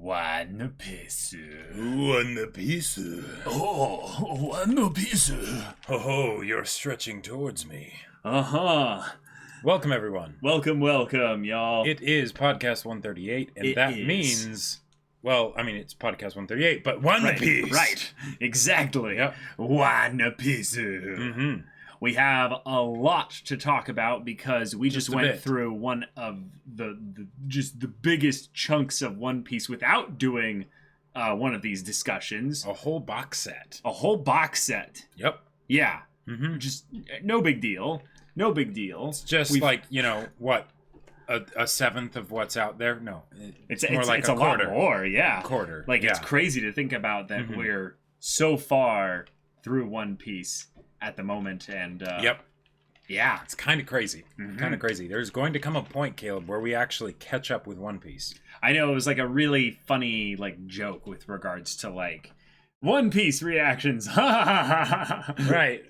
One Piece. One Piece. Oh, One Piece. Oh, you're stretching towards me. Uh-huh. Welcome, everyone. Welcome, y'all. It is podcast 138, and that means, well, I mean, it's podcast 138, but One Piece. Right, exactly. Yep. One Piece. Mm-hmm. We have a lot to talk about because we just went bit. through one of the biggest chunks of One Piece without doing one of these discussions. A whole box set. A whole box set. Yep. Yeah. Mm-hmm. Just no big deal. No big deal. It's just like, you know, what? A seventh of what's out there? No. It's more like it's a lot quarter. more, yeah. A quarter. Like, yeah. it's crazy to think about that Mhm. we're so far through One Piece at the moment, and Yep. yeah, It's kind of crazy. Mhm. Kind of crazy. There's going to come a point, Caleb, where we actually catch up with One Piece. I know it was like a really funny like joke with regards to like One Piece reactions. Right.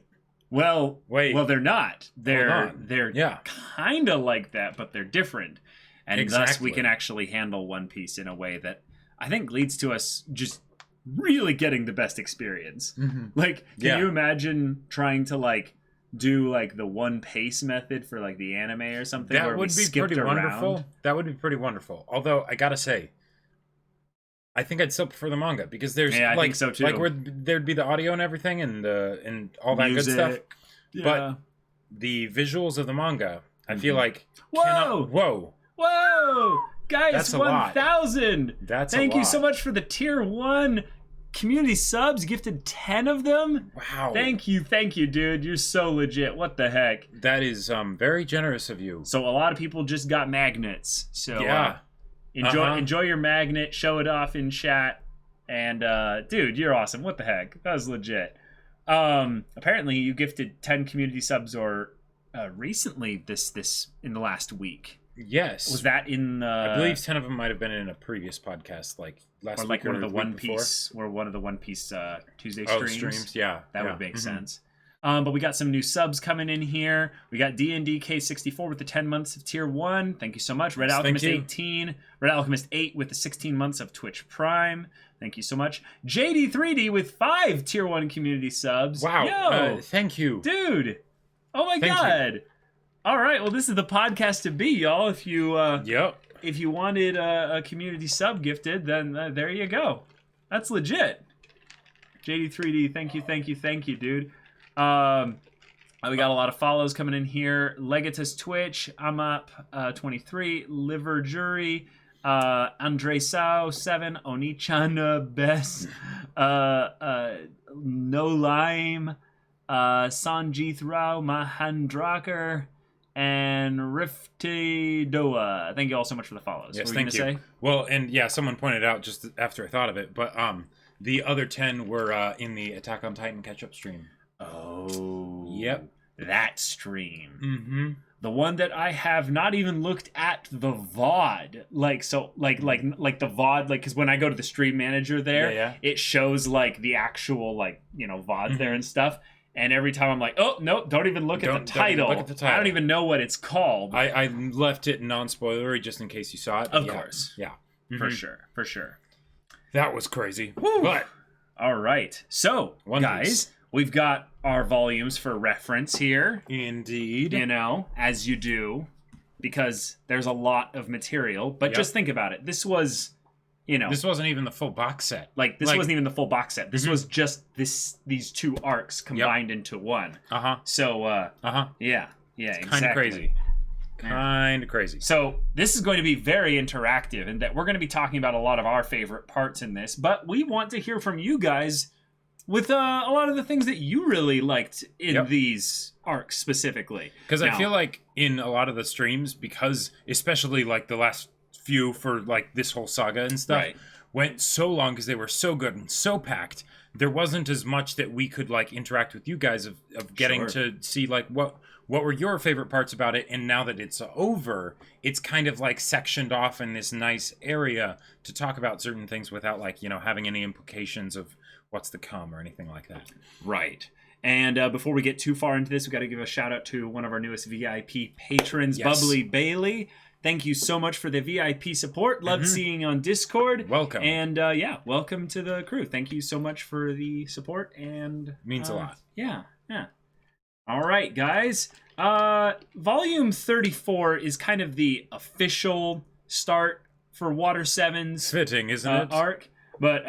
Well, Wait. well, they're not. They're on. Yeah. kind of like that, but they're different, and thus Exactly. we can actually handle One Piece in a way that I think leads to us just really getting the best experience. Mm-hmm. Like, can Yeah. you imagine trying to like do like the one pace method for like the anime or something? That where would we be skipped pretty around? wonderful. That would be pretty wonderful. Although I gotta say, I think I'd still prefer the manga because there's Yeah, I like think so, too. like where there'd be the audio and everything and all that good stuff. Yeah. But the visuals of the manga, I feel Mhm. like Whoa! whoa, Whoa! Guys, That's a lot. 1,000! that's Thank a lot. you so much for the tier 1 community subs. Gifted 10 of them. Wow, Thank you, dude. You're so legit. What the heck? that is very generous of you. So a lot of people just got magnets. So Yeah. enjoy your magnet. Show it off in chat. And dude, you're awesome. What the heck? That was legit. Apparently you gifted 10 community subs or recently this in the last week. Yes, Was that in I believe 10 of them might have been in a previous podcast, like last or like week one of the the One week before. Piece or one of the One Piece Tuesday Oh, streams? yeah, That yeah. would make Mhm. sense. But we got some new subs coming in here. We got DNDK64 with the 10 months of tier 1. Thank you so much. Red Yes, thank Alchemist you. 18. Red Alchemist 8 with the 16 months of Twitch Prime. Thank you so much. JD3D with 5 tier 1 community subs. Wow, Yo, thank you. dude. Oh my Thank you. god. All right, well, this is the podcast to be, y'all. If you Yep. if you wanted a community sub gifted, then there you go. That's legit. JD3D, thank you, dude. We got a lot of follows coming in here. Legatus Twitch, I'm up 23, Liver Jury, Andre Sao 7, Onichan Bess, No Lime, Sanjeeth Rao, Mahandrakar, and Rifty Doa. Thank you all so much for the follows. Yes, What were thank you. gonna say? Well, and yeah, someone pointed out just after I thought of it, but the other 10 were in the Attack on Titan catch-up stream. Oh. Yep. That stream. Mm-hmm. The one that I have not even looked at the VOD. Like the VOD, like, because when I go to the stream manager there, Yeah. it shows like the actual like, you know, VOD there and stuff. And every time I'm like, oh no, don't even look at Don't the even title. look at the I title. don't even know what it's called. I left it non-spoilery just in case you saw it. Of Yeah. course. Yeah. For Mhm. sure. That was crazy. Woo. But All right. So, One guys, Piece. we've got our volumes for reference here. indeed. You know, as you do, because there's a lot of material. But Yep. just think about it. This was, you know, This wasn't even the full box set. like this like- wasn't even the full box set. This Mhm. was just these two arcs combined into one. Uh-huh. So, Uh-huh. yeah, Kind exactly. of crazy. Kind of crazy. So this is going to be very interactive, in that we're going to be talking about a lot of our favorite parts in this. But we want to hear from you guys with a lot of the things that you really liked in Yep. these arcs specifically. Because I Now- feel like in a lot of the streams, because especially like the last few for like this whole saga and stuff, Right. went so long because they were so good and so packed, there wasn't as much that we could like interact with you guys of getting Sure. to see like what were your favorite parts about it. And now that it's over, it's kind of like sectioned off in this nice area to talk about certain things without like, you know, having any implications of what's to come or anything like that. Right. And before we get too far into this, we got to give a shout out to one of our newest VIP patrons, Yes. Bubbly Bailey. thank you so much for the VIP support. Loved seeing you on Discord. Welcome. And yeah, welcome to the crew. Thank you so much for the support. And Means a lot. Yeah. All right, guys. Volume 34 is kind of the official start for Water 7's Fitting, isn't it? arc. But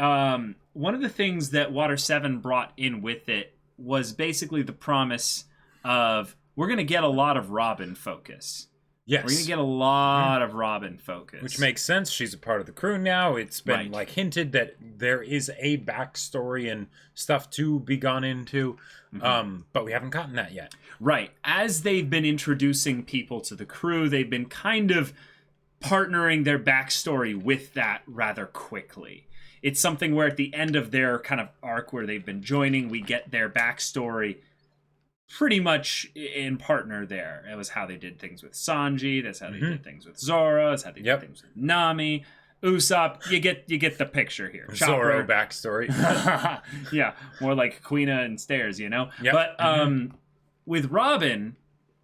one of the things that Water 7 brought in with it was basically the promise of we're going to get a lot of Robin focus. Yes. We're going to get a lot of Robin focus. Which makes sense. She's a part of the crew now. It's been Right. hinted that there is a backstory and stuff to be gone into. But we haven't gotten that yet. Right. As they've been introducing people to the crew, they've been kind of partnering their backstory with that rather quickly. It's something where at the end of their kind of arc where they've been joining, we get their backstory pretty much in partner there. It was how they did things with Sanji. That's how they did things with Zora. That's how they did things with Nami. Usopp, you get the picture here. Zoro Chopper. backstory. Yeah, more like Quina and Stairs, you know? Yep. But with Robin,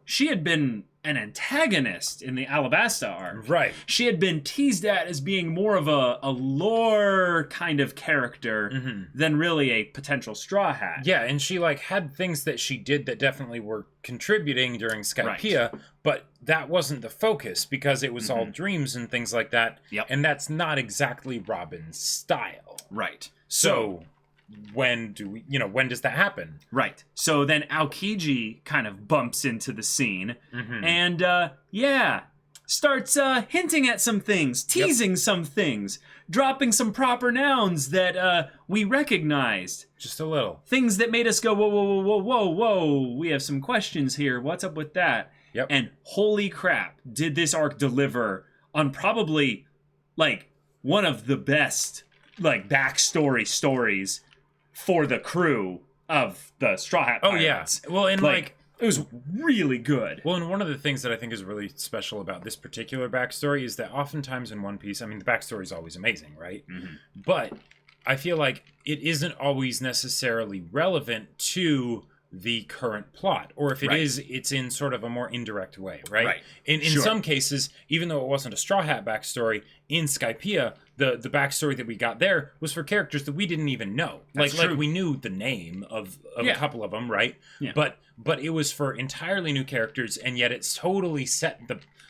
she had been an antagonist in the Alabasta arc. Right. She had been teased at as being more of a lore kind of character than really a potential Straw Hat. Yeah, and she had things that she did that definitely were contributing during Skypiea, but that wasn't the focus because it was all dreams and things like that. Yep. And that's not exactly Robin's style. Right. So when does that happen? Right. So then Aokiji kind of bumps into the scene and, starts hinting at some things, teasing some things, dropping some proper nouns that we recognized. Just a little. Things that made us go, whoa, whoa, whoa, whoa, whoa, whoa. We have some questions here. What's up with that? Yep. And holy crap, did this arc deliver on probably, one of the best, backstory stories for the crew of the Straw Hat Pirates. Oh, yeah. Well, and it was really good. Well, and one of the things that I think is really special about this particular backstory is that oftentimes in One Piece, I mean, the backstory is always amazing, right? But I feel like it isn't always necessarily relevant to the current plot, or if it is, it's in sort of a more indirect way, right? In some cases, even though it wasn't a Straw Hat backstory, in Skypiea, the backstory that we got there was for characters that we didn't even know. Like we knew the name of a couple of them, right? Yeah. But it was for entirely new characters, and yet it's totally set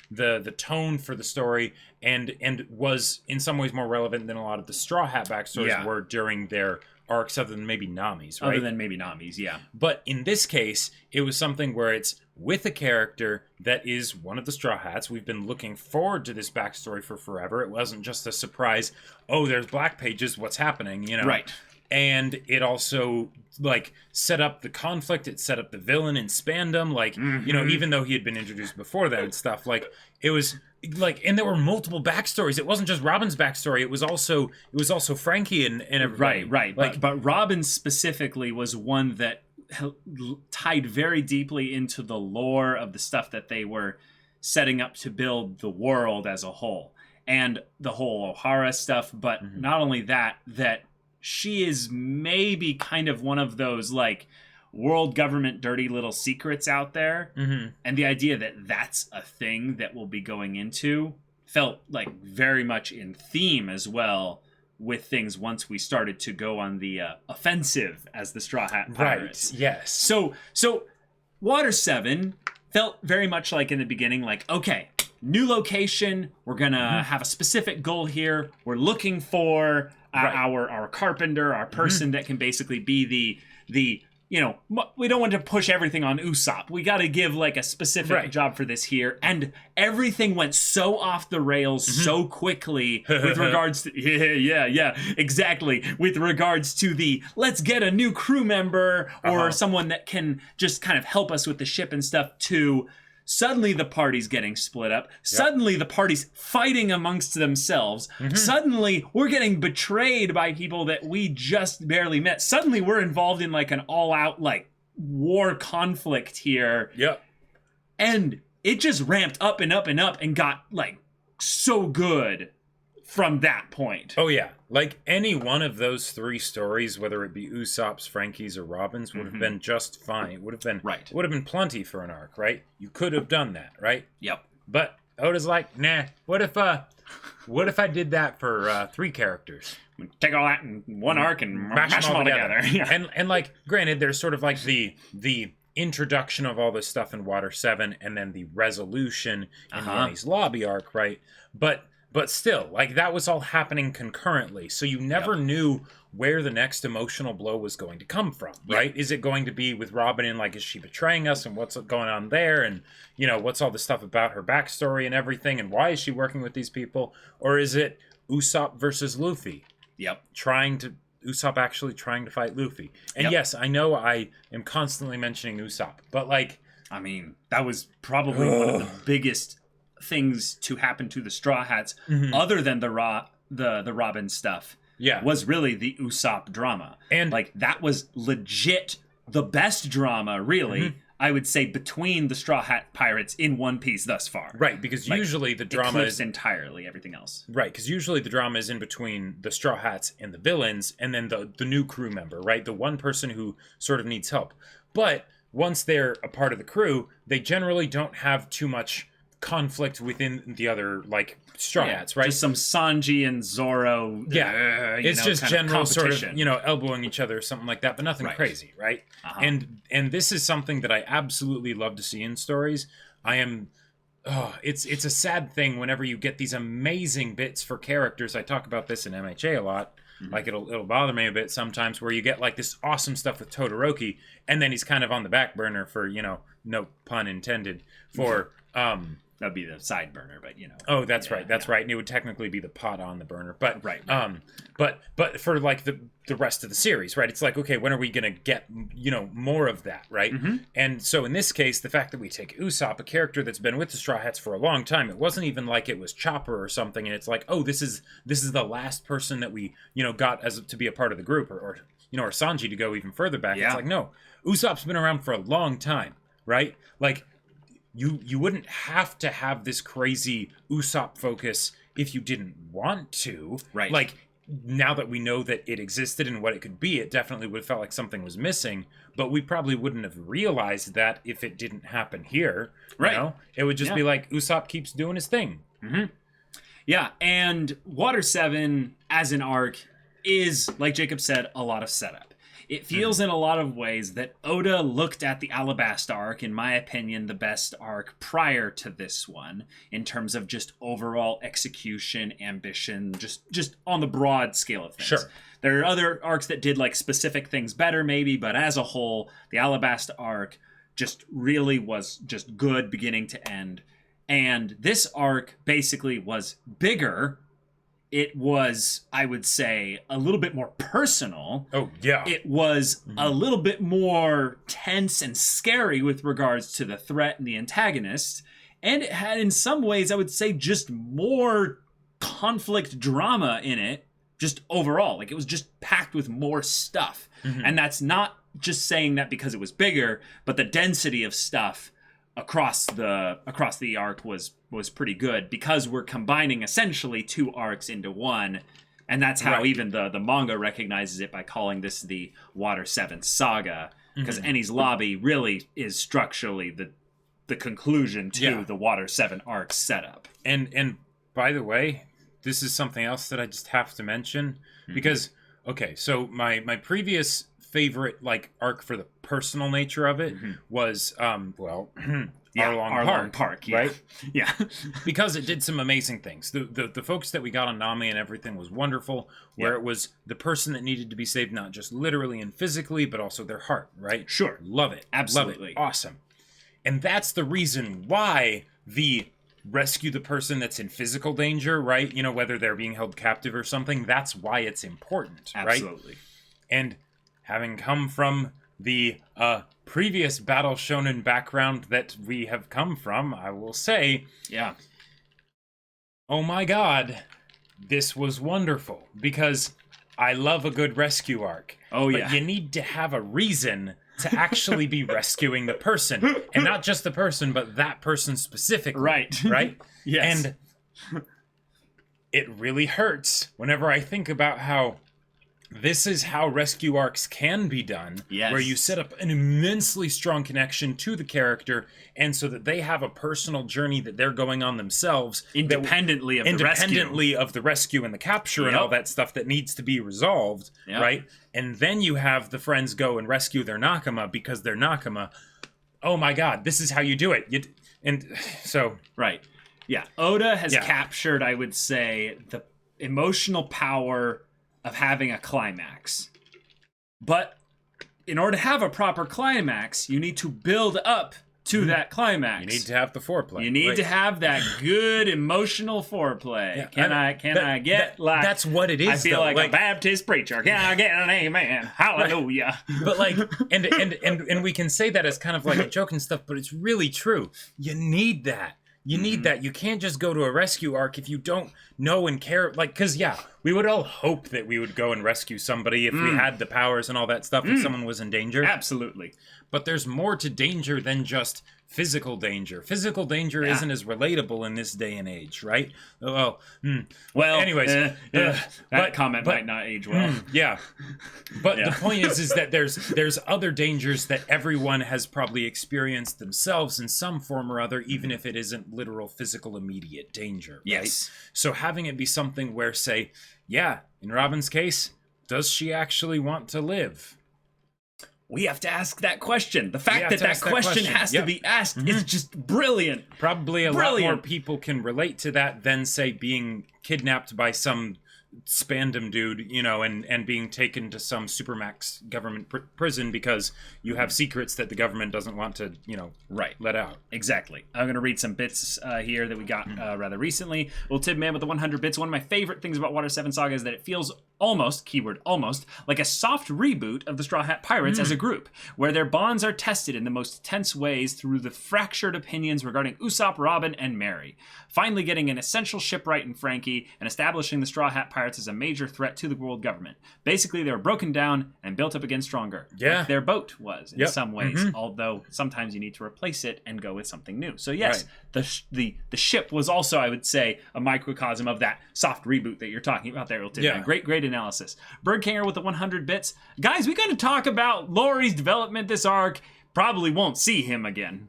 the tone for the story and was in some ways more relevant than a lot of the Straw Hat backstories were during their arcs, other than maybe Nami's, right? Other than maybe Nami's, yeah. But in this case, it was something where it's with a character that is one of the Straw Hats. We've been looking forward to this backstory for forever. It wasn't just a surprise, oh, there's Black Pages, what's happening, you know? Right. And it also, set up the conflict. It set up the villain in Spandam. Even though he had been introduced before that and stuff, it was... and there were multiple backstories. It wasn't just Robin's backstory. It was also Frankie and everybody. Right. But Robin specifically was one that tied very deeply into the lore of the stuff that they were setting up to build the world as a whole, and the whole O'Hara stuff. But not only that she is maybe kind of one of those world government dirty little secrets out there, and the idea that that's a thing that we'll be going into felt very much in theme as well with things once we started to go on the offensive as the Straw Hat Pirates. Right. Yes. So Water 7 felt very much like in the beginning, okay, new location, we're gonna have a specific goal here, we're looking for our carpenter, our person that can basically be the we don't want to push everything on Usopp. We got to give a specific job for this here. And everything went so off the rails so quickly with regards to, exactly. With regards to the, let's get a new crew member or someone that can just kind of help us with the ship and stuff, to suddenly the party's getting split up. Suddenly the party's fighting amongst themselves. Suddenly we're getting betrayed by people that we just barely met. Suddenly we're involved in an all-out war conflict here. Yep. And it just ramped up and up and up and got so good from that point. Oh yeah. Any one of those three stories, whether it be Usopp's, Frankie's, or Robin's, would have been just fine. It would have been plenty for an arc, right? You could have done that, right? Yep. But Oda's like, nah, what if I did that for 3 characters? Take all that in one arc and Mash them all together. Yeah. And like, granted, there's sort of like the introduction of all this stuff in Water 7 and then the resolution in Yenny's lobby arc, right? But still, like, that was all happening concurrently, so you never knew where the next emotional blow was going to come from, right? Is it going to be with Robin and, like, is she betraying us and what's going on there, and, you know, what's all the stuff about her backstory and everything, and why is she working with these people? Or is it Usopp versus Luffy? Yep. Usopp actually trying to fight Luffy. And yes, I know I am constantly mentioning Usopp, but, like... I mean, that was probably one of the biggest things to happen to the Straw Hats, other than the Robin stuff. Yeah. Was really the Usopp drama. And like, that was legit the best drama, really, I would say, between the Straw Hat Pirates in One Piece thus far. Right, because like, usually the drama is entirely everything else. Right, because usually the drama is in between the Straw Hats and the villains, and then the new crew member, right? The one person who sort of needs help. But once they're a part of the crew, they generally don't have too much conflict within the other, like, Straw Hats, right? Just some Sanji and Zoro. It's just general sort of, you know, elbowing each other or something like that, but nothing crazy, right? And this is something that I absolutely love to see in stories. It's a sad thing whenever you get these amazing bits for characters. I talk about this in MHA a lot. Like, it'll bother me a bit sometimes, where you get, like, this awesome stuff with Todoroki, and then he's kind of on the back burner for, you know, no pun intended, for that'd be the side burner, but you know. Oh, that's right. That's right. And it would technically be the pot on the burner. But right. But for, like, the rest of the series, right? It's like, okay, when are we gonna get, you know, more of that, right? And so in this case, the fact that we take Usopp, a character that's been with the Straw Hats for a long time, it wasn't even like it was Chopper or something, and it's like, oh, this is the last person that we, you know, got as to be a part of the group, or you know, or Sanji to go even further back. It's like, no, Usopp's been around for a long time, right? Like, you wouldn't have to have this crazy Usopp focus if you didn't want to. Right. Like, now that we know that it existed and what it could be, it definitely would have felt like something was missing, but we probably wouldn't have realized that if it didn't happen here. Right. You know? It would just be like, Usopp keeps doing his thing. Yeah, and Water 7 as an arc is, like Jacob said, a lot of setup. It feels in a lot of ways that Oda looked at the Alabasta arc, in my opinion, the best arc prior to this one, in terms of just overall execution, ambition, just on the broad scale of things. Sure. There are other arcs that did, like, specific things better, maybe, but as a whole, the Alabasta arc just really was just good beginning to end. And this arc basically was bigger. It was, I would say, a little bit more personal. Oh, yeah. It was a little bit more tense and scary with regards to the threat and the antagonist. And it had, in some ways, I would say, just more conflict drama in it, just overall. Like, it was just packed with more stuff. And that's not just saying that because it was bigger, but the density of stuff across the arc was pretty good, because we're combining essentially 2 arcs into one, and that's how even the manga recognizes it by calling this the Water 7 saga, because Enies Lobby really is structurally the conclusion to the Water 7 arc setup. And by the way, this is something else that I just have to mention, because okay, so my previous favorite, like, arc for the personal nature of it was Arlong Park, right? Yeah. Because it did some amazing things. The focus that we got on Nami and everything was wonderful, where it was the person that needed to be saved, not just literally and physically, but also their heart, right? Sure. Love it. Absolutely. Love it. Awesome. And that's the reason why the rescue the person that's in physical danger, right? You know, whether they're being held captive or something, that's why it's important, right? Absolutely. And having come from the previous Battle Shonen background that we have come from, I will say, oh my god, this was wonderful, because I love a good rescue arc. Oh, but yeah. you need to have a reason to actually be rescuing the person, and not just the person, but that person specifically. Right. Right? Yes. And it really hurts whenever I think about how this is how rescue arcs can be done, Yes. where you set up an immensely strong connection to the character, and so that they have a personal journey that they're going on themselves, Independently of the rescue. independently of the rescue and the capture and Yep. all that stuff that needs to be resolved, Yep. right? And then you have the friends go and rescue their Nakama because they're Nakama. Oh my god, this is how you do it. And so... Right. Yeah. Oda has Yeah. captured, I would say, the emotional power of having a climax. But in order to have a proper climax, you need to build up to that climax. You need to have the foreplay. You need right? to have that good emotional foreplay. Yeah, Can I get like that's what it is. I feel though. like a Baptist preacher. Can I get an amen? Hallelujah. But like, and we can say that as kind of like a joke and stuff, but it's really true. You need that. You need that. You can't just go to a rescue arc if you don't know and care. Like, because, yeah, we would all hope that we would go and rescue somebody if we had the powers and all that stuff if someone was in danger. Absolutely. But there's more to danger than just physical danger. Physical danger isn't as relatable in this day and age, right? Well, anyways, that comment might not age well. yeah. But Yeah. the point is that there's other dangers that everyone has probably experienced themselves in some form or other, even if it isn't literal physical immediate danger. Right? Yes. So having it be something where, say, yeah, in Robin's case, does she actually want to live? We have to ask that question. The fact have that to ask that question question. has to Yep. be asked is just brilliant. Probably a lot Brilliant. more people can relate to that than, say, being kidnapped by some spandom dude, you know, and being taken to some supermax government prison because you have secrets that the government doesn't want to, you know, Right. let out. Exactly. I'm going to read some bits here that we got rather recently. Little Tib Man with the 100 bits. One of my favorite things about Water 7 Saga is that it feels almost, keyword almost, like a soft reboot of the Straw Hat Pirates as a group, where their bonds are tested in the most tense ways through the fractured opinions regarding Usopp, Robin, and Mary. Finally getting an essential shipwright in Frankie and establishing the Straw Hat Pirates as a major threat to the world government. Basically, they were broken down and built up again stronger. Yeah. Like their boat was in Yep. some ways, although sometimes you need to replace it and go with something new. So yes, the ship was also, I would say, a microcosm of that soft reboot that you're talking about there, Ilton. Yeah. Great analysis. Bird Kinger with the 100 bits. Guys, we got to talk about Laurie's development this arc. Probably won't see him again.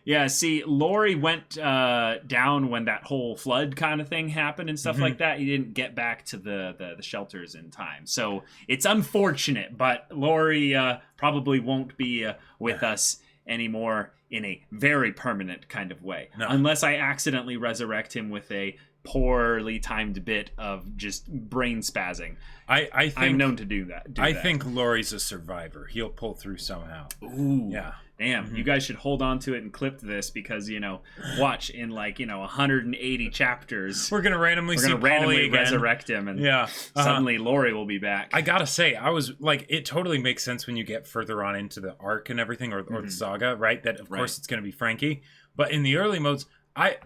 Yeah, see, Laurie went down when that whole flood kind of thing happened and stuff like that. He didn't get back to the shelters in time. So it's unfortunate, but Laurie probably won't be with us anymore in a very permanent kind of way. No. Unless I accidentally resurrect him with a poorly timed bit of just brain spazzing. I think I'm known to do that. I think Laurie's a survivor. He'll pull through somehow. Ooh. Yeah. Damn, you guys should hold on to it and clip this because, watch in 180 chapters. We're gonna randomly We're see going to randomly Polly again. resurrect him and Yeah. suddenly Laurie will be back. I gotta say, I was like, it totally makes sense when you get further on into the arc and everything, or the saga, right? That of course it's gonna be Frankie, but in the early modes, I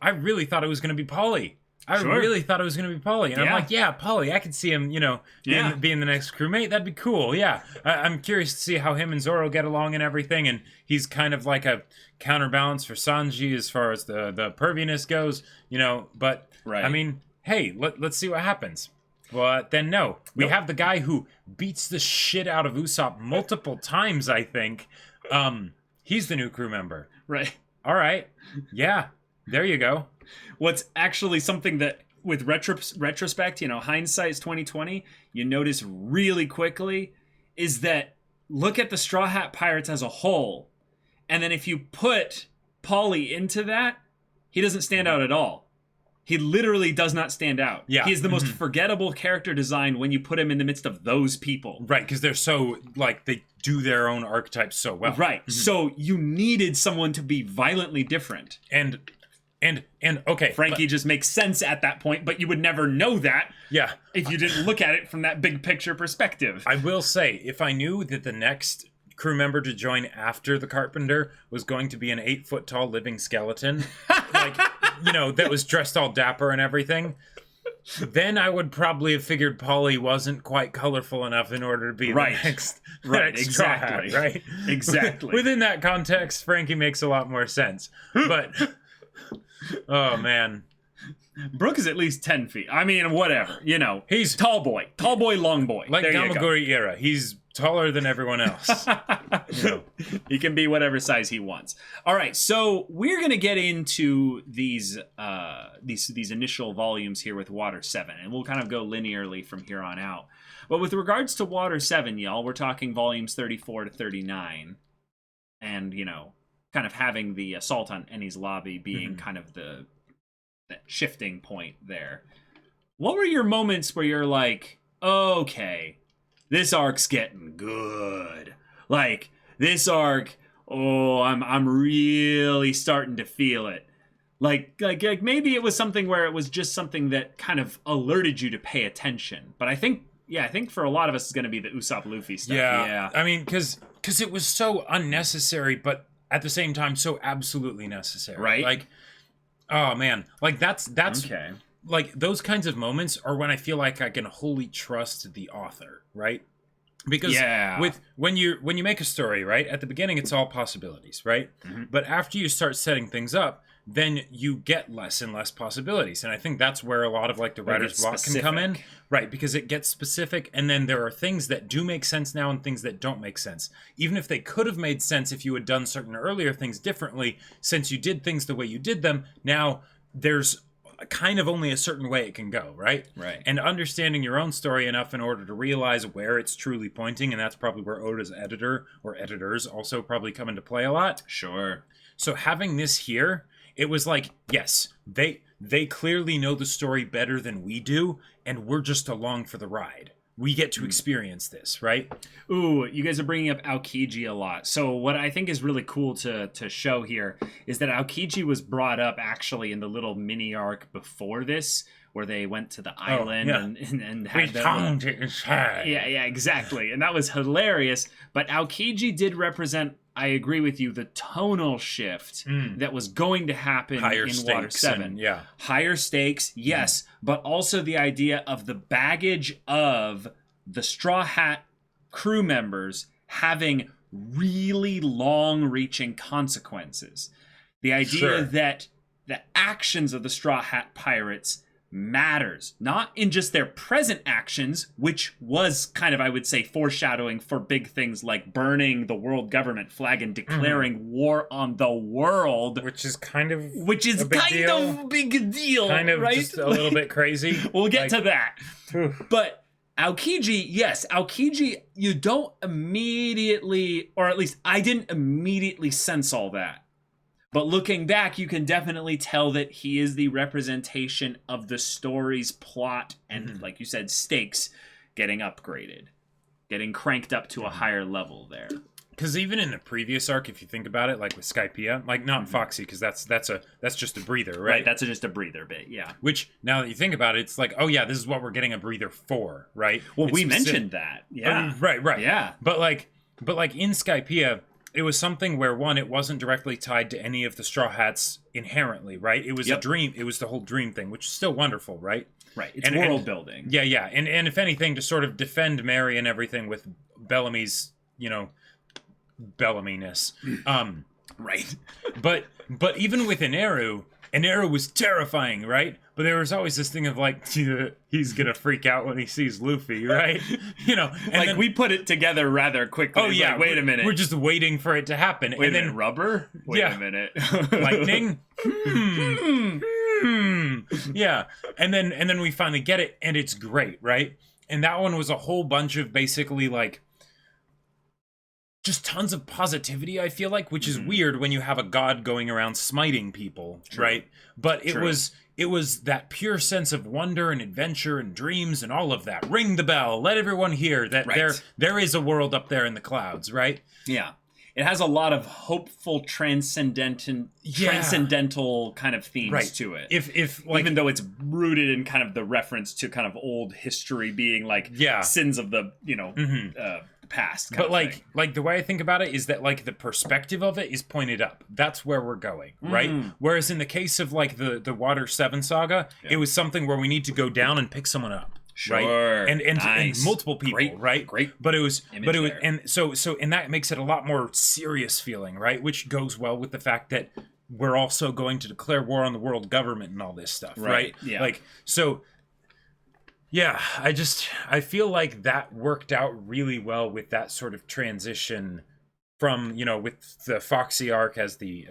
really thought it was gonna be Polly. I Sure. really thought it was gonna be Polly, and I'm Yeah. like, yeah, Polly. I could see him, Yeah. being the next crewmate. That'd be cool. Yeah, I'm curious to see how him and Zoro get along and everything. And he's kind of like a counterbalance for Sanji as far as the perviness goes, But Right. I mean, hey, let's see what happens. But then no, we have the guy who beats the shit out of Usopp multiple times. I think he's the new crew member. Right. All right, yeah, there you go. What's actually something that, with retrospect, hindsight's 2020, you notice really quickly is that look at the Straw Hat Pirates as a whole, and then if you put Polly into that, he doesn't stand out at all. He literally does not stand out. Yeah. He is the most forgettable character design when you put him in the midst of those people. Right, because they're so they do their own archetypes so well. Right. So you needed someone to be violently different. And okay, Frankie just makes sense at that point, but you would never know that yeah. if you didn't look at it from that big picture perspective. I will say, if I knew that the next crew member to join after the Carpenter was going to be an 8-foot tall living skeleton, that was dressed all dapper and everything, then I would probably have figured Polly wasn't quite colorful enough in order to be Right. the next, Right, next Straw Hat, exactly. right? Exactly. Within that context, Frankie makes a lot more sense. But, oh man. Brook is at least 10 feet. I mean, whatever. You know, He's tall boy, long boy. like There you go. Gamagori era. He's taller than everyone else. You know. He can be whatever size he wants. All right, so we're gonna get into these initial volumes here with Water 7, and we'll kind of go linearly from here on out. But with regards to Water 7, y'all, we're talking volumes 34 to 39, and you know, kind of having the assault on Eni's lobby being kind of the that shifting point there. What were your moments where you're like, okay, this arc's getting good. Like this arc, oh, I'm really starting to feel it. Like maybe it was something where it was just something that kind of alerted you to pay attention. But I think for a lot of us it's going to be the Usopp Luffy stuff. Yeah. I mean, because it was so unnecessary, but at the same time so absolutely necessary. Right. Like, oh man, like that's Okay. like those kinds of moments are when I feel like I can wholly trust the author, right? Because when you make a story, right, at the beginning it's all possibilities, right? But after you start setting things up, then you get less and less possibilities, and I think that's where a lot of like the writer's block can come in, right? Because it gets specific, and then there are things that do make sense now and things that don't make sense, even if they could have made sense if you had done certain earlier things differently. Since you did things the way you did them, now there's kind of only a certain way it can go, right? Right. And understanding your own story enough in order to realize where it's truly pointing, and that's probably where Oda's editor or editors also probably come into play a lot. Sure. So having this here, it was like, yes, they clearly know the story better than we do, and we're just along for the ride. We get to experience this, right? Ooh, you guys are bringing up Aokiji a lot. So what I think is really cool to show here is that Aokiji was brought up actually in the little mini arc before this, where they went to the island and had yeah, exactly. And that was hilarious. But Aokiji did represent, I agree with you, the tonal shift that was going to happen Higher in Water 7. and, Higher stakes, yes, but also the idea of the baggage of the Straw Hat crew members having really long-reaching consequences. The idea that the actions of the Straw Hat pirates matters, not in just their present actions, which was kind of, I would say, foreshadowing for big things like burning the world government flag and declaring war on the world, which is kind of a big deal, kind of right? just a little bit crazy. We'll get to that. But Aokiji, yes, Aokiji, you don't immediately, or at least I didn't immediately sense all that. But looking back, you can definitely tell that he is the representation of the story's plot and, like you said, stakes getting upgraded, getting cranked up to a higher level there. Because even in the previous arc, if you think about it, like with Skypiea, like not Foxy, because that's just a breather, right? Right, that's just a breather bit, yeah. Which, now that you think about it, it's like, oh yeah, this is what we're getting a breather for, right? Well, It's we mentioned that, yeah. Right. Yeah. But like in Skypiea, it was something where, one, it wasn't directly tied to any of the Straw Hats inherently, right? It was a dream. It was the whole dream thing, which is still wonderful, right? Right. It's world building. Yeah. And if anything, to sort of defend Mary and everything with Bellamy's, Bellamy-ness. Right. But even with Eneru was terrifying, right? But there was always this thing of like, he's gonna freak out when he sees Luffy, right? And like, then, we put it together rather quickly. oh yeah, like, wait a minute. We're just waiting for it to happen. Wait and a then minute, rubber? Wait a minute. lightning. Yeah, and then we finally get it, and it's great, right? And that one was a whole bunch of basically like just tons of positivity, I feel like, which is weird when you have a god going around smiting people, right? But it was that pure sense of wonder and adventure and dreams and all of that. Ring the bell, let everyone hear that there is a world up there in the clouds, right? Yeah. It has a lot of hopeful transcendental kind of themes to it. If like, even though it's rooted in kind of the reference to kind of old history being like sins of the past. But like the way I think about it is that like the perspective of it is pointed up. That's where we're going, right? Whereas in the case of like the Water 7 saga, it was something where we need to go down and pick someone up. Sure. Right? And Nice. multiple people, right? Great. But it was there. and so and that makes it a lot more serious feeling, right? Which goes well with the fact that we're also going to declare war on the world government and all this stuff, right? Yeah. Like, so, yeah, I feel like that worked out really well with that sort of transition from, with the Foxy arc as the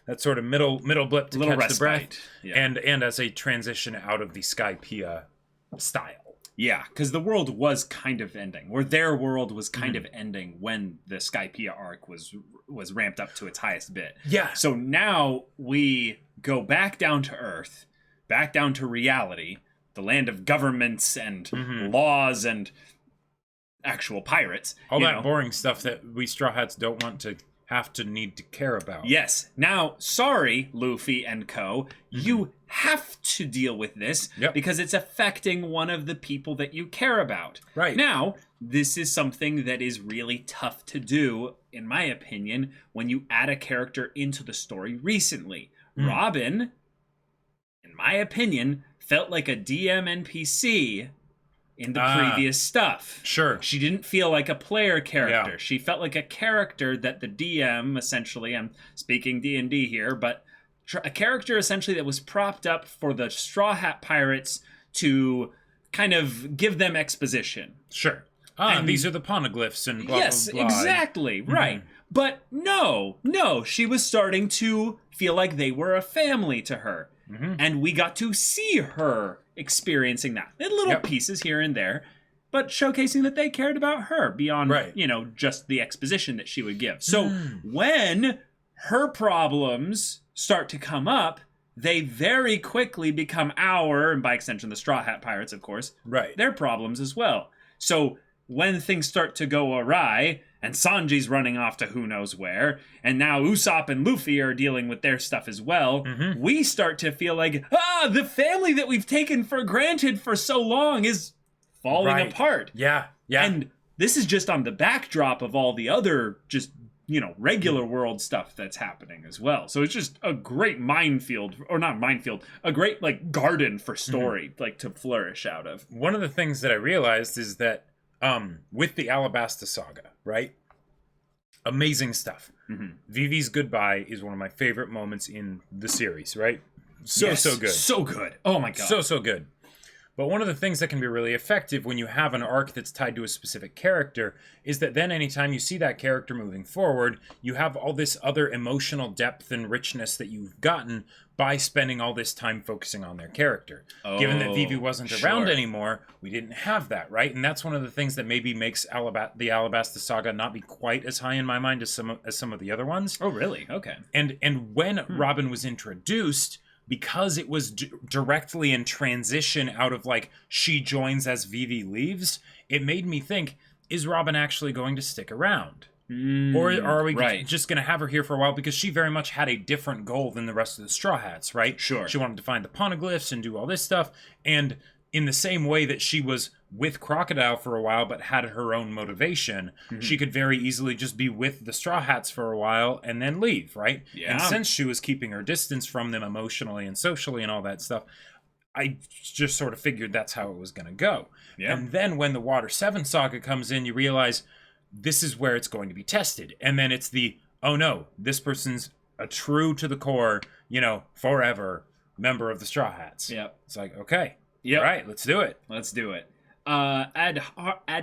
that sort of middle blip to Little catch the breath, respite. Yeah. and as a transition out of the Skypiea style. Yeah, because the world was kind of ending, or their world was kind of ending when the Skypiea arc was ramped up to its highest bit. Yeah. So now we go back down to Earth, back down to reality, the land of governments and laws and actual pirates. All you that know. boring stuff that we Straw Hats don't want to need to care about. Yes. Now, sorry, Luffy and co. You have to deal with this because it's affecting one of the people that you care about. Right. Now, this is something that is really tough to do, in my opinion, when you add a character into the story recently. Robin, in my opinion, felt like a DM NPC in the previous stuff. Sure. She didn't feel like a player character. Yeah. She felt like a character that the DM, essentially, I'm speaking D&D here, but a character essentially that was propped up for the Straw Hat Pirates to kind of give them exposition. Sure. And these are the poneglyphs and blah, yes, blah, blah. exactly, right. But no, she was starting to feel like they were a family to her. And we got to see her experiencing that in little pieces here and there, but showcasing that they cared about her beyond, just the exposition that she would give. So when her problems start to come up, they very quickly become and by extension, the Straw Hat Pirates, of course, their problems as well. So when things start to go awry, and Sanji's running off to who knows where, and now Usopp and Luffy are dealing with their stuff as well, we start to feel like, the family that we've taken for granted for so long is falling apart. Yeah. And this is just on the backdrop of all the other just, regular world stuff that's happening as well. So it's just a great minefield, or not minefield, a great, garden for story, to flourish out of. One of the things that I realized is that with the Alabasta saga, right? Amazing stuff. Vivi's goodbye is one of my favorite moments in the series, right? So good. So good. Oh my god. So good. But one of the things that can be really effective when you have an arc that's tied to a specific character is that then anytime you see that character moving forward, you have all this other emotional depth and richness that you've gotten by spending all this time focusing on their character. Given that Vivi wasn't around anymore, we didn't have that, right? And that's one of the things that maybe makes the Alabasta saga not be quite as high in my mind as some of the other ones. Oh, really? Okay. And when Robin was introduced, because it was directly in transition out of she joins as Vivi leaves, it made me think, is Robin actually going to stick around? Or are we just going to have her here for a while? Because she very much had a different goal than the rest of the Straw Hats, right? Sure. She wanted to find the poneglyphs and do all this stuff. And in the same way that she was with Crocodile for a while but had her own motivation, she could very easily just be with the Straw Hats for a while and then leave, right? Yeah. And since she was keeping her distance from them emotionally and socially and all that stuff, I just sort of figured that's how it was going to go. Yeah. And then when the Water 7 saga comes in, you realize this is where it's going to be tested. And then it's oh no, this person's a true to the core, forever member of the Straw Hats. Yep. It's okay. Yep. All right, let's do it. Let's do it. Ad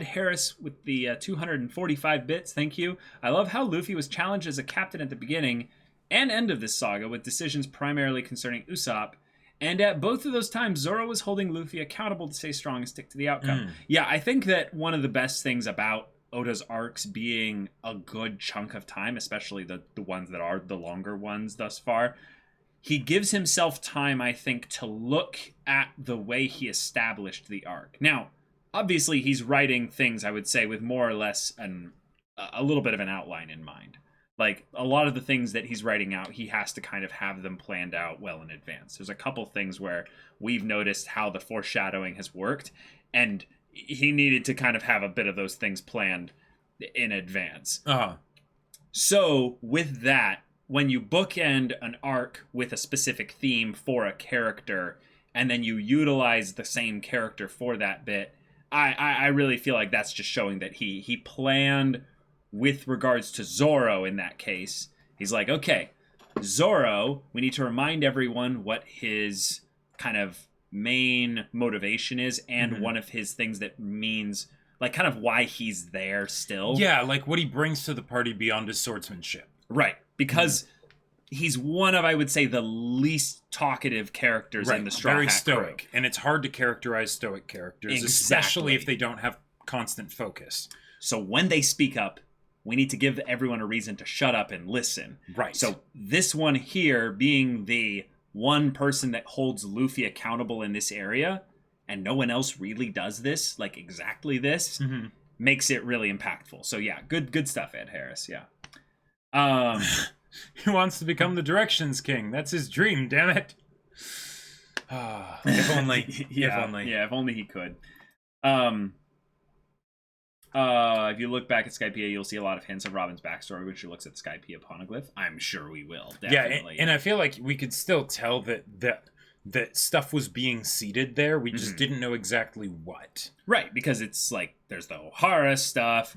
Harris with the 245 bits, thank you. I love how Luffy was challenged as a captain at the beginning and end of this saga with decisions primarily concerning Usopp. And at both of those times, Zoro was holding Luffy accountable to stay strong and stick to the outcome. Yeah, I think that one of the best things about Oda's arcs being a good chunk of time, especially the ones that are the longer ones thus far, he gives himself time, I think, to look at the way he established the arc. Now, obviously, he's writing things, I would say, with more or less a little bit of an outline in mind. A lot of the things that he's writing out, he has to kind of have them planned out well in advance. There's a couple things where we've noticed how the foreshadowing has worked, and he needed to kind of have a bit of those things planned in advance. So with that, when you bookend an arc with a specific theme for a character, and then you utilize the same character for that bit, I really feel like that's just showing that he planned with regards to Zoro in that case. He's like, okay, Zoro, we need to remind everyone what his kind of main motivation is, and one of his things that means, like, kind of why he's there still. Yeah, like what he brings to the party beyond his swordsmanship. Right. Because he's one of, I would say, the least talkative characters in the Straw Very Hat stoic. Crew. And it's hard to characterize stoic characters, especially if they don't have constant focus. So when they speak up, we need to give everyone a reason to shut up and listen. Right. So this one here being the one person that holds Luffy accountable in this area, and no one else really does this, like exactly this, makes it really impactful. So yeah, good stuff, Ed Harris. Yeah. He wants to become the Directions King. That's his dream, damn it. If only. Yeah, if only. Yeah, if only he could. If you look back at Skypiea, you'll see a lot of hints of Robin's backstory, which looks at the Skypiea poneglyph. I'm sure we will. Definitely. Yeah, and I feel like we could still tell that stuff was being seeded there. We just didn't know exactly what. Right, because it's like there's the Ohara stuff.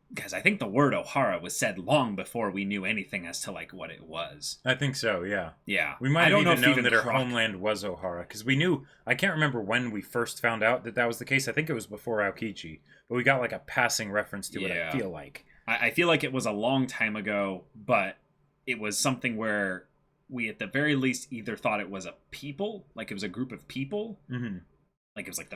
Because I think the word Ohara was said long before we knew anything as to like what it was. I think so, yeah. Yeah. We might have even known that her Croc- homeland was Ohara, because we knew, I can't remember when we first found out that that was the case. I think it was before Aokichi, but we got like a passing reference to it, I feel like. I feel like it was a long time ago, but it was something where we at the very least either thought it was a people, like it was a group of people, like it was like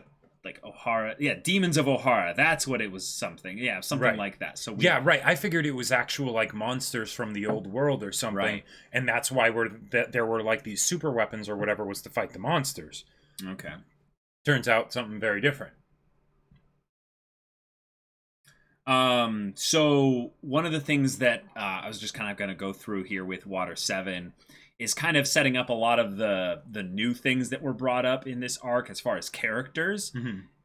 Ohara, Demons of Ohara. That's what it was. Something, something like that. So right. I figured it was actual like monsters from the old world or something, and that's why there were like these super weapons or whatever was to fight the monsters. Okay. Turns out something very different. So one of the things that I was just kind of going to go through here with Water 7 is kind of setting up a lot of the new things that were brought up in this arc as far as characters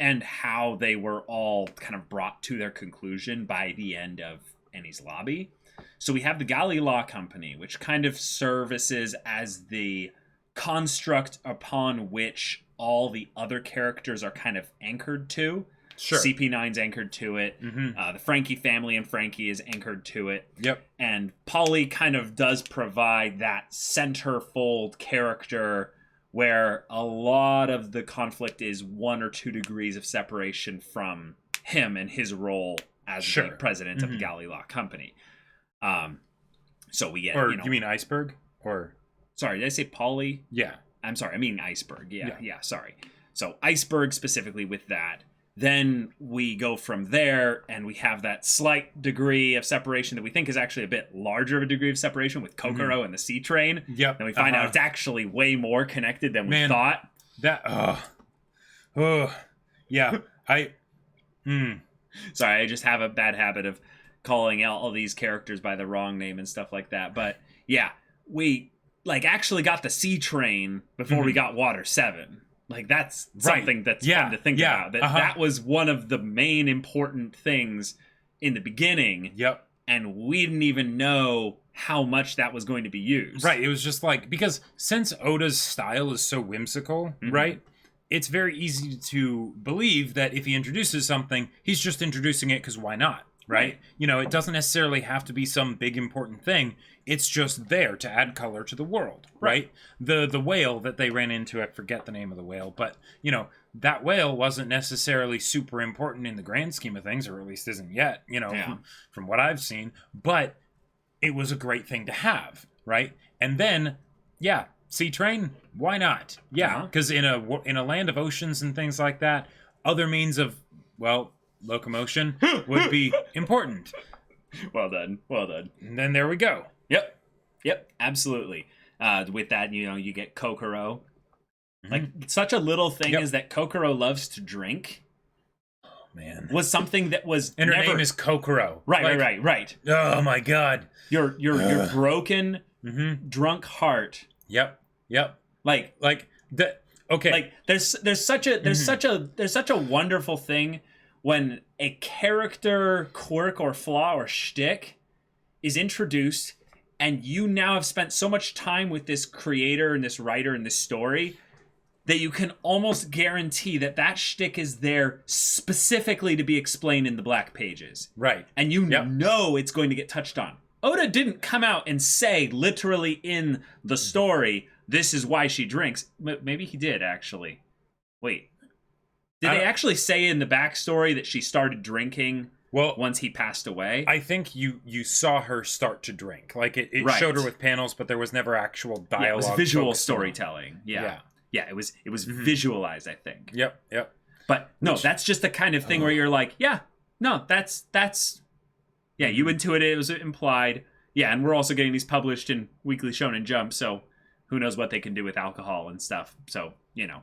and how they were all kind of brought to their conclusion by the end of Enies Lobby. So we have the Gali Law Company, which kind of services as the construct upon which all the other characters are kind of anchored to. Sure. CP9's anchored to it. The Frankie family and Frankie is anchored to it. Yep. And Polly kind of does provide that centerfold character where a lot of the conflict is 1 or 2 degrees of separation from him and his role as the president of the Gali Law Company. So we get, you mean Iceberg? Or sorry, did I say Polly? Yeah. I'm sorry, I mean Iceberg. Yeah, sorry. So Iceberg specifically with that. Then we go from there, and we have that slight degree of separation that we think is actually a bit larger of a degree of separation with Kokoro and the Sea Train. Yep. Then we find out it's actually way more connected than we thought. Yeah. Sorry, I just have a bad habit of calling out all these characters by the wrong name and stuff like that. But yeah, we like actually got the Sea Train before we got Water 7. Like, that's something that's fun to think about. That was one of the main important things in the beginning. Yep. And we didn't even know how much that was going to be used. Right. It was just like, because since Oda's style is so whimsical, right? It's very easy to believe that if he introduces something, he's just introducing it because why not? Right? You know, it doesn't necessarily have to be some big important thing. It's just there to add color to the world, right? The whale that they ran into, I forget the name of the whale, but, you know, that whale wasn't necessarily super important in the grand scheme of things, or at least isn't yet, you know, from what I've seen. But it was a great thing to have, right? And then, Sea Train, why not? Yeah, because in a land of oceans and things like that, other means of, well, locomotion would be important. Well done. And then there we go. Yep, absolutely. With that, you know, you get Kokoro. Like, such a little thing is that Kokoro loves to drink. Oh, man. Was something that was and her never... name is Kokoro. Right. Oh, my God. Your broken, drunk heart. Yep. Like that. Okay. Like, there's such a wonderful thing when a character quirk or flaw or shtick is introduced, and you now have spent so much time with this creator and this writer and this story that you can almost guarantee that shtick is there specifically to be explained in the black pages. Right. And you know it's going to get touched on. Oda didn't come out and say literally in the story, this is why she drinks. Maybe he did, actually. Wait. Did they actually say in the backstory that she started drinking once he passed away? I think you saw her start to drink. Like, it Right. showed her with panels, but there was never actual dialogue. Yeah, it was visual focused on it. storytelling. Yeah. Yeah, it was Mhm. visualized, I think. Yep. But no, Which- that's just the kind of thing where you're like, yeah, no, that's yeah, you intuit it was implied. Yeah, and we're also getting these published in Weekly Shonen Jump, so who knows what they can do with alcohol and stuff. So, Yeah,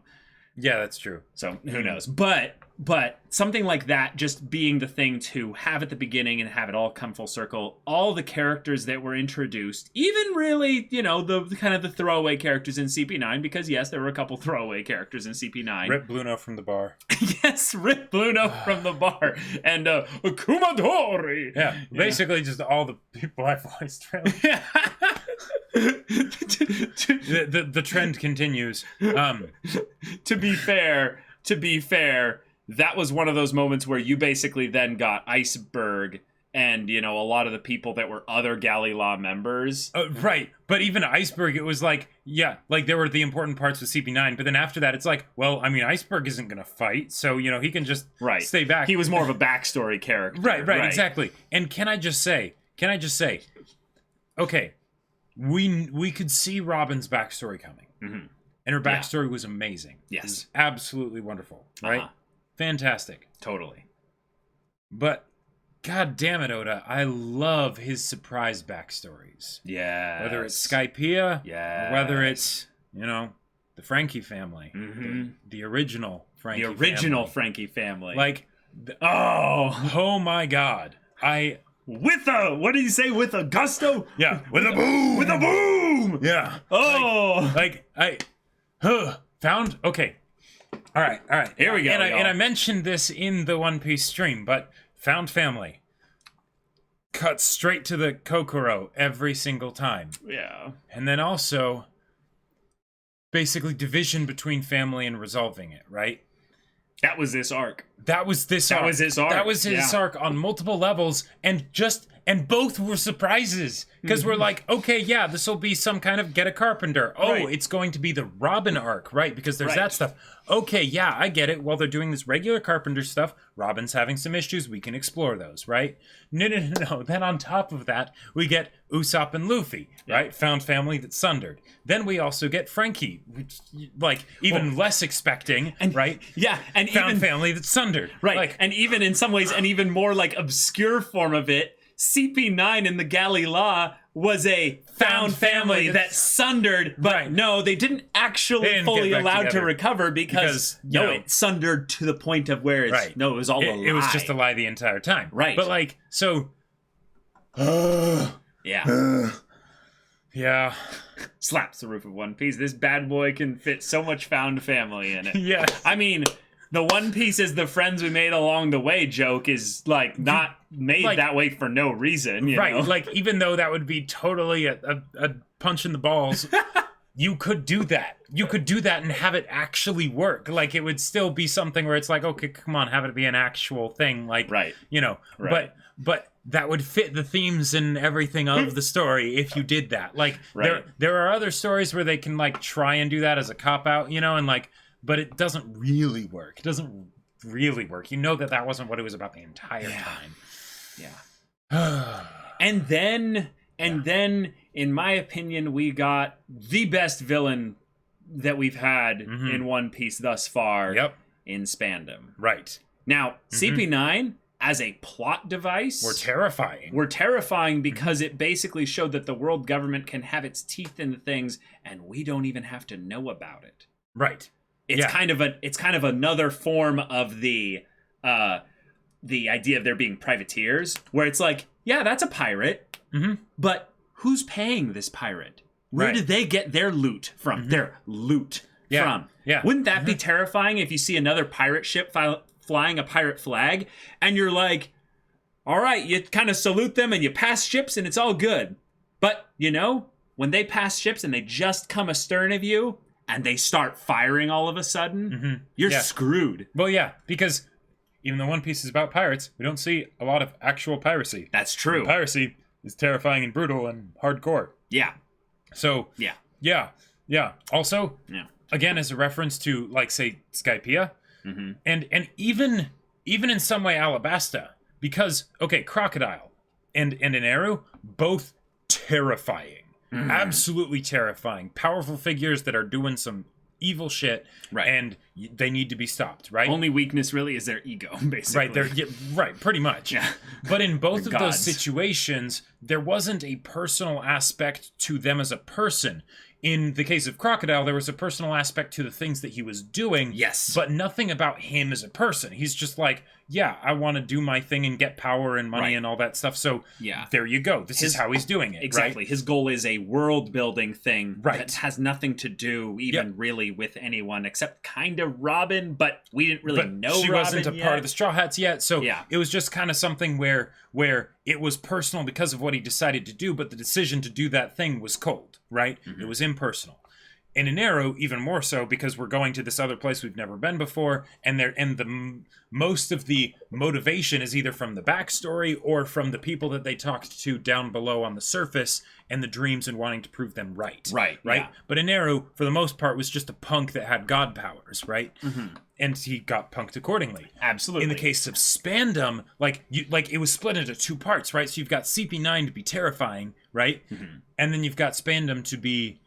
that's true. so who knows. But something like that just being the thing to have at the beginning and have it all come full circle, all the characters that were introduced, even really, the kind of the throwaway characters in CP9, because yes, there were a couple throwaway characters in CP9. Rip Bluno from the bar. Yes, Rip Bluno from the bar and Kumadori. Yeah, basically just all the people I voiced. Really. The trend continues. To be fair, that was one of those moments where you basically then got Iceberg and, a lot of the people that were other Galley Law members. Right, but even Iceberg, it was like, yeah, like there were the important parts with CP9, but then after that, it's like, well, I mean, Iceberg isn't going to fight, so, he can just stay back. He was more of a backstory character. Right, exactly. And can I just say, okay, we could see Robin's backstory coming. Mm-hmm. And her backstory was amazing. Yes. It was absolutely wonderful, right? Uh-huh. Fantastic. Totally. But, god damn it, Oda, I love his surprise backstories. Yeah. Whether it's Skypiea, yeah, or whether it's, the Frankie family. Mm-hmm. The original Frankie family. The original Frankie family. Like, oh my god. What did you say? With a gusto? Yeah, with a boom! With a boom! Yeah. Oh! Found, okay. All right. Here we go, And y'all. I mentioned this in the One Piece stream, but found family cuts straight to the Kokoro every single time. Yeah. And then also, basically division between family and resolving it, right? That was this arc. That was his arc. That was his arc on multiple levels, and both were surprises. Because we're like, okay, yeah, this will be some kind of Get a Carpenter. Oh, Right. it's going to be the Robin arc, right? Because there's Right. that stuff. Okay, yeah, I get it. While they're doing this regular Carpenter stuff, Robin's having some issues. We can explore those, right? No. Then on top of that, we get Usopp and Luffy, right? Found family that's sundered. Then we also get Frankie, which, like, even less expecting, right? Yeah, and Found even family that's sundered. right, Like, and even in some ways, an even more like obscure form of it. CP9 in the Galley Law was a found family that sundered, but Right. no, they didn't actually They didn't fully get back allowed to together. recover because No. it sundered to the point of where it's Right. no, it was all a lie. it was just a lie the entire time. Right. But like, so Yeah. yeah. Slaps the roof of One Piece. This bad boy can fit so much found family in it. Yeah. I mean, the One Piece is the friends we made along the way joke is like not made Like- that way for no reason, you Right. know? Like, even though that would be totally a punch in the balls, you could do that. You could do that and have it actually work. Like, it would still be something where it's like, okay, come on, have it be an actual thing. Like, Right. Right. But that would fit the themes and everything of the story if you did that. Like, Right. there are other stories where they can, like, try and do that as a cop-out, and, like, but it doesn't really work. It doesn't really work. You know that wasn't what it was about the entire time. Yeah. And then, in my opinion, we got the best villain that we've had in One Piece thus far Yep. in Spandam. Right. Now, CP9, as a plot device, We're terrifying because it basically showed that the world government can have its teeth in things, and we don't even have to know about it. Right. It's Yeah. it's kind of another form of the idea of there being privateers, where it's like, yeah, that's a pirate, but who's paying this pirate? Where Right. did they get their loot from? Their loot from? Yeah. Wouldn't that be terrifying if you see another pirate ship flying a pirate flag, and you're like, all right, you kind of salute them and you pass ships and it's all good. But, when they pass ships and they just come astern of you, and they start firing all of a sudden, you're Yeah. screwed. Well, yeah, because even though One Piece is about pirates, we don't see a lot of actual piracy. That's true. Piracy is terrifying and brutal and hardcore. Yeah. So Yeah. yeah. Also, Yeah. again, as a reference to like say Skypiea, Mm-hmm. and even in some way Alabasta, because okay, Crocodile and Inaru, both terrifying, absolutely terrifying, powerful figures that are doing some evil shit, Right. and they need to be stopped, right? Only weakness really is their ego, basically. Right, they're right, pretty much. Yeah. But in both They're of those gods. situations, there wasn't a personal aspect to them as a person. In the case of Crocodile, there was a personal aspect to the things that he was doing. Yes. But nothing about him as a person. He's just like, yeah, I want to do my thing and get power and money Right. and all that stuff. So Yeah. there you go. This is how he's doing it. Exactly. Right? His goal is a world building thing Right. that has nothing to do even really with anyone except kind of Robin, but we didn't really But know she Robin wasn't a yet. part of the Straw Hats yet. So Yeah. it was just kind of something where it was personal because of what he decided to do, but the decision to do that thing was cold, right? Mm-hmm. It was impersonal. In an Arrow, even more so, because we're going to this other place we've never been before, and most of the motivation is either from the backstory or from the people that they talked to down below on the surface, and the dreams and wanting to prove them right. Right. Right. Yeah. But in Arrow, for the most part, was just a punk that had god powers, right? Mm-hmm. And he got punked accordingly. Absolutely. In the case of Spandam, like it was split into two parts, right? So you've got CP9 to be terrifying, right? Mm-hmm. And then you've got Spandam to be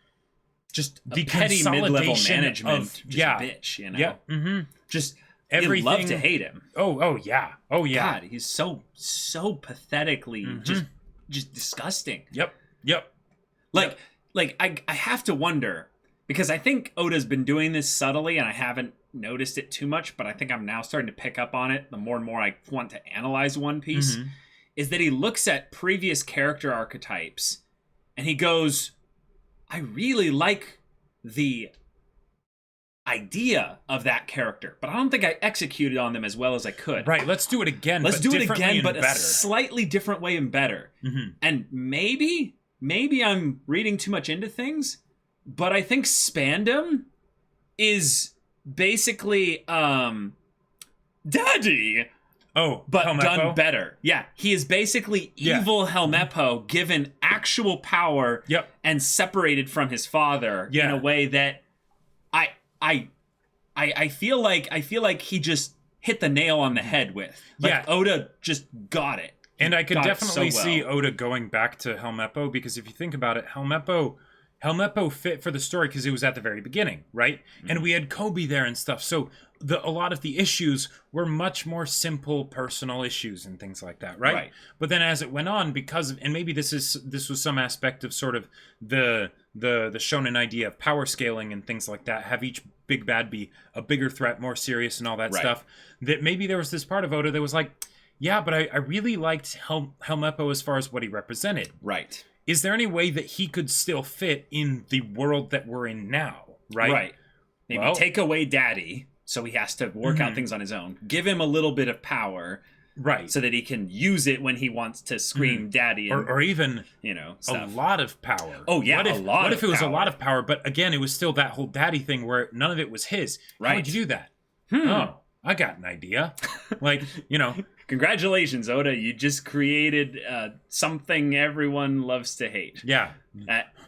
just the petty mid-level consolidation management, of just yeah, bitch, you know. yeah, mm-hmm. Just Everything. you love to hate him. Oh yeah, oh yeah. God, he's so pathetically Mm-hmm. just disgusting. Yep. Like I have to wonder because I think Oda's been doing this subtly and I haven't noticed it too much, but I think I'm now starting to pick up on it the more and more I want to analyze One Piece. Mhm. Is that he looks at previous character archetypes and he goes, I really like the idea of that character, but I don't think I executed on them as well as I could. Right. Let's do it again. Let's but do it differently again, and but a better. slightly different way and better. Mhm. And maybe I'm reading too much into things, but I think Spandam is basically Daddy, Oh, but Helmeppo? done better. Yeah, he is basically Yeah. evil Helmeppo given actual power Yep. and separated from his father in Yeah. a way that I feel like he just hit the nail on the head with. Like Yeah. Oda just got it. And I could got it definitely so see well. Oda going back to Helmeppo, because if you think about it, Helmeppo fit for the story because it was at the very beginning, right? Mm-hmm. And we had Kobe there and stuff. So a lot of the issues were much more simple personal issues and things like that, right? Right. But then as it went on, because of, and maybe this was some aspect of sort of the shonen idea of power scaling and things like that, have each big bad be a bigger threat, more serious and all that Right. stuff, that maybe there was this part of Oda that was like, yeah, but I really liked Helmeppo as far as what he represented. Right. Is there any way that he could still fit in the world that we're in now, right? Right. Maybe Well- take away Daddy, so he has to work out Mhm. things on his own. Give him a little bit of power, Right. so that he can use it when he wants to scream Daddy and or even stuff. a lot of power. Oh, yeah, what if, a lot What of if it was power. a lot of power, but again, it was still that whole daddy thing where none of it was his. How Right. would you do that? Hmm. Oh, I got an idea. Like, Congratulations, Oda! You just created something everyone loves to hate. yeah.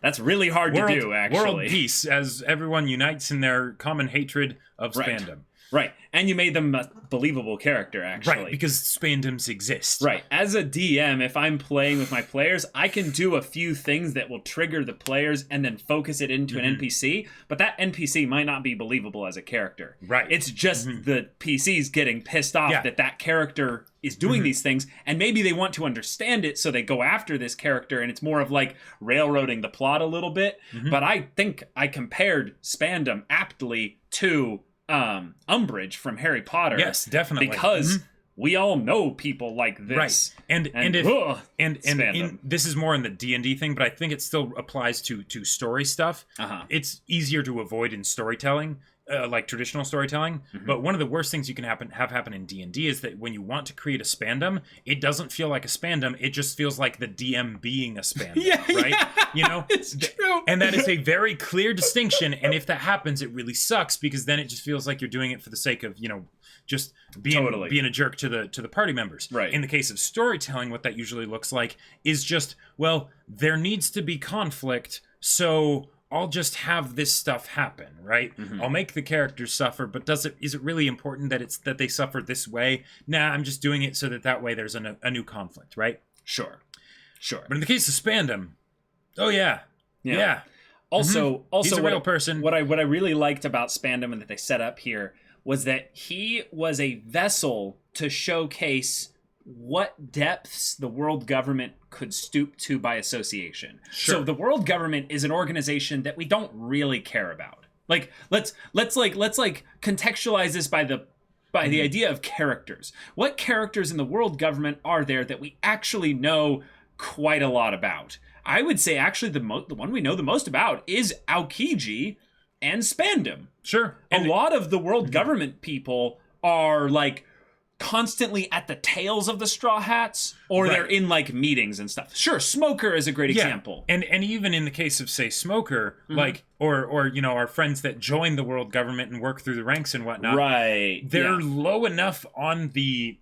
That's really hard to do, actually. World peace as everyone unites in their common hatred of Right. Spandam. Right, and you made them a believable character, actually. Right, because Spandams exist. Right. As a DM, if I'm playing with my players, I can do a few things that will trigger the players and then focus it into an NPC, but that NPC might not be believable as a character. Right. It's just the PCs getting pissed off Yeah. that character is doing these things, and maybe they want to understand it, so they go after this character, and it's more of like railroading the plot a little bit. But I think I compared Spandam aptly to Umbridge from Harry Potter. Yes, definitely. Because we all know people like this. Right. And ugh, and Spandam. this is more in the D&D thing, but I think it still applies to story stuff. Uh-huh. It's easier to avoid in storytelling. like traditional storytelling. But one of the worst things you can have happen in D&D is that when you want to create a spandom, it doesn't feel like a spandom. It just feels like the DM being a spandom, right? You know, It's true. and that is a very clear distinction. And if that happens, it really sucks because then it just feels like you're doing it for the sake of, you know, just being a jerk to the party members. Right. In the case of storytelling, what that usually looks like is just, well, there needs to be conflict, so I'll just have this stuff happen, right? I'll make the characters suffer, but is it really important that they suffer this way? Nah, I'm just doing it so that way there's a new conflict, right? Sure. But in the case of Spandam, oh yeah. Also, He's a real person. What I really liked about Spandam and that they set up here was that he was a vessel to showcase what depths the world government could stoop to by association. Sure. So the world government is an organization that we don't really care about. Like let's contextualize this by the idea of characters. What characters in the world government are there that we actually know quite a lot about? I would say actually the one we know the most about is Aokiji and Spandam. Sure. A lot of the world government people are like constantly at the tails of the Straw Hats, or Right. they're in like meetings and stuff. Sure, Smoker is a great example. And even in the case of, say, Smoker, like or you know, our friends that join the world government and work through the ranks and whatnot, Right. they're low enough on the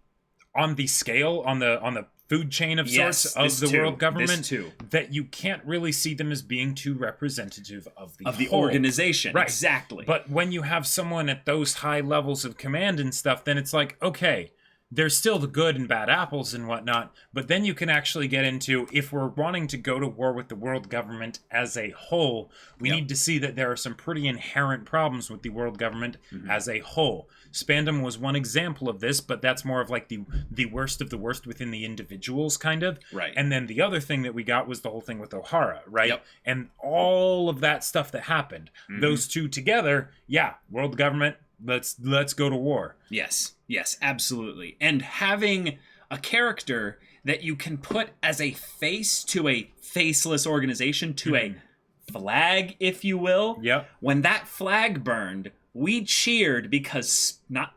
scale, on the food chain of Yes, sorts of this the too. world government This too. that you can't really see them as being too representative of the the whole. organization. Right. Exactly. But when you have someone at those high levels of command and stuff, then it's like, okay, there's still the good and bad apples and whatnot, but then you can actually get into, if we're wanting to go to war with the world government as a whole, we need to see that there are some pretty inherent problems with the world government as a whole. Spandam was one example of this, but that's more of like the worst of the worst within the individuals, kind of. Right. And then the other thing that we got was the whole thing with O'Hara, right? Yep. And all of that stuff that happened. Those two together, yeah, world government, let's go to war. Yes, absolutely. And having a character that you can put as a face to a faceless organization, to a flag, if you will. Yep. When that flag burned, we cheered because not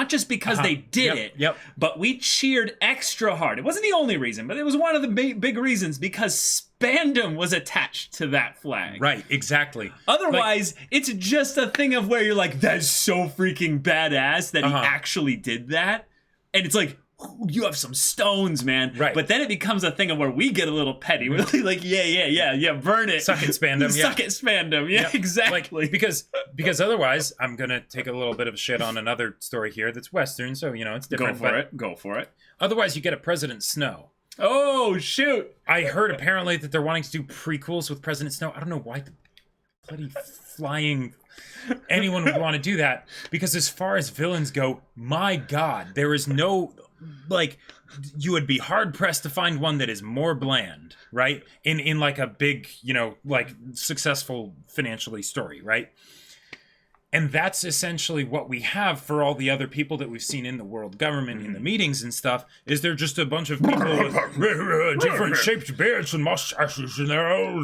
just because they did it, Yep. but we cheered extra hard. It wasn't the only reason, but it was one of the big reasons, because Spandam was attached to that flag. Right, exactly. Otherwise, it's just a thing of where you're like, that's so freaking badass that he actually did that. And it's like, you have some stones, man. Right. But then it becomes a thing of where we get a little petty. We're like, yeah, burn it. Suck it, Spandam. Yeah. Suck it, Spandam. Yeah, exactly. Like, because otherwise, I'm gonna take a little bit of a shit on another story here that's Western, so you know it's different. Go for it. Otherwise, you get a President Snow. Oh, shoot. I heard apparently that they're wanting to do prequels with President Snow. I don't know why the bloody flying anyone would want to do that, because as far as villains go, my God, there is no, like, you would be hard pressed to find one that is more bland, right? In like a big, you know, like successful financially story, right? And that's essentially what we have for all the other people that we've seen in the world government, in the meetings and stuff, is they're just a bunch of people with different shaped beards and mustaches, and they're all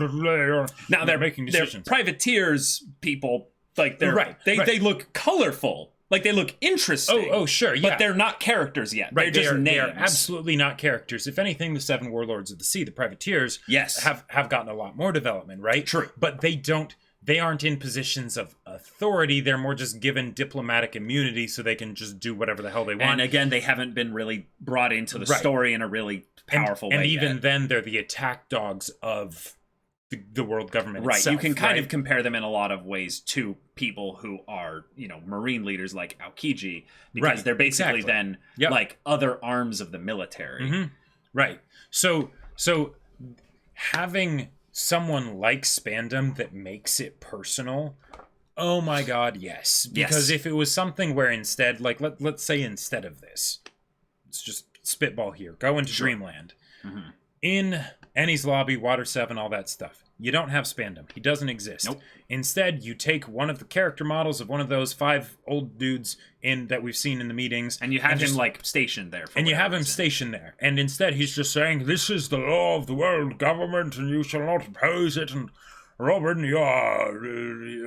Now they're making decisions. They're privateers people. Like they're Right. They look colorful. Like they look interesting. Oh, sure, yeah. But they're not characters yet. Right, They're just names. They are absolutely not characters. If anything, the Seven Warlords of the Sea, the privateers, Yes. have gotten a lot more development, right? True. But they aren't in positions of authority. They're more just given diplomatic immunity so they can just do whatever the hell they want. And again, they haven't been really brought into the Right. story in a really powerful way. And even yet. then, they're the attack dogs of the world government Right, itself, you can kind right? of compare them in a lot of ways to people who are, you know, marine leaders like Aokiji, because Right, they're basically exactly. then Yep. like other arms of the military. Mhm. Right. So having someone like Spandam that makes it personal, oh my God, yes. Because if it was something where instead, like let's say instead of this, let's just spitball here, go into Dreamland. In Ennie's Lobby, Water 7, all that stuff. You don't have Spandam. He doesn't exist. Nope. Instead, you take one of the character models of one of those 5 old dudes that we've seen in the meetings, And you have him just, like stationed there. and you have him stationed there. And instead, he's just saying, "This is the law of the world government, and you shall not oppose it." And Robin, you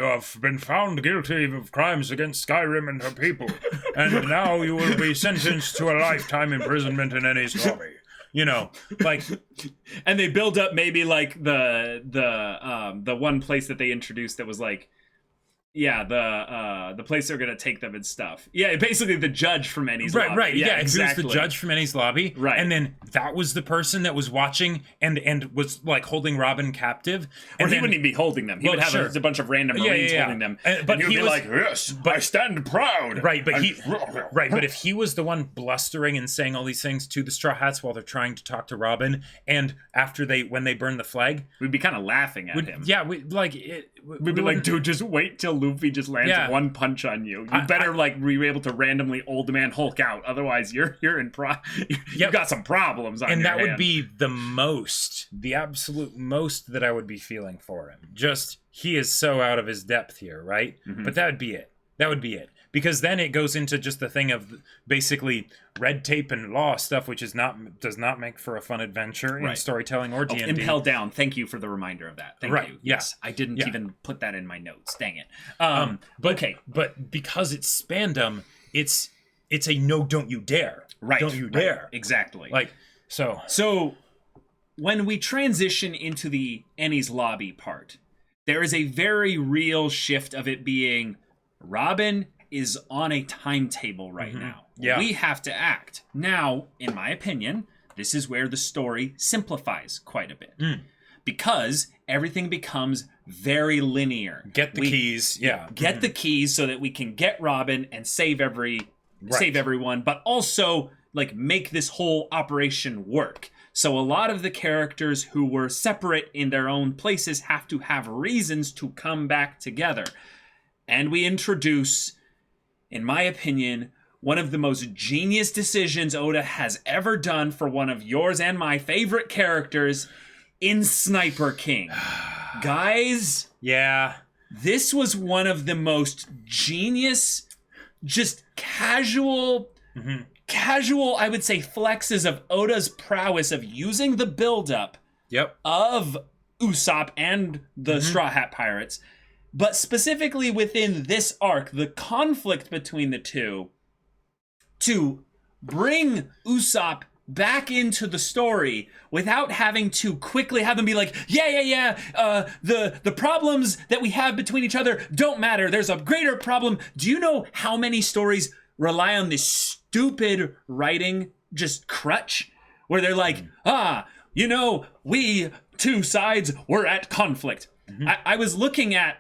have been found guilty of crimes against Skyrim and her people, and now you will be sentenced to a lifetime imprisonment in Enies Lobby. You know, like, and they build up maybe like the one place that they introduced that was like, yeah, the place they're gonna take them and stuff. Yeah, basically the judge from Enies Lobby. Right. Yeah, exactly. It was the judge from Enies Lobby. Right. And then that was the person that was watching and was like holding Robin captive. Or And he then, wouldn't even be holding them. He Well, would have sure. a bunch of random Marines holding them. But But he would he be was- like, yes, I stand proud. Right, but but if he was the one blustering and saying all these things to the Straw Hats while they're trying to talk to Robin, and after when they burn the flag, We'd be kind of laughing at him. yeah, We'd be like, dude, just wait till Luffy just lands Yeah. one punch on you. You better like be able to randomly old man Hulk out. Otherwise, you're in you've got some problems on and your that would hands. be the absolute most that I would be feeling for him. Just he is so out of his depth here, right? Mm-hmm. But that would be it. That would be it. Because then it goes into just the thing of basically red tape and law stuff, which does not make for a fun adventure in Right. storytelling or D&D. Impel Down. Thank you for the reminder of that. Thank Right, you. yeah. Yes, I didn't Yeah. even put that in my notes. Dang it. But okay. but because it's Spandam, it's a no, don't you dare, Right. don't you right, dare, Exactly. like so. So, when we transition into the Enies Lobby part, there is a very real shift of it being Robin is on a timetable right now. Yeah. We have to act. Now, in my opinion, this is where the story simplifies quite a bit. Because everything becomes very linear. Get the keys, yeah. Get the keys so that we can get Robin and save everyone, but also like make this whole operation work. So a lot of the characters who were separate in their own places have to have reasons to come back together. And we introduce, in my opinion, one of the most genius decisions Oda has ever done for one of yours and my favorite characters in Sniper King. Guys, Yeah. this was one of the most genius, just casual, I would say, flexes of Oda's prowess of using the buildup Yep. of Usopp and the Straw Hat Pirates, but specifically within this arc, the conflict between the two, to bring Usopp back into the story without having to quickly have them be like, the problems that we have between each other don't matter. There's a greater problem. Do you know how many stories rely on this stupid writing just crutch where they're like, we two sides were at conflict. I was looking at,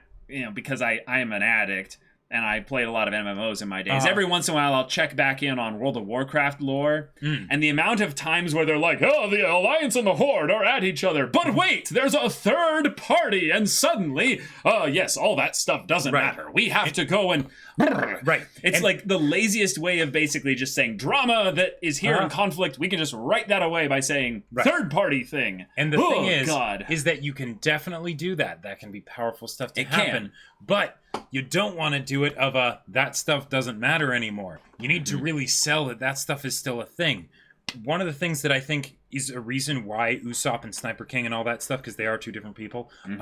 because I am an addict and I played a lot of MMOs in my days. Every once in a while, I'll check back in on World of Warcraft lore, and the amount of times where they're like, "Oh, the Alliance and the Horde are at each other," but wait, there's a third party, and suddenly, yes, all that stuff doesn't matter. We have to go and Right. It's like the laziest way of basically just saying drama that is here in conflict. We can just write that away by saying third party thing. And the thing is God. that you can definitely do that. That can be powerful stuff to It happen. can. But you don't want to do it of that stuff doesn't matter anymore. You need to really sell that stuff is still a thing. One of the things that I think is a reason why Usopp and Sniper King and all that stuff, because they are two different people, work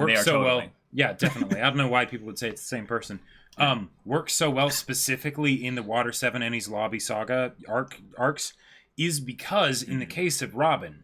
They are so well. totally. Yeah, definitely. I don't know why people would say it's the same person. Works so well specifically in the Water 7 Enies Lobby saga arcs is because in the case of Robin,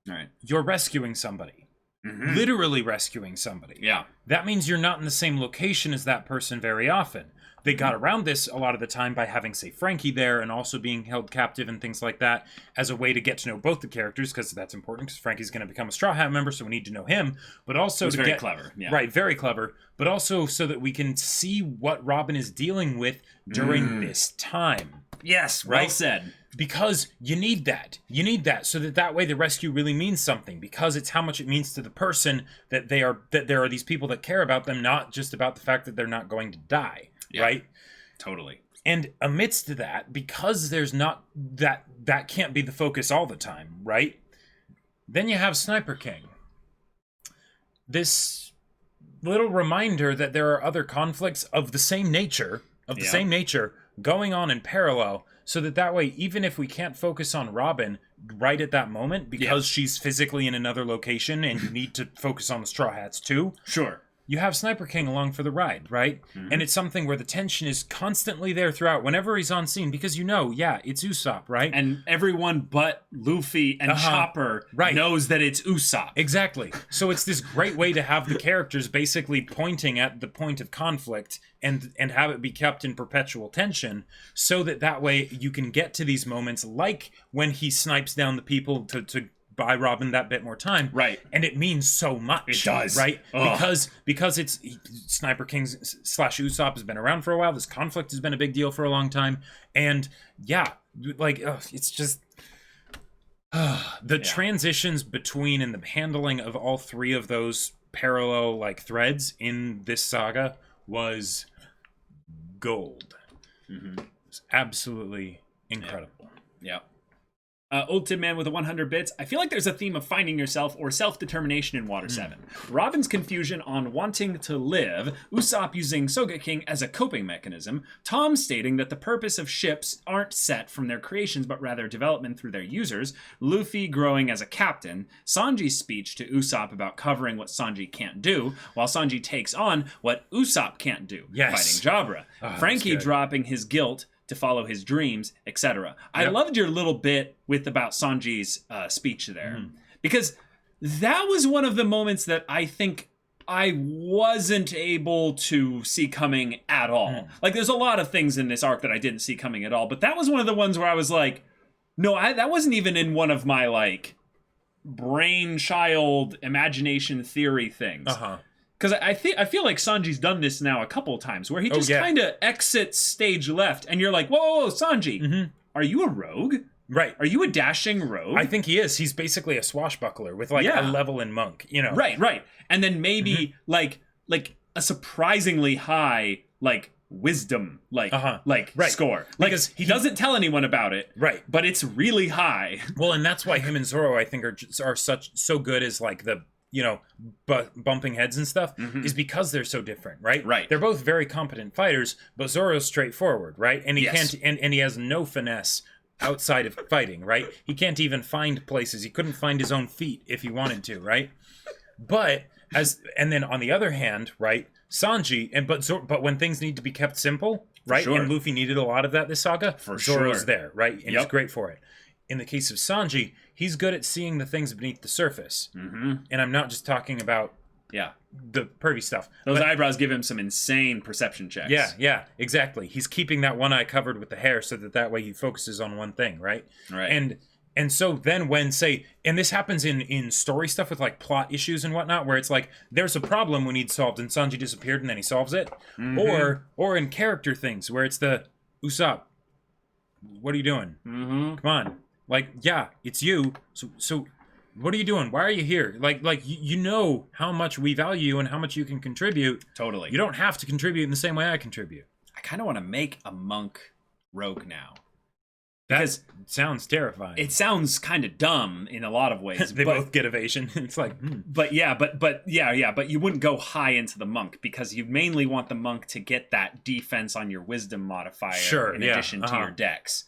Right. you're rescuing somebody. Literally rescuing somebody. Yeah. That means you're not in the same location as that person very often. They got around this a lot of the time by having, say, Frankie there and also being held captive and things like that as a way to get to know both the characters, because that's important, because Frankie's going to become a Straw Hat member, so we need to know him. But also to very get clever, yeah. Right, very clever. But also so that we can see what Robin is dealing with during this time. Yes, well Right? said. Because you need that. You need that so that way the rescue really means something, because it's how much it means to the person that there are these people that care about them, not just about the fact that they're not going to die, right? Totally. And amidst that, because there's not that can't be the focus all the time, right? Then you have Sniper King. This little reminder that there are other conflicts of the same nature, going on in parallel, so that way, even if we can't focus on Robin right at that moment because she's physically in another location and you need to focus on the Straw Hats too, Sure. you have Sniper King along for the ride, right? And it's something where the tension is constantly there throughout whenever he's on scene because it's Usopp, right? And everyone but Luffy and Chopper knows that it's Usopp. Exactly. So it's this great way to have the characters basically pointing at the point of conflict and have it be kept in perpetual tension so that way you can get to these moments like when he snipes down the people to buy Robin that bit more time. Right. And it means so much. It does. Right? Ugh. Because it's Sniper King / Usopp has been around for a while. This conflict has been a big deal for a long time. And it's just the transitions between and the handling of all three of those parallel threads in this saga was gold. It's absolutely incredible. Yeah. Old Tin Man with 100 bits. I feel like there's a theme of finding yourself or self-determination in Water 7. Robin's confusion on wanting to live, Usopp using Sogeking as a coping mechanism, Tom stating that the purpose of ships aren't set from their creations but rather development through their users, Luffy growing as a captain, Sanji's speech to Usopp about covering what Sanji can't do, while Sanji takes on what Usopp can't do, Yes. fighting Jabra, Frankie dropping his guilt to follow his dreams, etc. I loved your little bit about Sanji's speech there, because that was one of the moments that I think I wasn't able to see coming at all. Like, there's a lot of things in this arc that I didn't see coming at all, but that was one of the ones where I was like, no, that wasn't even in one of my brainchild imagination theory things. Because I feel like Sanji's done this now a couple of times where he just kind of exits stage left and you're like, whoa, Sanji, are you a rogue? Right. Are you a dashing rogue? I think he is. He's basically a swashbuckler with a level in monk, Right. And then maybe like a surprisingly high wisdom score. Because he doesn't tell anyone about it. Right. But it's really high. Well, and that's why him and Zoro I think are so good as the bumping heads and stuff is because they're so different, right? Right. They're both very competent fighters, but Zoro's straightforward, right? And he can't, and he has no finesse outside of fighting, right? He can't even find places. He couldn't find his own feet if he wanted to, right? But and then on the other hand, right, Sanji but when things need to be kept simple, right? Sure. And Luffy needed a lot of that this saga. Zoro's there, right? And he's great for it. In the case of Sanji, he's good at seeing the things beneath the surface. And I'm not just talking about the pervy stuff. Those eyebrows give him some insane perception checks. Yeah, exactly. He's keeping that one eye covered with the hair so that way he focuses on one thing, right? Right. And so then when, and this happens in story stuff with plot issues and whatnot, where it's there's a problem we need solved and Sanji disappeared and then he solves it. Or in character things where it's Usopp, what are you doing? Come on. It's you. So what are you doing? Why are you here? You know how much we value you and how much you can contribute. Totally. You don't have to contribute in the same way I contribute. I kind of want to make a monk rogue now. That sounds terrifying. It sounds kind of dumb in a lot of ways. They both get evasion. It's But you wouldn't go high into the monk because you mainly want the monk to get that defense on your wisdom modifier in addition to your dex.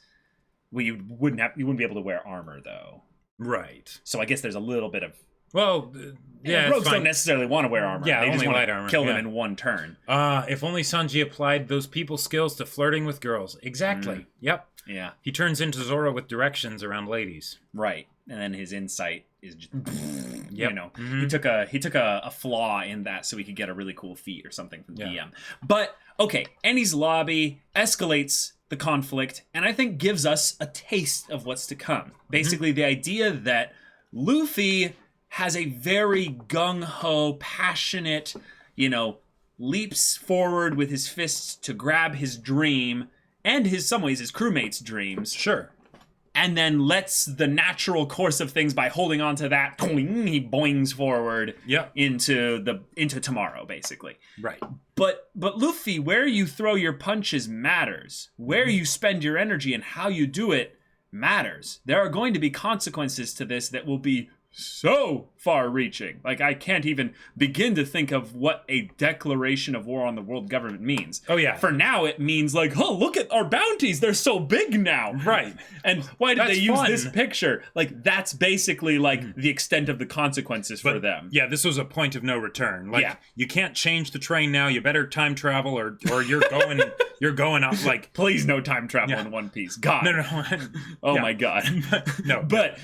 Well, you wouldn't be able to wear armor though. Right. So I guess there's a little bit of rogues don't necessarily want to wear armor. Yeah, they just only want light to armor. kill them in one turn. If only Sanji applied those people skills to flirting with girls. Exactly. Yep. Yeah. He turns into Zoro with directions around ladies. Right. And then his insight is just, Yep. he took a flaw in that so he could get a really cool feat or something from the DM. But okay, Enies Lobby escalates the conflict and I think gives us a taste of what's to come. Basically the idea that Luffy has a very gung-ho, passionate, leaps forward with his fists to grab his dream and some ways his crewmates' dreams. Sure. And then lets the natural course of things by holding on to that, he boings forward into tomorrow, basically. Right. But Luffy, where you throw your punches matters. Where you spend your energy and how you do it matters. There are going to be consequences to this that will be so far-reaching. Like, I can't even begin to think of what a declaration of war on the world government means. Oh, yeah. For now, it means like, oh, look at our bounties. They're so big now. Right. And why did That's they use fun. this picture? Like, that's basically like the extent of the consequences for them. Yeah, this was a point of no return. Like, Yeah. you can't change the train now. You better time travel, or you're going you're going up. Like, Please, no time travel Yeah. in One Piece. God. no. Oh Yeah. my God. No. But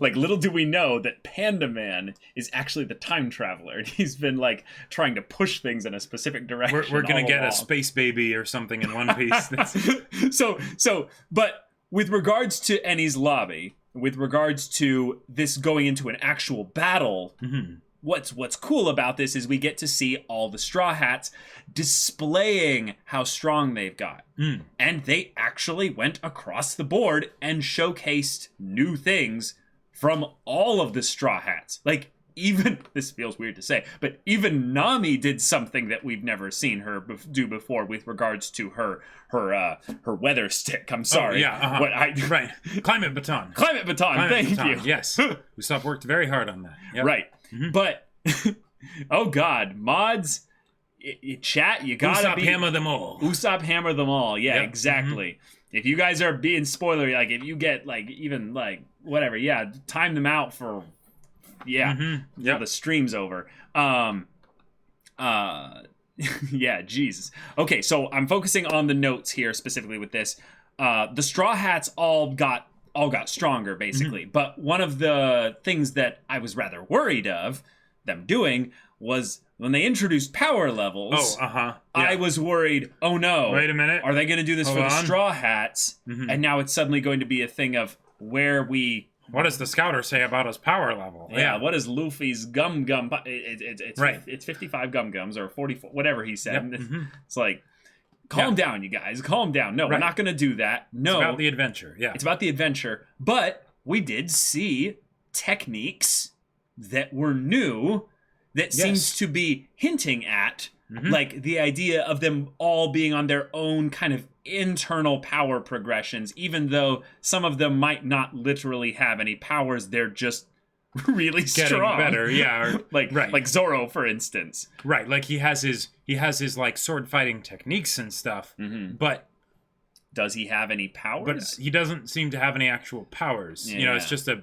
like, little do we know that Panda Man is actually the time traveler. And he's been like trying to push things in a specific direction. We're gonna all get along. a space baby or something in One Piece. But with regards to Eni's lobby, with regards to this going into an actual battle, what's cool about this is we get to see all the Straw Hats displaying how strong they've got. And they actually went across the board and showcased new things from all of the Straw Hats. Like, even, this feels weird to say, but even Nami did something that we've never seen her do before with regards to her weather stick. I'm sorry. What Right. Climate baton. Climate baton. Thank baton. you. Yes. Usopp worked very hard on that. Yep. Right. But oh God, mods, chat, you gotta Usopp hammer them all. Usopp hammer them all. Yeah, Yep. exactly. If you guys are being spoilery, like if you get like even like whatever, yeah, time them out for till the stream's over. Yeah, Jesus. Okay, so I'm focusing on the notes here specifically with this. The Straw Hats all got stronger basically, but one of the things that I was rather worried of them doing was when they introduced power levels. I was worried, oh no, Wait a minute. are they going to do this Hold for the on. Straw Hats? And now it's suddenly going to be a thing of where we What does the scouter say about his power level? yeah, what is Luffy's gum? It's Right. It's 55 gums or 44, whatever he said. Yep. It's like, calm down, you guys. Calm down. No, we're Right. not going to do that. No, It's about the adventure. Yeah. it's about the adventure. But we did see techniques that were new that seems to be hinting at like the idea of them all being on their own kind of internal power progressions, even though some of them might not literally have any powers. They're just really Getting strong. better. Yeah. Or, like Zoro, for instance. right. Like he has his like sword fighting techniques and stuff, but Does he have any powers? he doesn't seem to have any actual powers. You know, it's Yeah.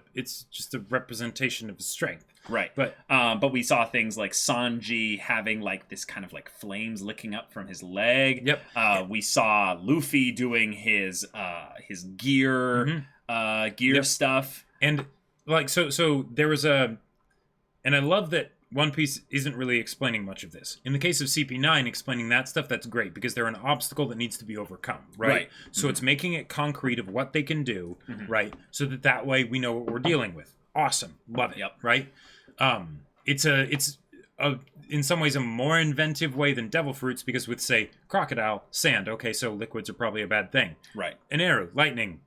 just a representation of his strength. Right. But we saw things like Sanji having like this kind of like flames licking up from his leg. Yep. We saw Luffy doing his gear stuff. And like so there was and I love that One Piece isn't really explaining much of this. In the case of CP9, explaining that stuff, that's great because they're an obstacle that needs to be overcome, right? So it's making it concrete of what they can do, right? So that way we know what we're dealing with. Awesome. Love it. Yep. Right? It's in some ways a more inventive way than Devil Fruits because with, say, crocodile, sand, okay, so liquids are probably a bad thing. Right. An arrow, lightning,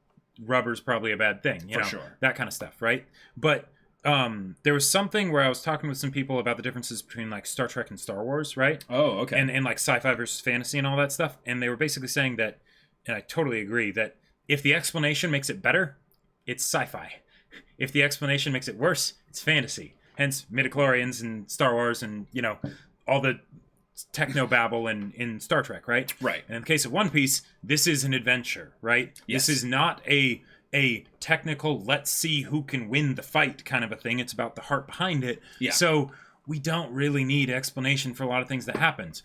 rubber's probably a bad thing. You For know, sure. That kind of stuff, right? But there was something where I was talking with some people about the differences between like Star Trek and Star Wars, right? Oh, okay. And like sci-fi versus fantasy and all that stuff. And they were basically saying that, and I totally agree, that if the explanation makes it better, it's sci-fi. If the explanation makes it worse, it's fantasy. Hence midichlorians and Star Wars and, you know, all the techno-babble in Star Trek, right? Right. And in the case of One Piece, this is an adventure, right? Yes. This is not a technical, let's see who can win the fight kind of a thing. It's about the heart behind it. Yeah. So we don't really need explanation for a lot of things that happens.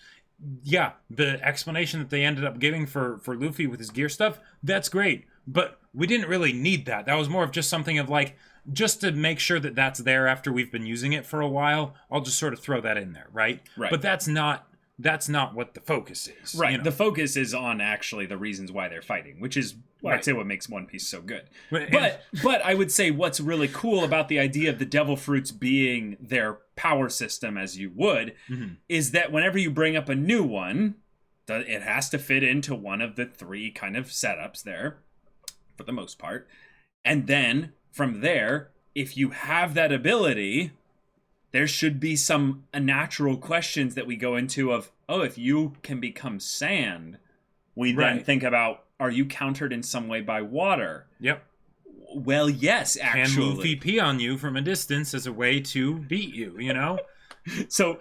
Yeah, the explanation that they ended up giving for Luffy with his gear stuff, that's great. But we didn't really need that. That was more of just something of like, just to make sure that that's there after we've been using it for a while, I'll just sort of throw that in there, right? Right. But that's not what the focus is. Right. You know? The focus is on actually the reasons why they're fighting, which is Right. I'd say what makes One Piece so good. But- But I would say what's really cool about the idea of the Devil Fruits being their power system, as you would, is that whenever you bring up a new one, it has to fit into one of the three kind of setups there, for the most part. And then from there, if you have that ability, there should be some unnatural questions that we go into of, oh, if you can become sand, we then Right. think about, are you countered in some way by water? Yep. Well, yes, Can actually. Luffy pee on you from a distance as a way to beat you, you know? So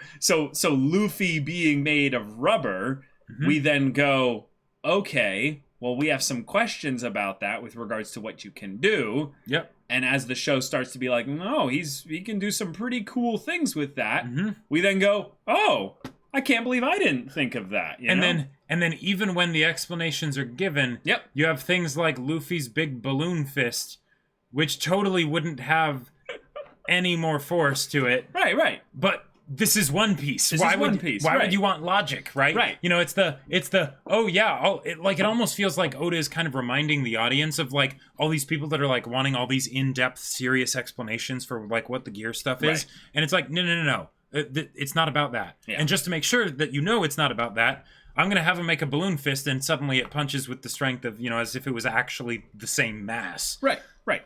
Luffy being made of rubber, we then go, okay, well, we have some questions about that with regards to what you can do. Yep. And as the show starts to be like, no, he can do some pretty cool things with that. We then go, oh, I can't believe I didn't think of that. You know? then even when the explanations are given, Yep. you have things like Luffy's big balloon fist, which totally wouldn't have any more force to it. Right. But this is One Piece. This Why is would One Piece, Why right. would you want logic, right? Right. You know, it's the oh yeah, it almost feels like Oda is kind of reminding the audience of like all these people that are like wanting all these in-depth, serious explanations for like what the gear stuff is, Right. and it's like no. It's not about that. Yeah. And just to make sure that you know it's not about that, I'm gonna have him make a balloon fist, and suddenly it punches with the strength of, you know, as if it was actually the same mass. Right.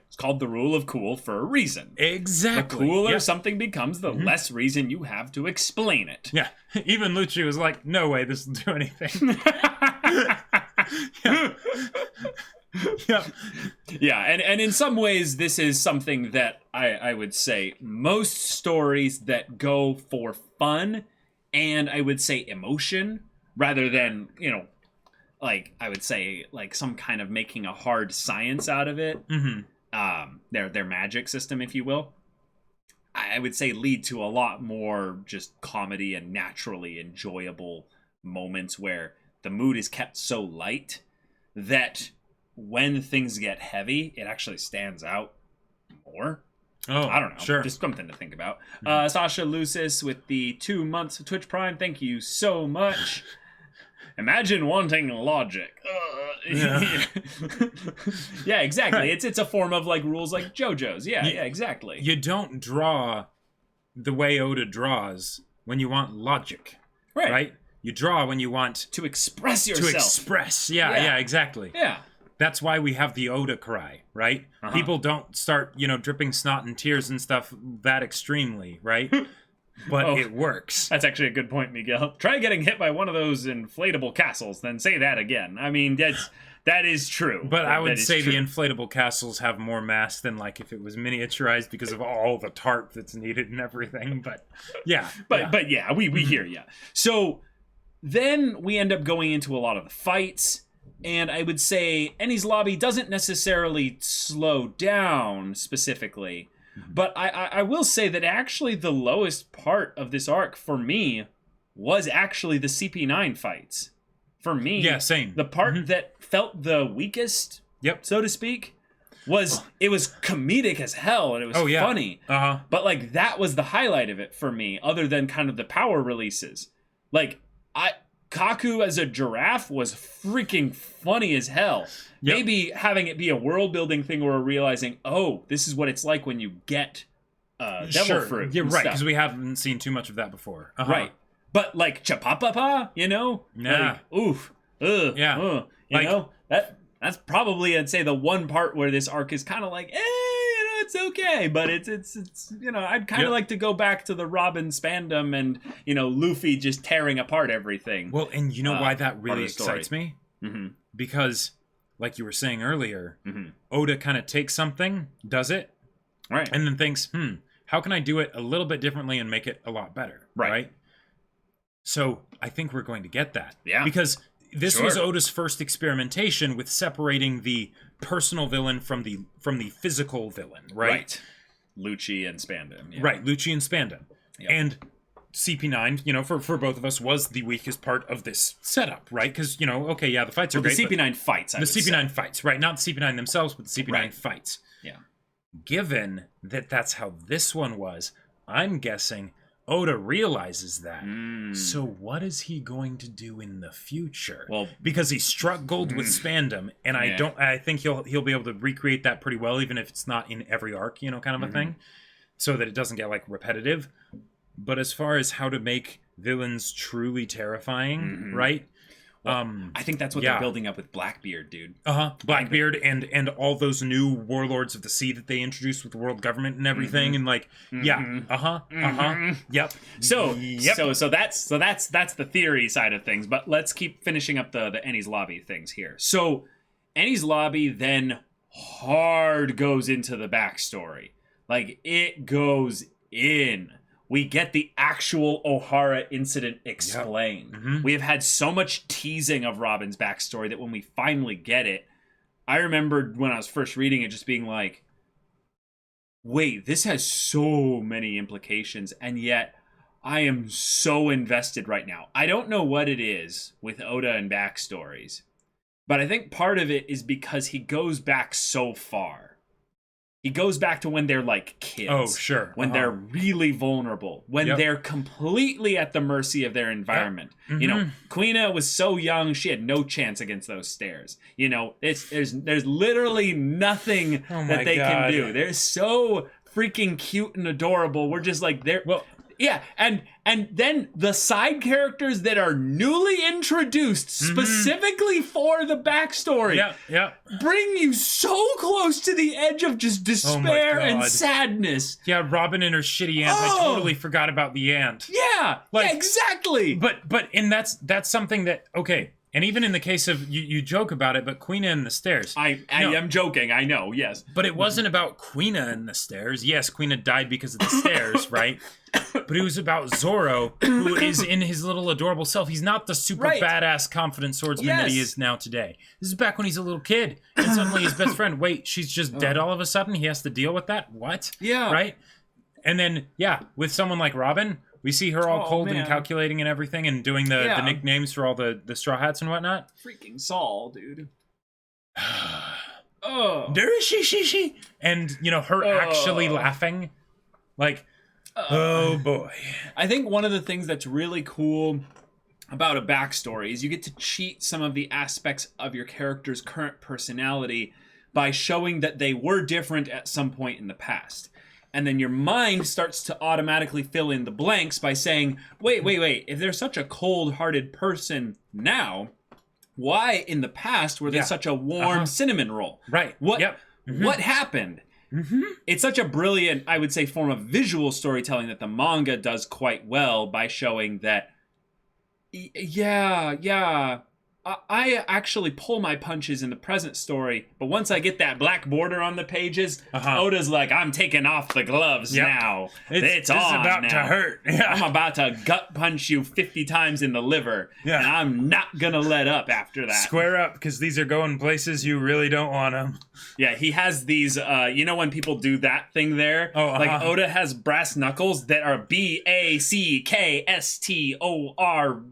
It's called the rule of cool for a reason. The Exactly. cooler Yeah. something becomes, the less reason you have to explain it. Yeah. Even Lucci was like, "No way, this will do anything." Yeah. Yeah. Yeah, and in some ways, this is something that I would say most stories that go for fun and I would say emotion rather than, you know, like I would say like some kind of making a hard science out of it. Their magic system, if you will. I would say lead to a lot more just comedy and naturally enjoyable moments where the mood is kept so light that when things get heavy, it actually stands out more. Oh, I don't know. Sure. Just something to think about. Sasha Lucis with the 2 months of Twitch Prime. Thank you so much. Imagine wanting logic. Yeah. Yeah, exactly. It's a form of like rules like JoJo's. Yeah, exactly. You don't draw the way Oda draws when you want logic, right? You draw when you want To express yourself. to express. Yeah, Yeah. yeah, exactly. Yeah. That's why we have the Oda cry, right? People don't start, you know, dripping snot and tears and stuff that extremely, right? But Oh. it works. That's actually a good point, Miguel. Try getting hit by one of those inflatable castles, then say that again. I mean, that is true. But I That would is say true. the inflatable castles have more mass than like if it was miniaturized because of all the tarp that's needed and everything. But yeah, But yeah, we hear ya. So then we end up going into a lot of the fights, and I would say Enies Lobby doesn't necessarily slow down specifically, but I will say that actually the lowest part of this arc for me was actually the CP9 fights. For me, Yeah, same. The part that felt the weakest, Yep. so to speak, was it was comedic as hell and it was Oh, yeah. funny. Uh-huh. But like that was the highlight of it for me, other than kind of the power releases. Like Kaku as a giraffe was freaking funny as hell. Yep. Maybe having it be a world building thing where we're realizing, oh, this is what it's like when you get devil Sure. fruit. Yeah, and right, stuff. because we haven't seen too much of that before. Uh-huh. Right. But like Chapapapa, you know? Yeah. Like, oof. Ugh. Yeah. You Like- know? That's probably, I'd say, the one part where this arc is kind of like, you know, it's okay, but it's you know, I'd kind of Yep. like to go back to the Robin Spandam and, you know, Luffy just tearing apart everything. Well, and you know why that part of really the story. excites me? Mhm. Because, like you were saying earlier, Mhm. Oda kind of takes something, does it, Right. and then thinks, how can I do it a little bit differently and make it a lot better? Right. So I think we're going to get that. Yeah. Because this was Sure. Oda's first experimentation with separating the personal villain from the physical villain, right? Lucci and Spandam. Yeah. Right, Lucci and Spandam. Yep. And CP9, you know, for both of us was the weakest part of this setup, right? Because, you know, okay, yeah, the fights are Well, the great. but- CP9 fights, I the would say. CP9 fights, right? Not the CP9 themselves, but the CP9 Right. fights. Yeah. Given that that's how this one was, I'm guessing Oda realizes that. So what is he going to do in the future? Well- because he struck gold with Spandam, and Yeah. I think he'll be able to recreate that pretty well, even if it's not in every arc, you know, kind of a thing, so that it doesn't get like repetitive. But as far as how to make villains truly terrifying, right? I think that's what Yeah. they're building up with Blackbeard, dude. Blackbeard and all those new warlords of the sea that they introduced with the world government and everything, and like yep. So Yep. so that's the theory side of things. But let's keep finishing up the Enies Lobby things here. So Enies Lobby then hard goes into the backstory. Like, it goes in. We get the actual O'Hara incident explained. Yep. Mm-hmm. We have had so much teasing of Robin's backstory that when we finally get it, I remembered when I was first reading it just being like, wait, this has so many implications, and yet I am so invested right now. I don't know what it is with Oda and backstories, but I think part of it is because he goes back so far. He goes back to when they're like kids. Oh, sure. When they're really vulnerable. When they're completely at the mercy of their environment. Yep. Mm-hmm. You know, Quina was so young, she had no chance against those stairs. You know, there's literally nothing that they can do. They're so freaking cute and adorable. We're just like, they're... Well, yeah, and then the side characters that are newly introduced specifically for the backstory bring you so close to the edge of just despair and sadness. Yeah, Robin and her shitty aunt. I totally forgot about the aunt. Yeah, like, exactly. But and that's something that, okay, and even in the case of, you joke about it, but Quina and the stairs. I am joking, I know, yes. But it wasn't about Quina and the stairs. Yes, Quina died because of the stairs, right? But it was about Zoro, who is in his little adorable self. He's not the super badass, confident swordsman that he is now today. This is back when he's a little kid, and suddenly his best friend, wait, she's just dead all of a sudden? He has to deal with that? What? Yeah. Right? And then, with someone like Robin, we see her all cold and calculating and everything, and doing the nicknames for all the Straw Hats and whatnot. Freaking Saul, dude. She. And, her actually laughing. Like... oh boy. I think one of the things that's really cool about a backstory is you get to cheat some of the aspects of your character's current personality by showing that they were different at some point in the past. And then your mind starts to automatically fill in the blanks by saying, wait, if they're such a cold-hearted person now, why in the past were they such a warm cinnamon roll? Right. What happened? Mm-hmm. It's such a brilliant, I would say, form of visual storytelling that the manga does quite well by showing that, I actually pull my punches in the present story, but once I get that black border on the pages, Oda's like, I'm taking off the gloves now. It's on about now. to hurt. Yeah. I'm about to gut punch you 50 times in the liver, and I'm not gonna let up after that. Square up, because these are going places you really don't want them. Yeah, he has these, when people do that thing there? Like, Oda has brass knuckles that are BACKSTOR,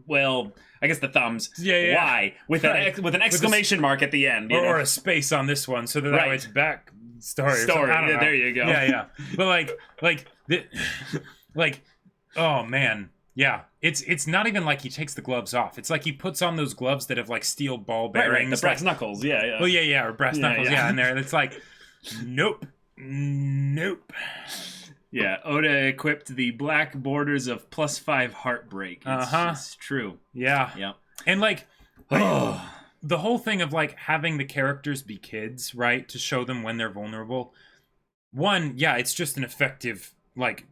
well... I guess the thumbs. Y with an exclamation mark at the end, or a space on this one, so that way it's back story. There you go. Yeah. But oh man, It's not even like he takes the gloves off. It's like he puts on those gloves that have like steel ball bearings, the brass knuckles. Yeah. Well, or brass knuckles. Yeah, and there it's like, nope. Yeah, Oda equipped the black borders of +5 heartbreak. It's true. Yeah. And the whole thing of like having the characters be kids, right, to show them when they're vulnerable. One, it's just an effective like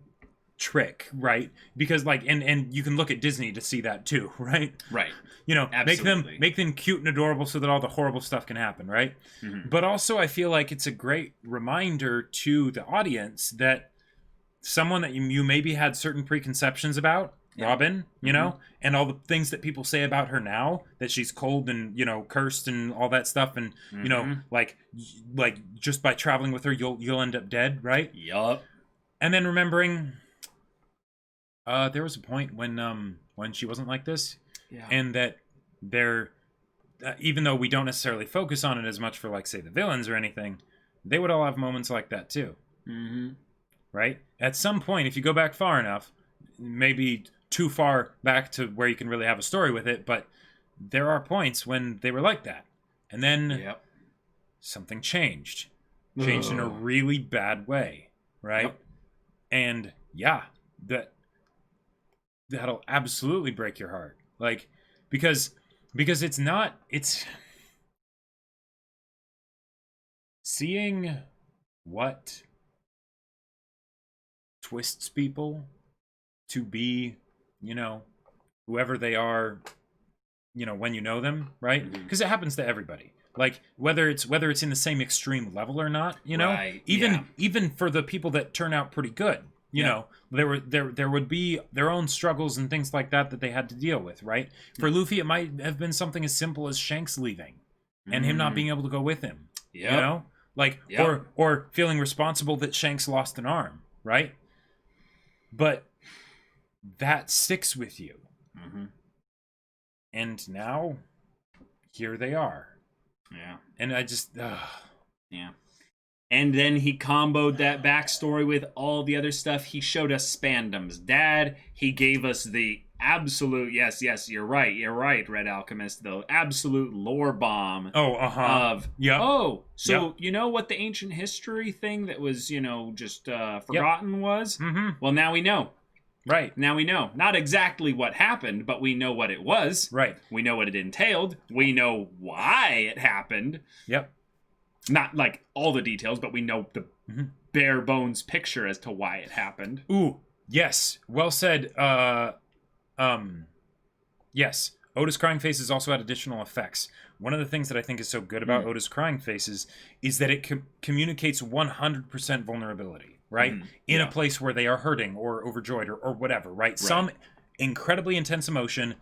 trick, right? Because like and you can look at Disney to see that too, right? Right. Absolutely. make them cute and adorable so that all the horrible stuff can happen, right? Mm-hmm. But also I feel like it's a great reminder to the audience that someone that you maybe had certain preconceptions about, Robin, you know, and all the things that people say about her now, that she's cold and, cursed and all that stuff. And, like just by traveling with her, you'll end up dead, right? Yup. And then remembering, there was a point when she wasn't like this, and that even though we don't necessarily focus on it as much for like, say, the villains or anything, they would all have moments like that too. Mm-hmm. Right? At some point, if you go back far enough, maybe too far back to where you can really have a story with it, but there are points when they were like that. And then something changed. Changed in a really bad way, right? Yep. And that'll absolutely break your heart. Like, because it's seeing what twists people to be, whoever they are, when you know them, right? Because it happens to everybody. Like whether it's in the same extreme level or not, you know, Right, even yeah. even for the people that turn out pretty good, you Yeah. know, there would be their own struggles and things like that they had to deal with, right? For Luffy, it might have been something as simple as Shanks leaving and him not being able to go with him. Yep. You know, like Yep. or feeling responsible that Shanks lost an arm, right? But that sticks with you, Mm-hmm. and now here they are. Yeah. And I just, Yeah. And then he comboed that backstory with all the other stuff. He showed us Spandam's dad. He gave us the absolute, yes, you're right, Red Alchemist, the absolute lore bomb of, Yep. so you know what the ancient history thing that was, just forgotten was? Mm-hmm. Well, now we know. Right. Now we know. Not exactly what happened, but we know what it was. Right. We know what it entailed. We know why it happened. Yep. Not like all the details, but we know the Mhm. bare bones picture as to why it happened. Ooh, yes. Well said. Yes. Otis Crying Faces also had additional effects. One of the things that I think is so good about Otis Crying Faces is that it communicates 100% vulnerability, right? In a place where they are hurting or overjoyed or whatever, right? Some incredibly intense emotion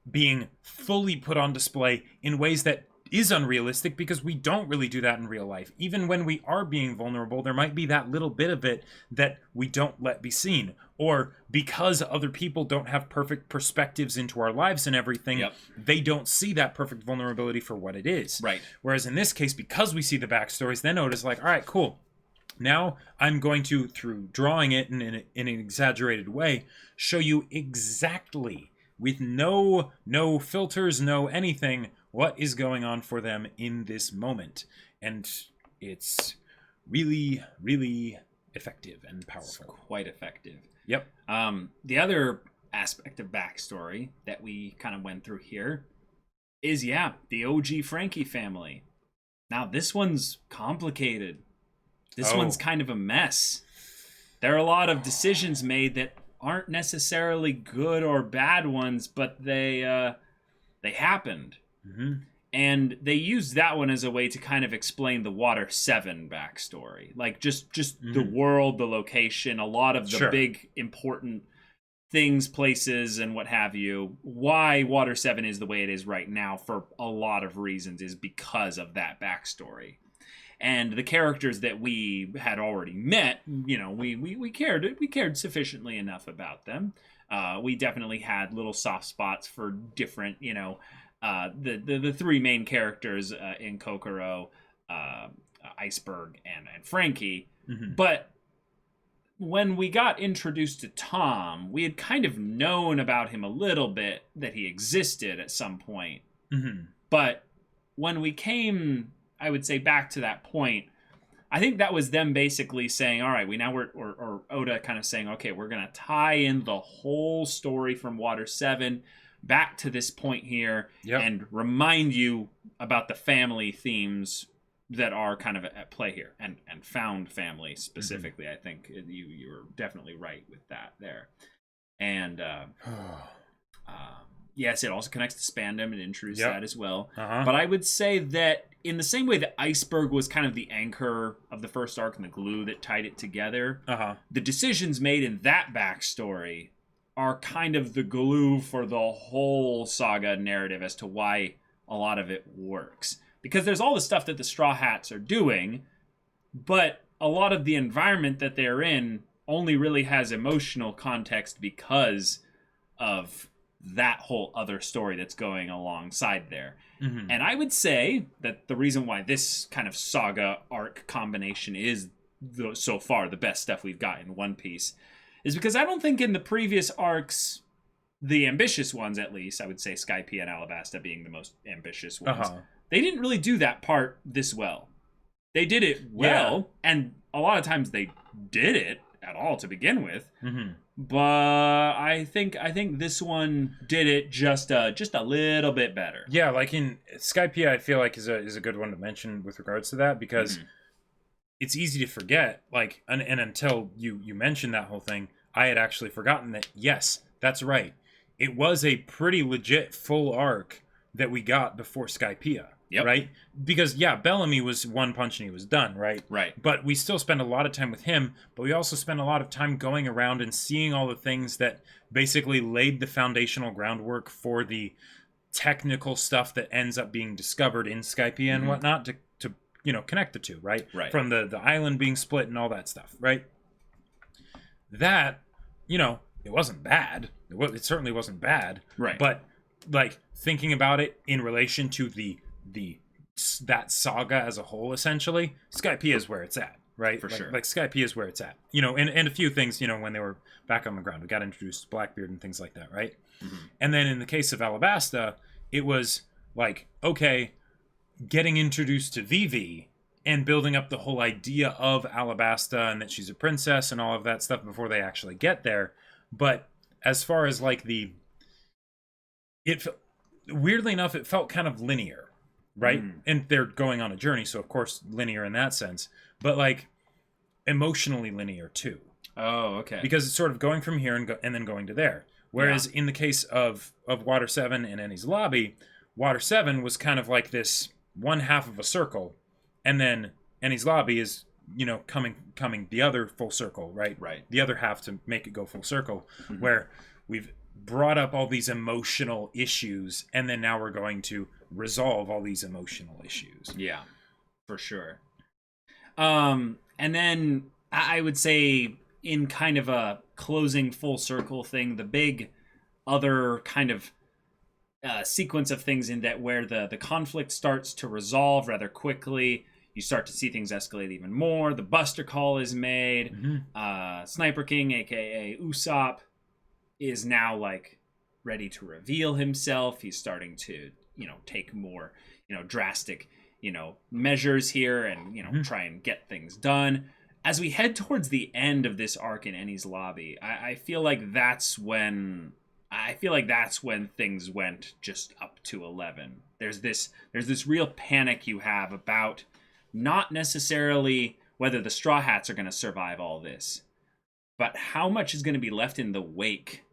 being fully put on display in ways that is unrealistic because we don't really do that in real life. Even when we are being vulnerable, there might be that little bit of it that we don't let be seen. Or because other people don't have perfect perspectives into our lives and everything, they don't see that perfect vulnerability for what it is. Right. Whereas in this case, because we see the backstories, then Otis is like, all right, cool. Now I'm going to, through drawing it in an exaggerated way, show you exactly, with no filters, no anything, what is going on for them in this moment. And it's really, really effective and powerful. It's quite effective. Yep. The other aspect of backstory that we kind of went through here is, the OG Frankie family. Now, this one's complicated. This one's kind of a mess. There are a lot of decisions made that aren't necessarily good or bad ones, but they happened. Mm-hmm. And they used that one as a way to kind of explain the Water 7 backstory. Like, just the world, the location, a lot of the big, important things, places, and what have you. Why Water 7 is the way it is right now, for a lot of reasons, is because of that backstory. And the characters that we had already met, we cared sufficiently enough about them. We definitely had little soft spots for different, the three main characters in Kokoro, Iceberg, and Frankie. Mm-hmm. But when we got introduced to Tom, we had kind of known about him a little bit, that he existed at some point. Mm-hmm. But when we came, I would say, back to that point, I think that was them basically saying, all right, or Oda kind of saying, okay, we're going to tie in the whole story from Water 7 back to this point here and remind you about the family themes that are kind of at play here, and found family specifically. I think you were definitely right with that there. And yes, it also connects to Spandam and introduces that as well. But I would say that in the same way that Iceberg was kind of the anchor of the first arc and the glue that tied it together, the decisions made in that backstory are kind of the glue for the whole saga narrative as to why a lot of it works. Because there's all the stuff that the Straw Hats are doing, but a lot of the environment that they're in only really has emotional context because of that whole other story that's going alongside there. Mm-hmm. And I would say that the reason why this kind of saga arc combination is so far the best stuff we've got in One Piece is because I don't think in the previous arcs, the ambitious ones at least, I would say Skypiea and Alabasta being the most ambitious ones, they didn't really do that part this well. They did it well, and a lot of times they did it at all to begin with. Mm-hmm. But I think this one did it just a little bit better. Yeah, like in Skypiea, I feel like is a good one to mention with regards to that, because it's easy to forget. Like, and until you mentioned that whole thing, I had actually forgotten that. Yes, that's right. It was a pretty legit full arc that we got before Skypiea. Yep. Right? Because, yeah, Bellamy was one punch and he was done, right? Right. But we still spend a lot of time with him, but we also spend a lot of time going around and seeing all the things that basically laid the foundational groundwork for the technical stuff that ends up being discovered in Skypiea and whatnot to connect the two, right? Right. From the island being split and all that stuff, right? That, it wasn't bad. It certainly wasn't bad. Right. But, like, thinking about it in relation to that saga as a whole, essentially, Skypiea is where it's at, right? For sure. Like Skypiea is where it's at. And a few things, when they were back on the ground. We got introduced to Blackbeard and things like that, right? Mm-hmm. And then in the case of Alabasta, it was like, okay, getting introduced to Vivi and building up the whole idea of Alabasta and that she's a princess and all of that stuff before they actually get there. But as far as like weirdly enough, it felt kind of linear, right? And they're going on a journey, so of course linear in that sense, but like emotionally linear too. Oh, okay. Because it's sort of going from here and then going to there. Whereas in the case of Water 7 and Enies Lobby, Water 7 was kind of like this one half of a circle, and then Enies Lobby is, coming the other full circle, right? Right. The other half to make it go full circle, where we've brought up all these emotional issues, and then now we're going to resolve all these emotional issues. Yeah, for sure. And then I would say in kind of a closing full circle thing, the big other kind of sequence of things in that where the conflict starts to resolve rather quickly. You start to see things escalate even more. The Buster Call is made. Sniper King, aka Usopp, is now like ready to reveal himself. He's starting to, take more, drastic, measures here and, try and get things done. As we head towards the end of this arc in Enies Lobby, I feel like that's when things went just up to 11. There's this real panic you have about not necessarily whether the Straw Hats are going to survive all this, but how much is going to be left in the wake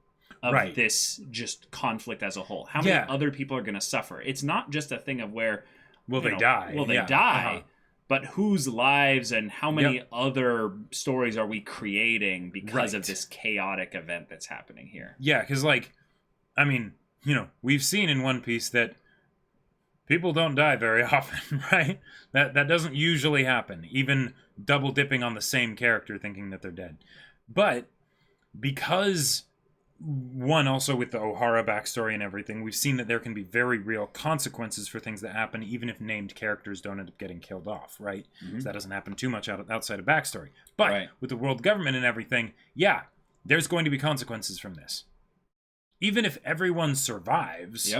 of this just conflict as a whole. How many other people are going to suffer? It's not just a thing of where will they die? Will they die? But whose lives and how many other stories are we creating because of this chaotic event that's happening here? Yeah, because, we've seen in One Piece that people don't die very often, right? That doesn't usually happen, even double dipping on the same character thinking that they're dead. But because, one, also with the Ohara backstory and everything, we've seen that there can be very real consequences for things that happen, even if named characters don't end up getting killed off, right? So that doesn't happen too much outside of backstory. But with the world government and everything, there's going to be consequences from this. Even if everyone survives,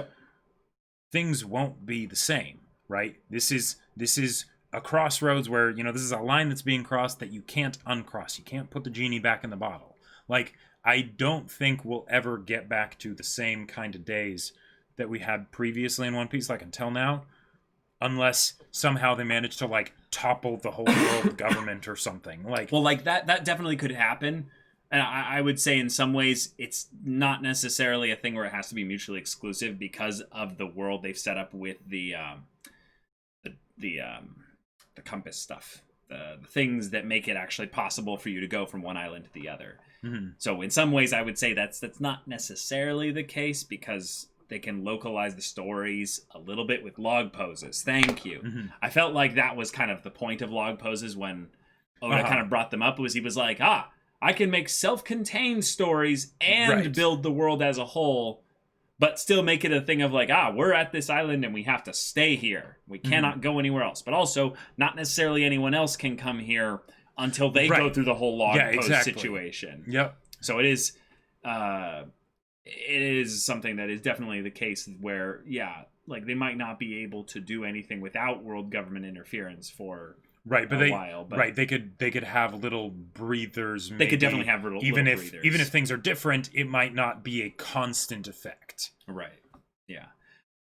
things won't be the same, right? This is a crossroads where, this is a line that's being crossed that you can't uncross. You can't put the genie back in the bottle. Like, I don't think we'll ever get back to the same kind of days that we had previously in One Piece, like until now, unless somehow they manage to like topple the whole world government or something. Like, well, like that definitely could happen. And I would say in some ways it's not necessarily a thing where it has to be mutually exclusive because of the world they've set up with the compass stuff, the things that make it actually possible for you to go from one island to the other. So in some ways I would say that's not necessarily the case because they can localize the stories a little bit with log poses. Thank you. I felt like that was kind of the point of log poses when Oda kind of brought them up. He was like, I can make self-contained stories and build the world as a whole, but still make it a thing of like, we're at this island and we have to stay here. We cannot go anywhere else. But also, not necessarily anyone else can come here until they go through the whole log post situation. So it is something that is definitely the case where, like they might not be able to do anything without world government interference for a while. But they could have little breathers. They could definitely have little breathers. Even if things are different, it might not be a constant effect. Right. Yeah.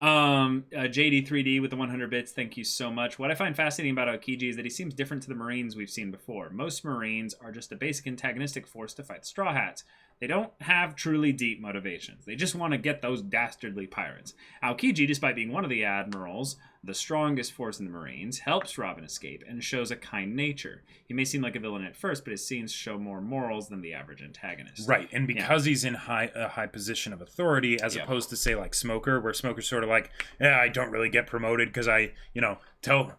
JD3D with the 100 bits, thank you so much. What I find fascinating about Aokiji is that he seems different to the Marines we've seen before. Most Marines are just a basic antagonistic force to fight the Straw Hats. They don't have truly deep motivations. They just want to get those dastardly pirates. Aokiji, despite being one of the admirals, the strongest force in the Marines, helps Robin escape, and shows a kind nature. He may seem like a villain at first, but his scenes show more morals than the average antagonist. Right, and because he's in a high position of authority, as Yep. opposed to, say, like Smoker, where Smoker's sort of like, yeah, I don't really get promoted because I tell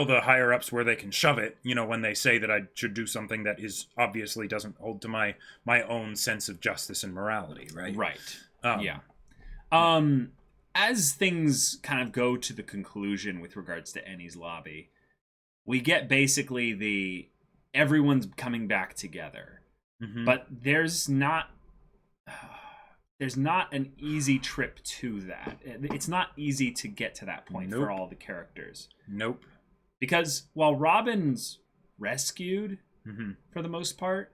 the higher ups where they can shove it, when they say that I should do something that is obviously doesn't hold to my own sense of justice and morality, right? Right. Yeah. As things kind of go to the conclusion with regards to Enies Lobby, we get basically everyone's coming back together. Mm-hmm. But there's not an easy trip to that. It's not easy to get to that point for all the characters. Nope. Because while Robin's rescued Mm-hmm. for the most part,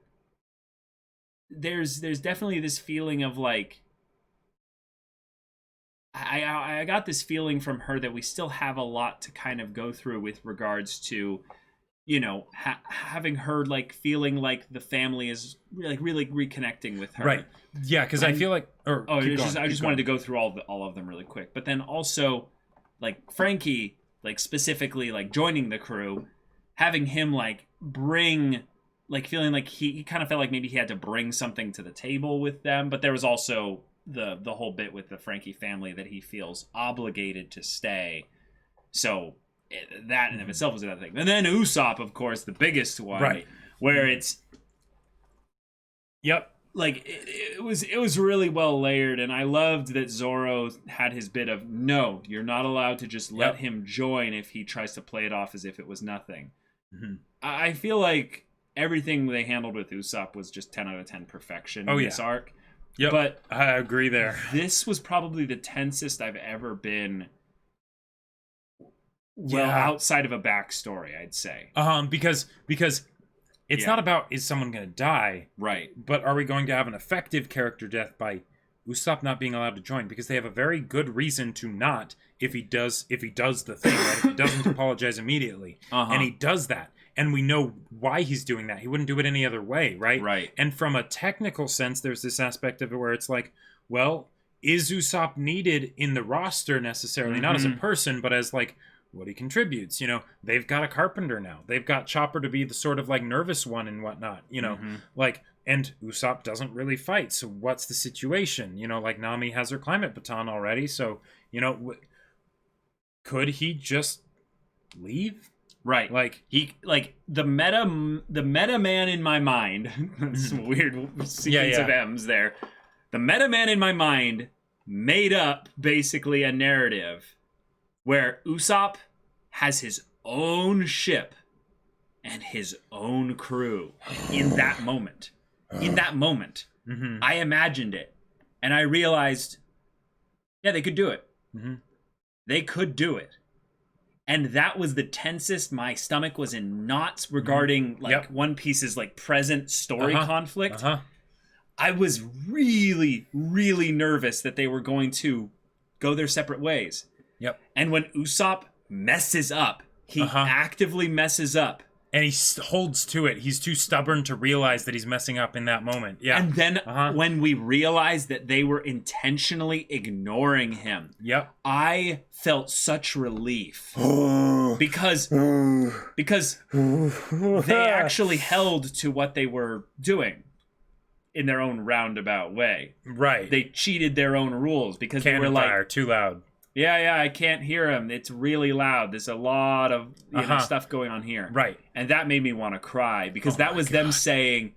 there's definitely this feeling of like, I got this feeling from her that we still have a lot to kind of go through with regards to, having her like feeling like the family is like really reconnecting with her. Right. Yeah, because I feel like. I just wanted to go through all of them really quick, but then also, like Frankie, like specifically like joining the crew, having him like bring, like feeling like he kind of felt like maybe he had to bring something to the table with them, but there was also the whole bit with the Frankie family that he feels obligated to stay. So that in of itself was another thing. And then Usopp, of course, the biggest one, right, where it's yep, like it was really well layered, and I loved that Zoro had his bit of, no, you're not allowed to just let him join if he tries to play it off as if it was nothing. Mm-hmm. I feel like everything they handled with Usopp was just 10 out of 10 perfection in this arc. Yep, but I agree there. This was probably the tensest I've ever been. Well, outside of a backstory, I'd say. Because it's not about, is someone going to die, right? But are we going to have an effective character death by Usopp not being allowed to join? Because they have a very good reason to not, if he does the thing, right? If he doesn't apologize immediately, and he does that, and we know why he's doing that. He wouldn't do it any other way, right? Right. And from a technical sense, there's this aspect of it where it's like, well, is Usopp needed in the roster necessarily, not as a person, but as like what he contributes? They've got a carpenter now. They've got Chopper to be the sort of like nervous one and whatnot. Like, and Usopp doesn't really fight. So what's the situation? Like Nami has her climate baton already. So could he just leave? Right. Like the meta man in my mind. Some weird sequence of M's there. The meta man in my mind made up basically a narrative where Usopp has his own ship and his own crew in that moment. In that moment, I imagined it, and I realized, yeah, they could do it. They could do it. And that was the tensest. My stomach was in knots regarding One Piece's like present story conflict. I was really, really nervous that they were going to go their separate ways. Yep. And when Usopp messes up, he actively messes up. And he holds to it. He's too stubborn to realize that he's messing up in that moment. Yeah. And then when we realized that they were intentionally ignoring him, I felt such relief. because they actually held to what they were doing in their own roundabout way. Right. They cheated their own rules because Cannon they were like, fire, too loud. Yeah, I can't hear him. It's really loud. There's a lot of stuff going on here. Right. And that made me want to cry because that was them saying,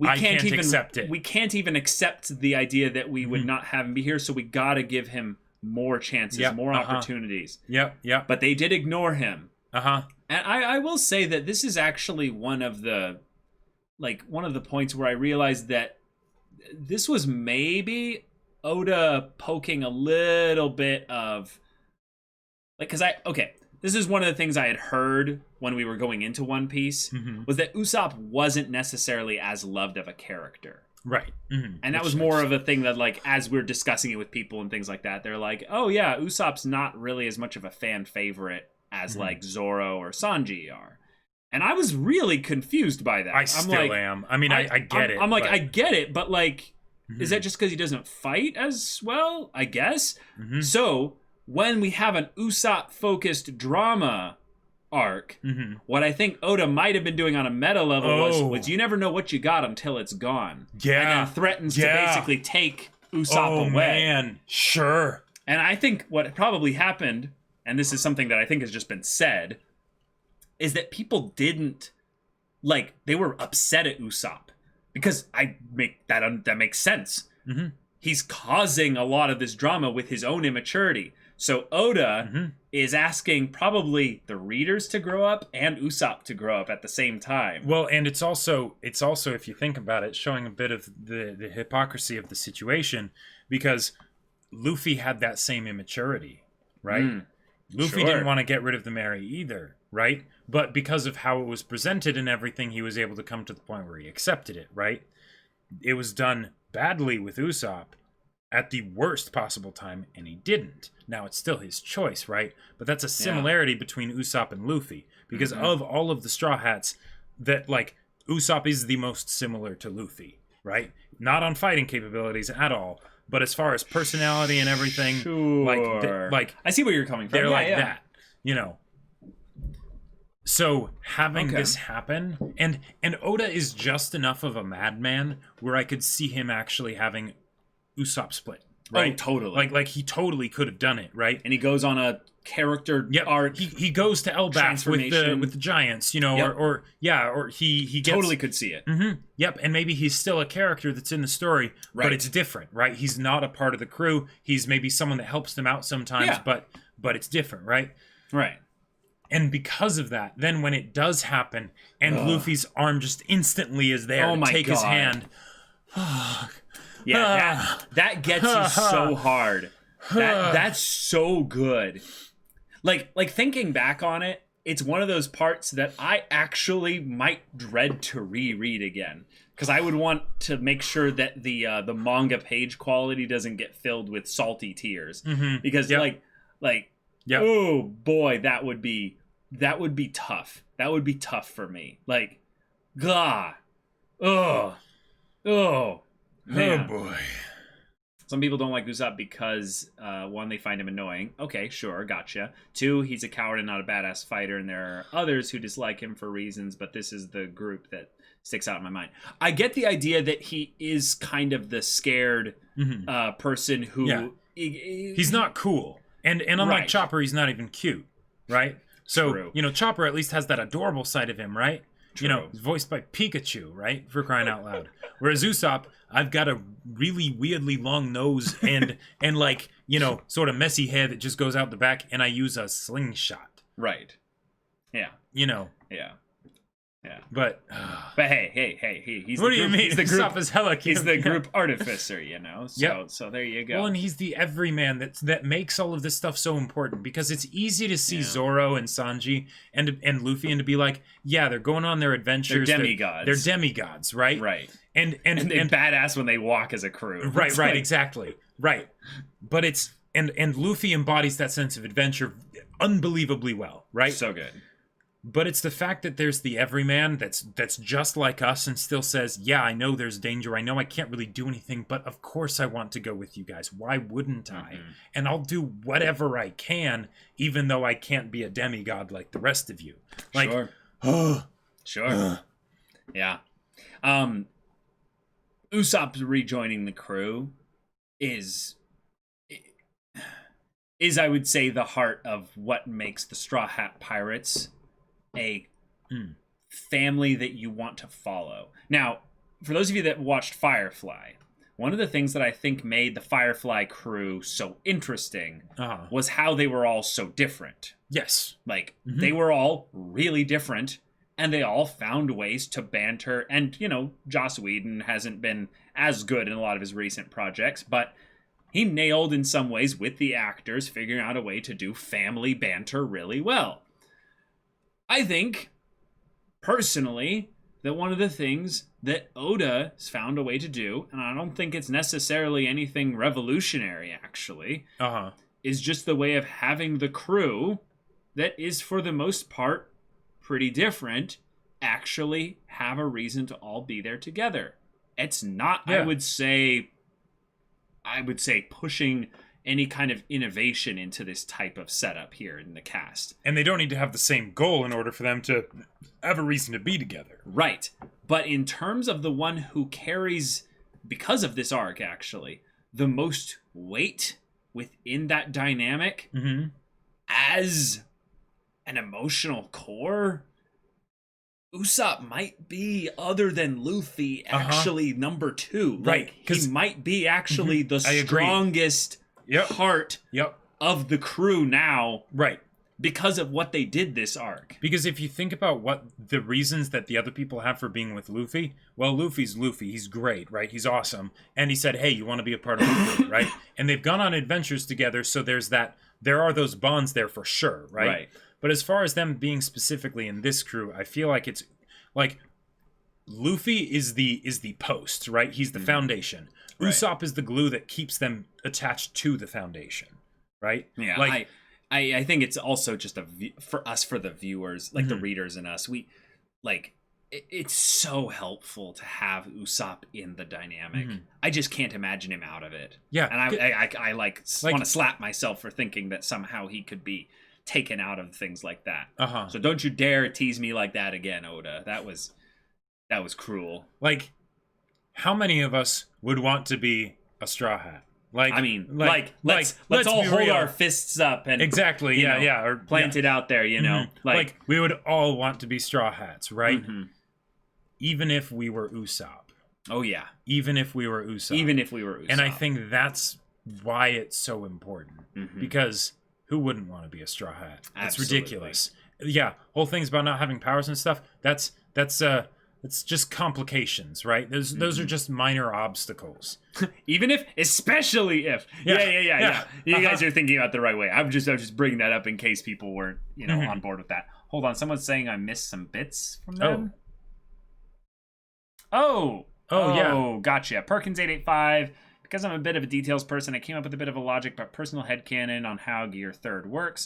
I can't even accept it. We can't even accept the idea that we would not have him be here, so we got to give him more chances, more opportunities. Yep. But they did ignore him. And I will say that this is actually one of the points where I realized that this was maybe Oda poking a little bit of this is one of the things I had heard when we were going into One Piece was that Usopp wasn't necessarily as loved of a character. Right. And that was more of a thing that, like, as we're discussing it with people and things like that, they're like, oh yeah, Usopp's not really as much of a fan favorite as like Zoro or Sanji are. And I was really confused by that. I still am. I mean, I get it. I'm like, I get it, but like, is that just because he doesn't fight as well? I guess. So when we have an Usopp-focused drama arc, Mm-hmm. what I think Oda might have been doing on a meta level Oh. was you never know what you got until it's gone. Yeah. And then threatens to Yeah. basically take Usopp Oh, away. man. Sure. And I think what probably happened, and this is something that I think has just been said, is that people didn't, like, they were upset at Usopp. Because that makes sense. Mm-hmm. He's causing a lot of this drama with his own immaturity. So Oda Mm-hmm. is asking probably the readers to grow up and Usopp to grow up at the same time. Well, and it's also if you think about it, showing a bit of the hypocrisy of the situation, because Luffy had that same immaturity, right? Luffy sure. didn't want to get rid of the Mary either, right? But because of how it was presented and everything, he was able to come to the point where he accepted it, right? It was done badly with Usopp at the worst possible time, and he didn't. Now, it's still his choice, right? But that's a similarity between Usopp and Luffy, because of all of the Straw Hats, that, like, Usopp is the most similar to Luffy, right? Not on fighting capabilities at all, but as far as personality and everything, Sure. like I see where you're coming from. they're Yeah, like yeah. that, you know. So having Okay. this happen, and Oda is just enough of a madman where I could see him actually having Usopp split, right? Oh, totally. Like he totally could have done it, right? And he goes on a character Yep. arc. He goes to Elbaf Transformation. with the giants, you know, Yep. or he gets Totally could see it. Yep, and maybe he's still a character that's in the story, Right. but it's different, right? He's not a part of the crew. He's maybe someone that helps them out sometimes, Yeah. but it's different, right? Right. And because of that, then when it does happen, and Luffy's arm just instantly is there Oh to my take his God. hand, Yeah, that gets you so hard. That's so good. Like thinking back on it, it's one of those parts that I actually might dread to reread again, because I would want to make sure that the manga page quality doesn't get filled with salty tears. Because Yep. Yep. oh boy, that would be tough. That would be tough for me. Like, God, oh, man. boy. Some people don't like Usopp because, one, they find him annoying. Okay, sure, gotcha. Two, he's a coward and not a badass fighter, and there are others who dislike him for reasons, but this is the group that sticks out in my mind. I get the idea that he is kind of the scared person who... Yeah. He's not cool. And unlike Right. Chopper, he's not even cute, right? So, True. you know, Chopper at least has that adorable side of him, right? You know, True. he's voiced by Pikachu, right? For crying out loud. Whereas Usopp, I've got a really weirdly long nose and like, you know, sort of messy hair that just goes out the back, and I use a slingshot. Right. Yeah. You know, Yeah. but But hey, he's what the do you group, mean? he's the group, Usopp is hella cute. he's the group artificer, you know? So, Yep. so there you go. Well, and he's the everyman that makes all of this stuff so important, because it's easy to see Zoro and Sanji and Luffy and to be like, yeah, they're going on their adventures. They're demigods. They're demigods, right? Right. And And they're badass when they walk as a crew. right, It's right, like- exactly, right. But it's and Luffy embodies that sense of adventure unbelievably well, right? So good. But it's the fact that there's the everyman that's just like us and still says, yeah, I know there's danger. I know I can't really do anything, but of course I want to go with you guys. Why wouldn't I? And I'll do whatever I can, even though I can't be a demigod like the rest of you. Like, Sure. Sure. Yeah. Usopp rejoining the crew is I would say the heart of what makes the Straw Hat Pirates a family that you want to follow. Now, for those of you that watched Firefly, one of the things that I think made the Firefly crew so interesting was how they were all so different. yes. Like, they were all really different, and they all found ways to banter. And, you know, Joss Whedon hasn't been as good in a lot of his recent projects, but he nailed in some ways with the actors figuring out a way to do family banter really well. I think, personally, that one of the things that Oda has found a way to do, and I don't think it's necessarily anything revolutionary, actually, is just the way of having the crew that is, for the most part, pretty different, actually have a reason to all be there together. It's not, Yeah. I would say pushing any kind of innovation into this type of setup here in the cast. And they don't need to have the same goal in order for them to have a reason to be together. Right. But in terms of the one who carries, because of this arc actually, the most weight within that dynamic as an emotional core, Usopp might be, other than Luffy, actually number 2. Right, Like, he might be actually the strongest part of the crew now. Right. Because of what they did this arc. Because if you think about what the reasons that the other people have for being with Luffy, well, Luffy's Luffy. He's great, right? He's awesome. And he said, hey, you want to be a part of Luffy, right? And they've gone on adventures together, so there are those bonds there for sure, right? But as far as them being specifically in this crew, I feel like it's like Luffy is the post, right? He's the foundation. Right. Usopp is the glue that keeps them attached to the foundation, right? Yeah, like I think it's also just for us, for the viewers, like the readers and us, we like it's so helpful to have Usopp in the dynamic. I just can't imagine him out of it. Yeah, and I like want to slap myself for thinking that somehow he could be taken out of things like that. So don't you dare tease me like that again, Oda. That was cruel. Like, how many of us would want to be a Straw Hat? Like, I mean, let's all hold our fists up and exactly, or plant it out there, you know. Like we would all want to be Straw Hats, right? Even if we were Usopp. Oh yeah. Even if we were Usopp. Even if we were Usopp. And I think that's why it's so important. Because who wouldn't want to be a Straw Hat? Absolutely. It's ridiculous. Yeah, whole things about not having powers and stuff. That's it's just complications, right? Those are just minor obstacles. Especially if. Yeah. You guys are thinking about the right way. I'm just bringing that up in case people weren't, on board with that. Hold on, someone's saying I missed some bits from them. Oh, yeah. Gotcha. Perkins 885. Because I'm a bit of a details person, I came up with a bit of a logic but personal headcanon on how Gear 3rd works.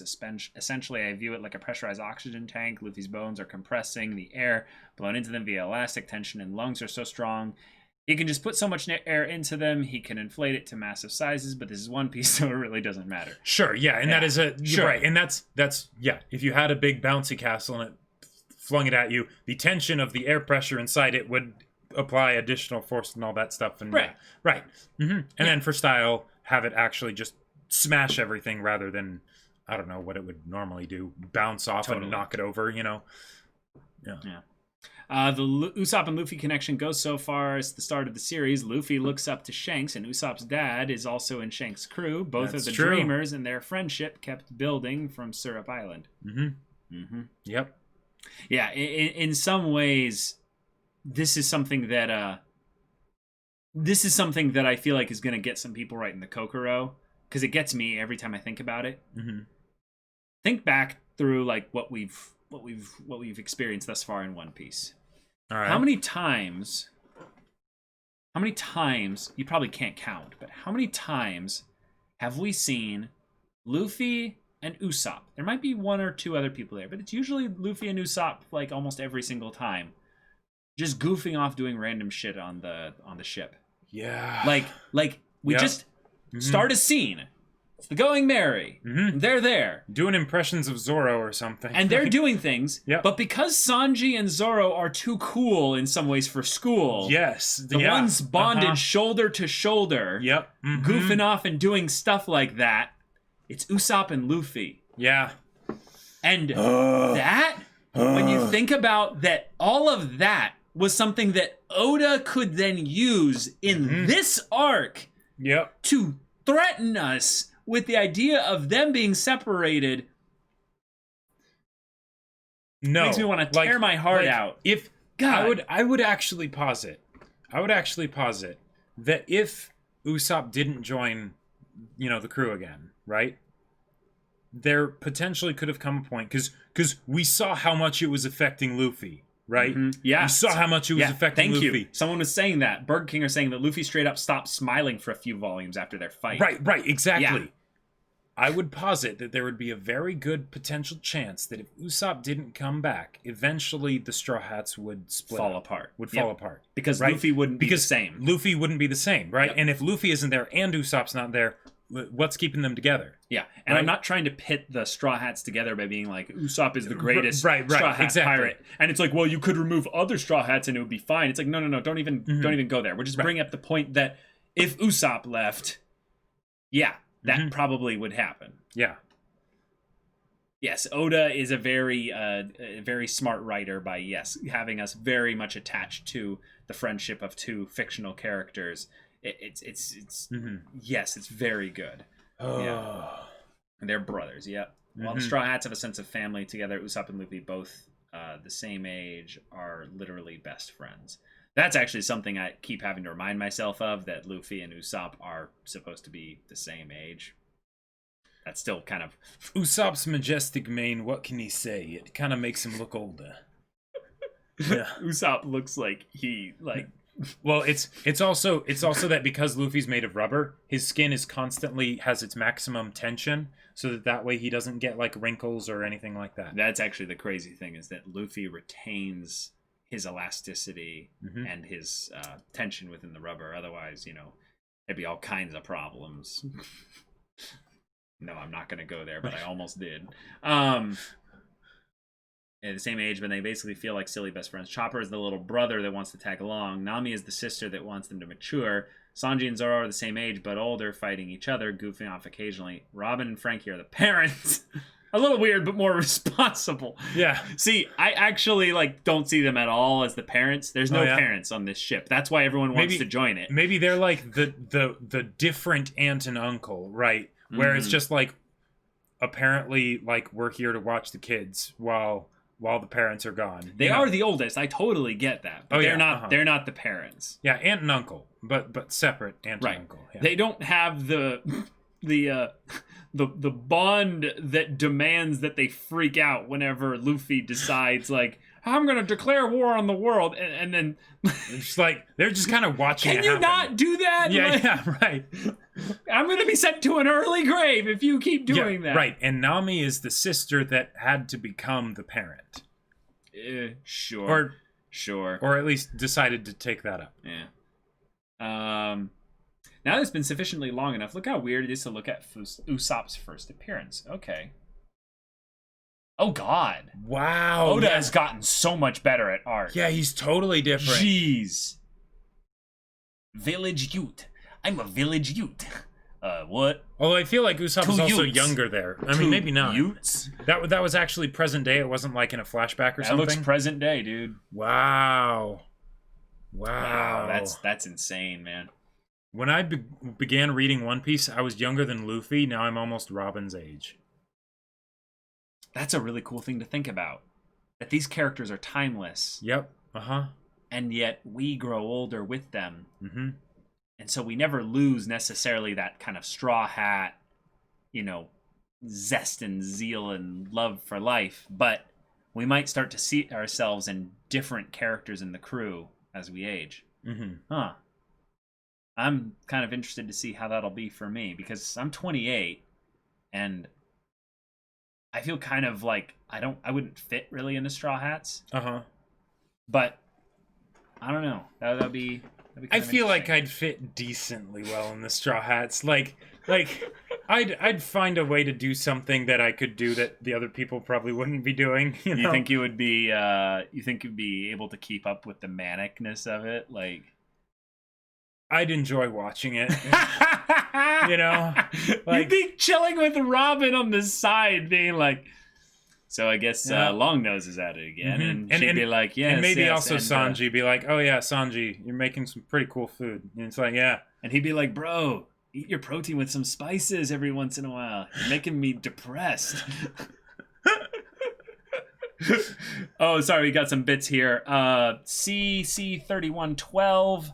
Essentially, I view it like a pressurized oxygen tank. Luffy's bones are compressing the air blown into them via elastic tension, and lungs are so strong he can just put so much air into them, he can inflate it to massive sizes, but this is One Piece, so it really doesn't matter. Sure, yeah, and that is right, and that's yeah, if you had a big bouncy castle and it flung it at you, the tension of the air pressure inside it would apply additional force and all that stuff, and right. And then for style, have it actually just smash everything rather than, I don't know what it would normally do, bounce off and knock it over, Yeah. The Usopp and Luffy connection goes so far as the start of the series. Luffy looks up to Shanks, and Usopp's dad is also in Shanks' crew. Both are the dreamers, and their friendship kept building from Syrup Island. Yep. Yeah, in some ways, this is something that I feel like is going to get some people right in the Kokoro, because it gets me every time I think about it. Think back through like what we've experienced thus far in One Piece. All right. How many times, you probably can't count, but how many times have we seen Luffy and Usopp? There might be one or two other people there, but it's usually Luffy and Usopp like almost every single time, just goofing off doing random shit on the ship. Yeah. Like we just start a scene. It's the Going Merry. They're there. Doing impressions of Zoro or something. And they're doing things. But because Sanji and Zoro are too cool in some ways for school. Yes. The ones bonded shoulder to shoulder. Goofing off and doing stuff like that. It's Usopp and Luffy. Yeah. And that, when you think about that, all of that was something that Oda could then use in this arc to threaten us with the idea of them being separated. Makes me want to tear my heart out. If God, I would actually posit that if Usopp didn't join, the crew again, right? There potentially could have come a point because we saw how much it was affecting Luffy. Right? Yeah. You saw how much it was affecting Luffy. Thank you. Someone was saying that. Burger King are saying that Luffy straight up stopped smiling for a few volumes after their fight. Right, exactly. Yeah. I would posit that there would be a very good potential chance that if Usopp didn't come back, eventually the Straw Hats would fall apart. Because Luffy wouldn't be the same. Luffy wouldn't be the same, right? And if Luffy isn't there and Usopp's not there, what's keeping them together. Yeah, and Right? I'm not trying to pit the Straw Hats together by being like Usopp is the greatest Right, Straw Hat exactly. pirate, and it's like, well, you could remove other Straw Hats and it would be fine. It's like, no, don't even go there. We're just bringing up the point that if Usopp left, yeah, that probably would happen. Yeah. Yes, Oda is a very smart writer by having us very much attached to the friendship of two fictional characters. It's yes, it's very good. Oh. Yeah. And they're brothers, yep. While the Straw Hats have a sense of family together, Usopp and Luffy, both the same age, are literally best friends. That's actually something I keep having to remind myself of, that Luffy and Usopp are supposed to be the same age. That's still kind of... Usopp's majestic mane, what can he say? It kind of makes him look older. Yeah. Usopp looks like Well, it's also that because Luffy's made of rubber, his skin is constantly has its maximum tension, so that way he doesn't get like wrinkles or anything like that. That's actually the crazy thing, is that Luffy retains his elasticity and his tension within the rubber. Otherwise, there'd be all kinds of problems. No, I'm not going to go there, but I almost did. At the same age, but they basically feel like silly best friends. Chopper is the little brother that wants to tag along. Nami is the sister that wants them to mature. Sanji and Zoro are the same age, but older, fighting each other, goofing off occasionally. Robin and Frankie are the parents. A little weird, but more responsible. Yeah. See, I actually don't see them at all as the parents. There's no parents on this ship. That's why everyone wants to join it. Maybe they're like the different aunt and uncle, right? Where it's just like, apparently, like, we're here to watch the kids while the parents are gone. They are the oldest. I totally get that. But they're not. They're not the parents. Yeah, aunt and uncle, but separate aunt and uncle. Yeah. They don't have the bond that demands that they freak out whenever Luffy decides, like, I'm gonna declare war on the world, and then it's like they're just kind of watching. Can you not do that? Yeah, right. I'm gonna be sent to an early grave if you keep doing that. Right. And Nami is the sister that had to become the parent. Sure. Or at least decided to take that up. Yeah. Now it's been sufficiently long enough. Look how weird it is to look at Usopp's first appearance. Okay. Oh, God. Wow. Oda has gotten so much better at art. Yeah, he's totally different. Jeez. Village Ute. I'm a village Ute. What? Although I feel like Usopp was also younger there. I mean, maybe not. Utes? That was actually present day. It wasn't like in a flashback or something. That looks present day, dude. Wow. That's insane, man. When I began reading One Piece, I was younger than Luffy. Now I'm almost Robin's age. That's a really cool thing to think about. That these characters are timeless. Yep. And yet we grow older with them. Mm-hmm. And so we never lose necessarily that kind of Straw Hat, zest and zeal and love for life. But we might start to see ourselves in different characters in the crew as we age. Mm-hmm. Huh. I'm kind of interested to see how that'll be for me, because I'm 28 and I feel kind of like I wouldn't fit really into Straw Hats. But I don't know. That'd be I feel like I'd fit decently well in the Straw Hats. Like I'd find a way to do something that I could do that the other people probably wouldn't be doing. You think you would be you'd be able to keep up with the manicness of it? Like, I'd enjoy watching it. You'd be chilling with Robin on the side, being like, so I guess Long Nose is at it again, and she'd be like, yes, and maybe yes, also and, Sanji be like, oh yeah, Sanji, you're making some pretty cool food, and it's like, yeah, and he'd be like, bro, eat your protein with some spices every once in a while. You're making me depressed. Oh, sorry, we got some bits here. CC3112.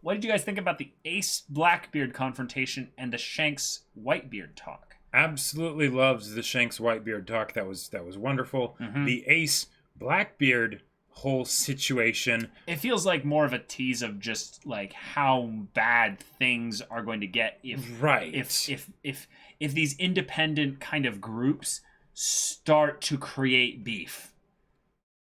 What did you guys think about the Ace Blackbeard confrontation and the Shanks Whitebeard talk? Absolutely loved the Shanks Whitebeard talk. That was wonderful. The Ace Blackbeard whole situation, it feels like more of a tease of just like how bad things are going to get if these independent kind of groups start to create beef,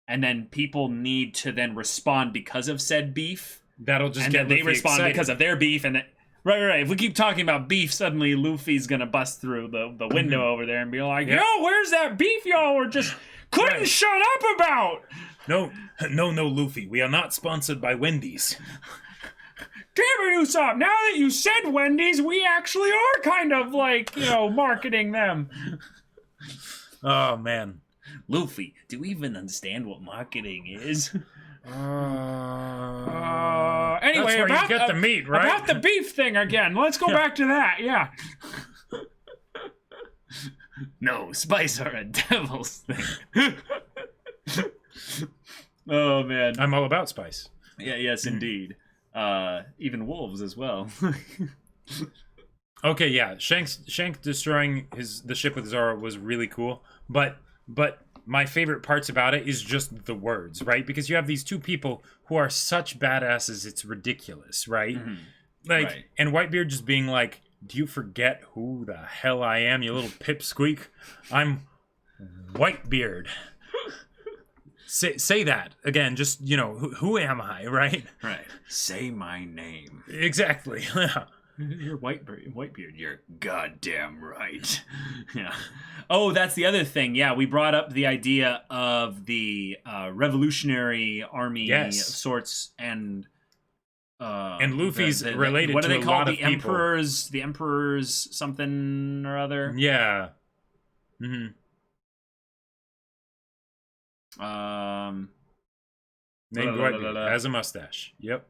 and then people need to then respond because of said beef. That'll just and get then they Luffy respond excited. because of their beef, and then Right. If we keep talking about beef, suddenly Luffy's gonna bust through the window over there and be like, "Yo, where's that beef y'all were just couldn't shut up about?" No, Luffy. We are not sponsored by Wendy's. Damn it, Usopp! Now that you said Wendy's, we actually are kind of like, marketing them. Oh man, Luffy, do you even understand what marketing is? Anyway, that's where you get the meat, right? About the beef thing again. Let's go back to that. Yeah. No, spice are a devil's thing. Oh man. I'm all about spice. Yeah. Yes, indeed. Even wolves as well. Okay, yeah. Shanks destroying the ship with Zoro was really cool, but my favorite parts about it is just the words, right? Because you have these two people who are such badasses, it's ridiculous, right? Right. And Whitebeard just being like, "Do you forget who the hell I am, you little pipsqueak? I'm Whitebeard." Say that again. Just who am I, right? Right. Say my name. Exactly. You're Whitebeard. You're goddamn right. Yeah. Oh, that's the other thing. Yeah, we brought up the idea of the Revolutionary Army of sorts, and Luffy's related what do to they a call lot the of people. The Emperor's something or other. Yeah. Named Whitebeard. Has a mustache. Yep.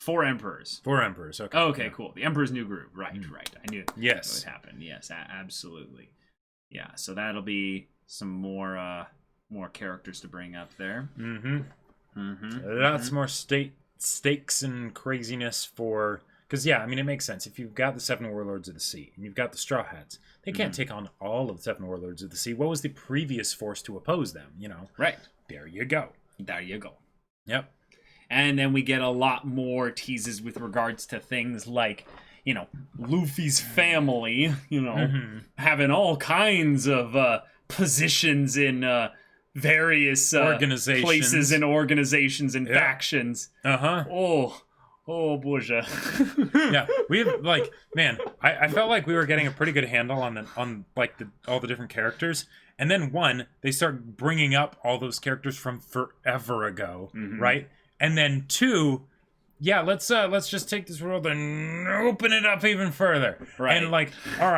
4 emperors. 4 emperors. Okay. Okay, cool. The Emperor's New Groove. Right. I knew yes. that would happen. Yes, absolutely. Yeah, so that'll be some more characters to bring up there. Lots more stakes and craziness for... Because, yeah, I mean, it makes sense. If you've got the 7 Warlords of the Sea, and you've got the Straw Hats, they can't take on all of the 7 Warlords of the Sea. What was the previous force to oppose them, Right. There you go. Yep. And then we get a lot more teases with regards to things like, Luffy's family, having all kinds of positions in various organizations. Places and organizations and factions. Oh, boja. Yeah, we have I felt like we were getting a pretty good handle on all the different characters, and then they start bringing up all those characters from forever ago, right? And then 2, yeah, let's just take this world and open it up even further, right? And all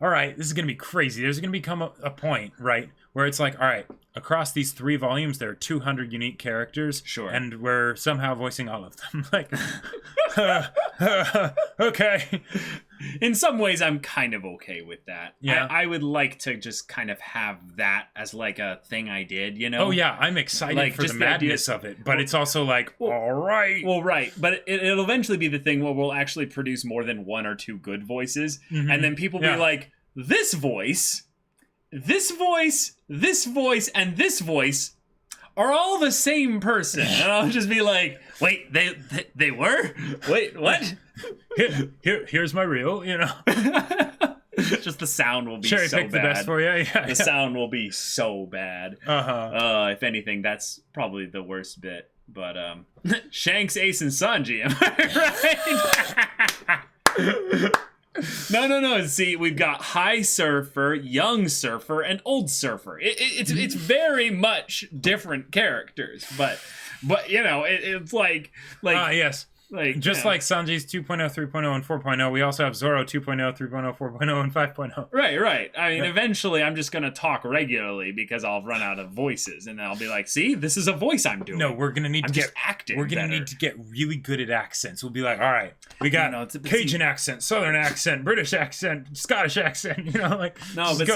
right, this is gonna be crazy. There's gonna become a point, right, where it's like, all right, across these 3 volumes, there are 200 unique characters. Sure. And we're somehow voicing all of them. Okay. In some ways, I'm kind of okay with that. Yeah. I would like to just kind of have that as like a thing I did, Oh, yeah. I'm excited for the madness of it. But it's also like, all right. Well, right. But it'll eventually be the thing where we'll actually produce more than 1 or 2 good voices. And then people be like, this voice, and this voice are all the same person. And I'll just be like, wait, they were? Wait, what? Here's my reel, Just the sound will be Cherry so pick bad. the best for you. Yeah, The sound will be so bad. If anything, that's probably the worst bit. But Shanks, Ace, and Sanji, am I right? No. See, we've got High Surfer, Young Surfer, and Old Surfer. It's very much different characters, but it's like yes. Like just like Sanji's 2.0, 3.0, and 4.0, we also have Zoro 2.0, 3.0, 4.0, and 5.0. Right. I mean, eventually I'm just going to talk regularly because I'll run out of voices, and then I'll be like, see, this is a voice I'm doing. No, we're going to need to get acting. We're going to need to get really good at accents. We'll be like, all right, we got Cajun accent, Southern accent, British accent, Scottish accent, go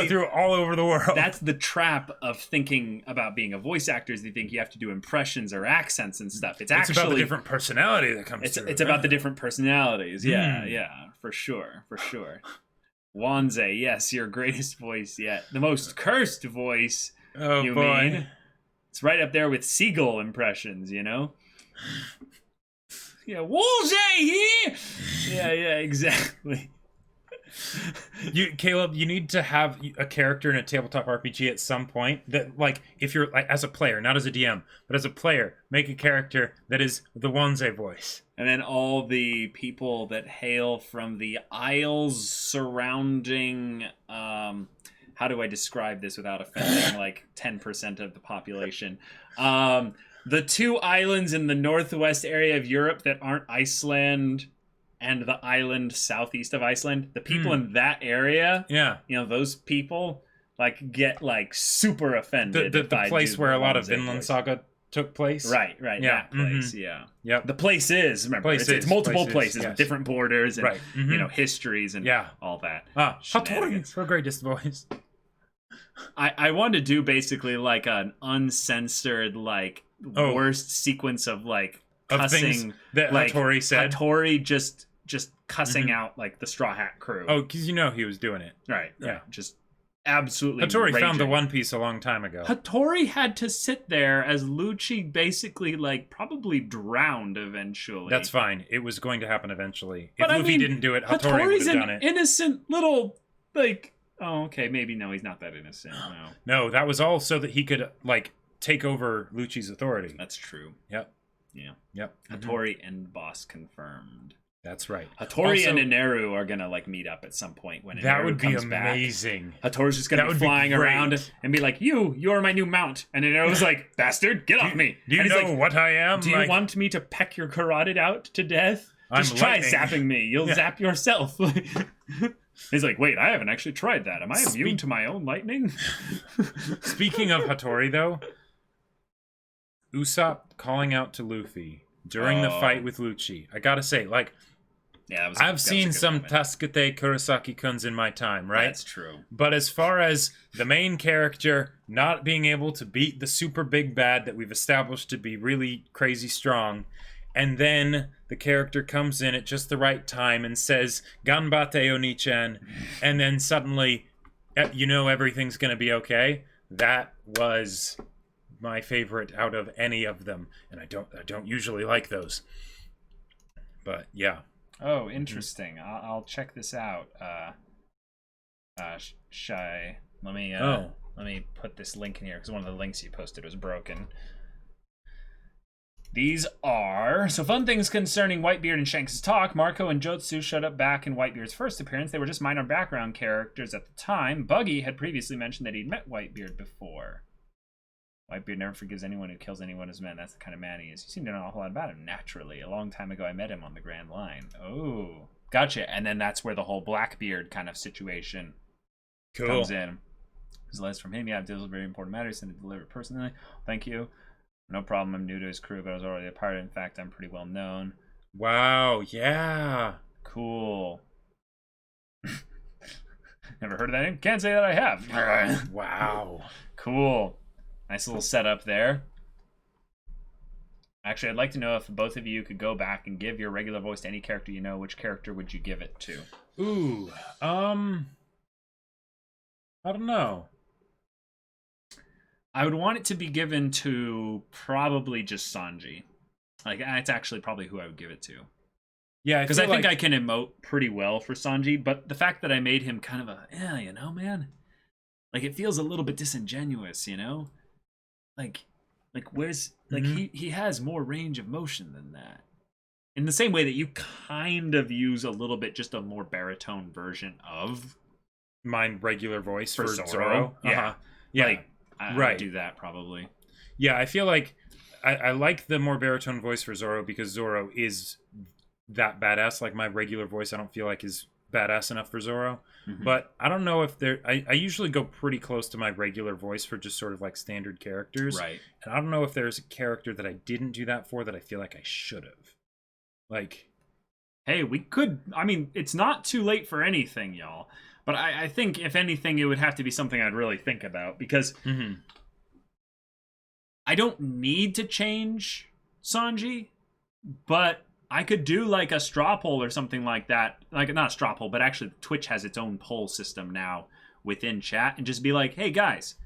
through all over the world. That's the trap of thinking about being a voice actor, is you think you have to do impressions or accents and stuff. It's actually about the different personality that comes It's about the different personalities. Yeah, for sure. Wanze, yes, your greatest voice yet. The most cursed voice, you mean. It's right up there with seagull impressions, Yeah, Woolsey here! Yeah, exactly. Caleb, you need to have a character in a tabletop RPG at some point that, like, if you're like as a player, not as a DM, but as a player, make a character that is the Wanze voice. And then all the people that hail from the isles surrounding, how do I describe this without offending like 10% of the population? The 2 islands in the northwest area of Europe that aren't Iceland and the island southeast of Iceland, the people in that area, Yeah. Those people like get like super offended. The place where a lot of Vinland Saga took place. Right, Yeah. that place, yeah. Yep. The place is, remember, it's multiple places with different borders and, histories and all that. Hattori, her greatest voice. I want to do basically like an uncensored, like, worst sequence of, like, cussing. Of things that like, Hattori said. Hattori just cussing out, like, the Straw Hat crew. Oh, because he was doing it. Right. Yeah. Just absolutely Hattori raging. found the One Piece a long time ago. Hattori had to sit there as Lucci basically, like, probably drowned eventually. That's fine. It was going to happen eventually. But If Luffy didn't do it, Hattori would Hattori's have done an it. innocent little, like... Oh, okay. Maybe no, he's not that innocent. No, No, that was all so that he could, like, take over Lucci's authority. that's true. Yep. Yeah. Yep. Hattori and boss confirmed. That's right. Hattori Also- and Inaru are gonna like meet up at some point when Inaru That would be comes amazing. back. Hattori's just gonna That be would be flying great. around and be like, "You're my new mount," and Inaru's like, "Bastard, get off me!" Do you and know he's like, what I am? "Do you want me to peck your carotid out to death? I'm Just try lightning." zapping me. You'll Yeah. zap yourself." He's like, "Wait, I haven't actually tried that. Am I immune to my own lightning?" Speaking of Hattori, though, Usopp calling out to Luffy during the fight with Lucci. I gotta say, like, Yeah, I've seen some Tasukete Kurosaki-kuns in my time, right? That's true. But as far as the main character not being able to beat the super big bad that we've established to be really crazy strong, and then the character comes in at just the right time and says, "Ganbate Oni-chan," and then suddenly, everything's going to be okay. That was my favorite out of any of them, and I don't usually like those. But yeah. Oh, interesting. I'll check this out. Shy. Let me put this link in here because one of the links you posted was broken. These are fun things concerning Whitebeard and Shanks' talk. Marco and Jotsu showed up back in Whitebeard's first appearance. They were just minor background characters at the time. Buggy had previously mentioned that he'd met Whitebeard before. Whitebeard never forgives anyone who kills anyone as men. That's the kind of man he is. You seem to know an awful lot about him, naturally. A long time ago, I met him on the Grand Line. Oh, gotcha. And then that's where the whole Blackbeard kind of situation comes in. His letters from him. Yeah, I've dealt with very important matters and delivered personally. Thank you. No problem. I'm new to his crew, but I was already a part. In fact, I'm pretty well known. Wow. Yeah. Cool. Never heard of that name? Can't say that I have. Wow. Cool. Nice little setup there. Actually, I'd like to know if both of you could go back and give your regular voice to any character you know. Which character would you give it to? Ooh. I don't know. I would want it to be given to probably just Sanji. Like, that's actually probably who I would give it to. Yeah, because I think I can emote pretty well for Sanji, but the fact that I made him kind of man, like it feels a little bit disingenuous, Like where's he has more range of motion than that. In the same way that you kind of use a little bit just a more baritone version of my regular voice for Zoro. Zoro. Yeah. Yeah. Like, I would do that probably. Yeah, I feel like I like the more baritone voice for Zoro because Zoro is that badass. Like my regular voice, I don't feel like is badass enough for Zoro. Mm-hmm. But I don't know if I usually go pretty close to my regular voice for just sort of like standard characters. Right. And I don't know if there's a character that I didn't do that for that I feel like I should have. Like, hey, we could. I mean, it's not too late for anything, y'all. But I think, if anything, it would have to be something I'd really think about. Because I don't need to change Sanji, but I could do like a straw poll or something like that. Like, not a straw poll, but actually Twitch has its own poll system now within chat. And just be like, hey, guys,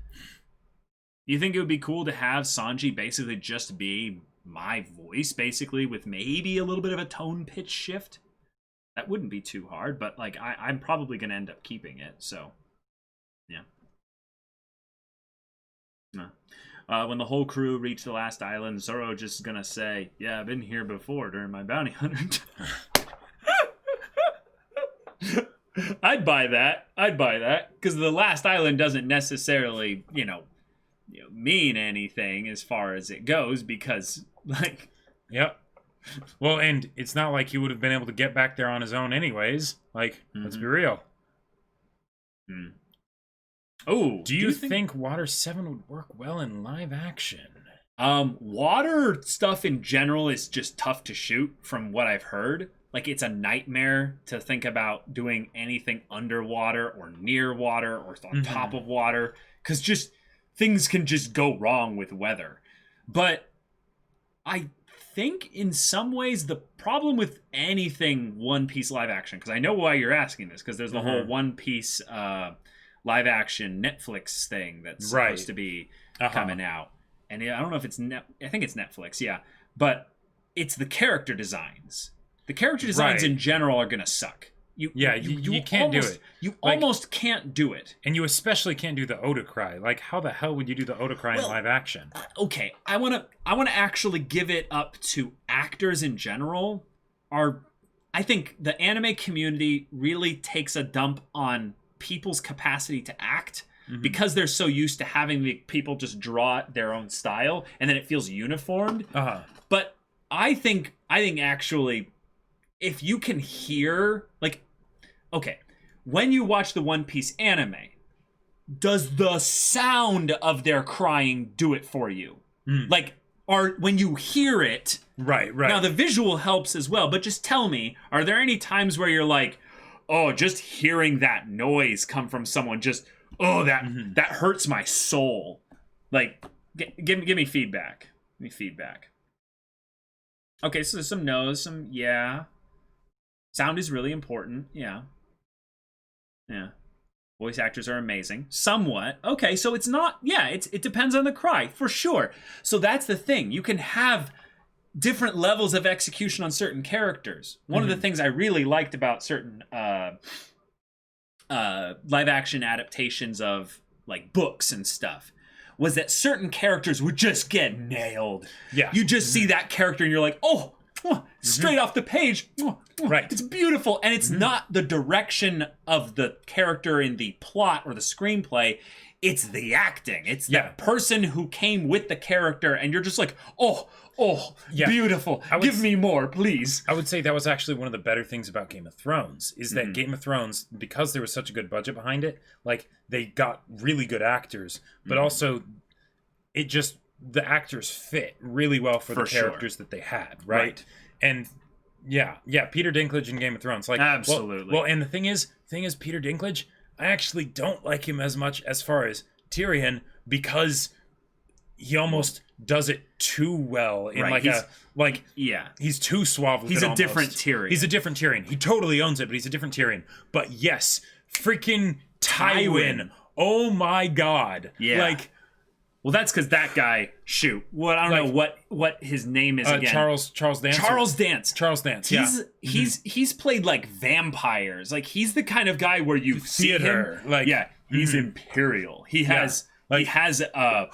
you think it would be cool to have Sanji basically just be my voice, basically, with maybe a little bit of a tone pitch shift? That wouldn't be too hard, but like I'm probably gonna end up keeping it. So, yeah. No. When the whole crew reach the last island, Zoro just gonna say, "Yeah, I've been here before during my bounty hunter." I'd buy that. Because the last island doesn't necessarily, mean anything as far as it goes. Because, like, Yep. Well, and it's not like he would have been able to get back there on his own anyways. Like, let's be real. Oh, Do you think Water 7 would work well in live action? Water stuff in general is just tough to shoot from what I've heard. Like, it's a nightmare to think about doing anything underwater or near water or on top of water, because just things can just go wrong with weather. But I think in some ways the problem with anything One Piece live action, because I know why you're asking this, because there's the whole One Piece live action Netflix thing that's supposed to be coming out. And I don't know if it's I think it's Netflix, yeah. But it's the character designs. The character designs in general are gonna suck. You can't do it. You almost can't do it. And you especially can't do the Oda cry. Like, how the hell would you do the Oda cry in live action? Okay, I wanna actually give it up to actors in general. I think the anime community really takes a dump on people's capacity to act. Because they're so used to having the people just draw their own style, and then it feels uniformed. But I think actually, if you can hear, like, okay, when you watch the One Piece anime, does the sound of their crying do it for you? Like, or when you hear it, right. Now the visual helps as well, but just tell me, are there any times where you're like, oh, just hearing that noise come from someone just, oh, that hurts my soul. Like, give me feedback. Give me feedback. Okay, so there's some no's, some yeah. Sound is really important. Yeah. Voice actors are amazing. Somewhat. Okay, so it's not, it depends on the cry, for sure. So that's the thing. You can have different levels of execution on certain characters. One of the things I really liked about certain live action adaptations of like books and stuff was that certain characters would just get nailed. Yeah. You just see that character and you're like, oh, straight off the page. Right. It's beautiful. And it's not the direction of the character in the plot or the screenplay. It's the acting. It's the person who came with the character, and you're just like, oh, beautiful. Give me more, please. I would say that was actually one of the better things about Game of Thrones, is that Game of Thrones, because there was such a good budget behind it, like, they got really good actors, but also the actors fit really well for the characters that they had, right? And Peter Dinklage in Game of Thrones, like, absolutely. Well, and the thing is, Peter Dinklage, I actually don't like him as much as far as Tyrion, because he almost does it too well in he's too suave with it. He's a different Tyrion. He's a different Tyrion. He totally owns it, but he's a different Tyrion. But yes, freaking Tywin. Oh my god. Yeah. Like, well, that's because that guy. Shoot. What I don't know what his name is again. Charles Dance. Charles Dance. He's played like vampires. Like, he's the kind of guy where you see him. Like, he's imperial. He has. He has a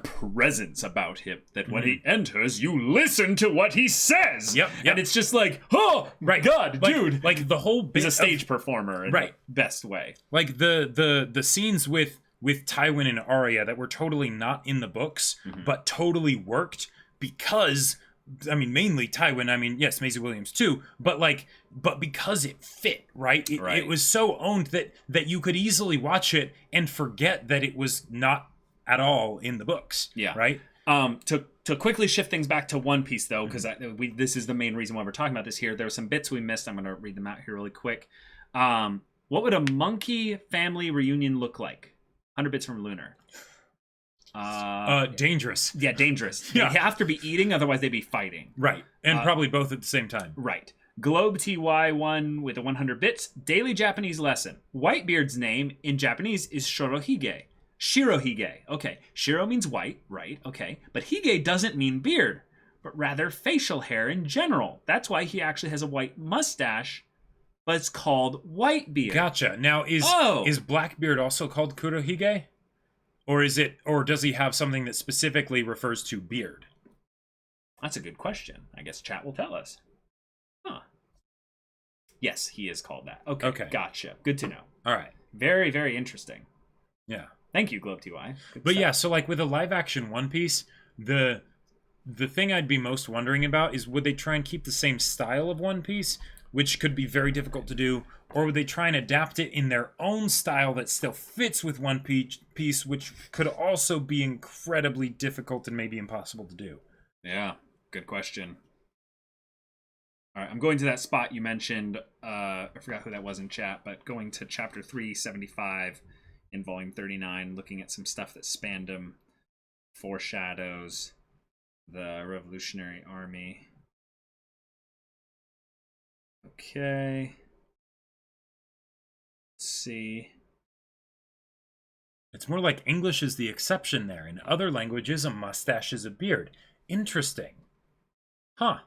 presence about him that when he enters, you listen to what he says. Yep. And it's just like, oh, my God, dude. Like, the whole bit he's a stage performer in the best way. Like, the scenes with Tywin and Arya that were totally not in the books, but totally worked because, I mean, mainly Tywin. I mean, yes, Maisie Williams too, but because it fit, right? It was so owned that you could easily watch it and forget that it was not at all in the books. Yeah. Right? To quickly shift things back to One Piece, though, because this is the main reason why we're talking about this here. There were some bits we missed. I'm going to read them out here really quick. What would a monkey family reunion look like? 100 bits from Lunar. Dangerous. Yeah, dangerous. They have to be eating, otherwise they'd be fighting. Right. And probably both at the same time. Right. Globe TY1 with a 100 bits. Daily Japanese lesson. Whitebeard's name in Japanese is Shorohige. Shirohige. Okay. Shiro means white, right? Okay. But Hige doesn't mean beard, but rather facial hair in general. That's why he actually has a white mustache but it's called Whitebeard. Gotcha. Now is Blackbeard also called Kurohige? Or does he have something that specifically refers to beard? That's a good question. I guess chat will tell us. Huh. Yes, he is called that. Okay. Gotcha. Good to know. All right. Very, very interesting. Yeah. Thank you, GlobeTY. But yeah, so like with a live action One Piece, the thing I'd be most wondering about is would they try and keep the same style of One Piece, which could be very difficult to do, or would they try and adapt it in their own style that still fits with One Piece, which could also be incredibly difficult and maybe impossible to do? Yeah, good question. All right, I'm going to that spot you mentioned. I forgot who that was in chat, but going to chapter 375 in volume 39, looking at some stuff that Spandam foreshadows the Revolutionary Army. Okay. Let's see. It's more like English is the exception there. In other languages, a mustache is a beard. Interesting. Huh.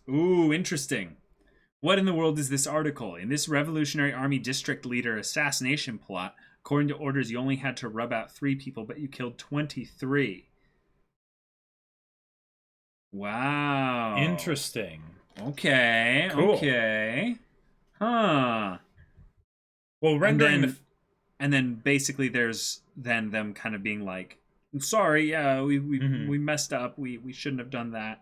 Ooh, interesting. What in the world is this article? In this Revolutionary Army district leader assassination plot, according to orders, you only had to rub out 3 people, but you killed 23. Wow. Interesting. Okay. Cool. Okay. Huh. Well, rendering and then basically there's then them kind of being like, "I'm sorry, yeah, we messed up. We shouldn't have done that.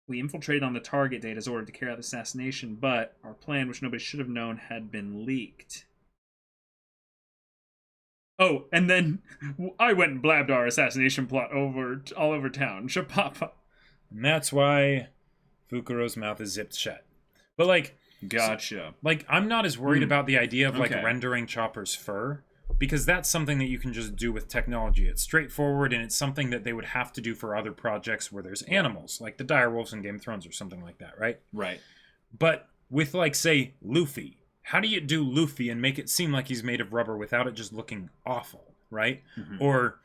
We infiltrated on the target date as ordered to carry out the assassination, but our plan, which nobody should have known, had been leaked." Oh, and then I went and blabbed our assassination plot all over town. Shapapa. And that's why Fukuro's mouth is zipped shut. But like, gotcha. I'm not as worried about the idea of Okay. rendering Chopper's fur, because that's something that you can just do with technology. It's straightforward, and it's something that they would have to do for other projects where there's animals, like the direwolves in Game of Thrones or something like that, right? Right. But with, like, say, Luffy, how do you do Luffy and make it seem like he's made of rubber without it just looking awful, right? Mm-hmm. Or,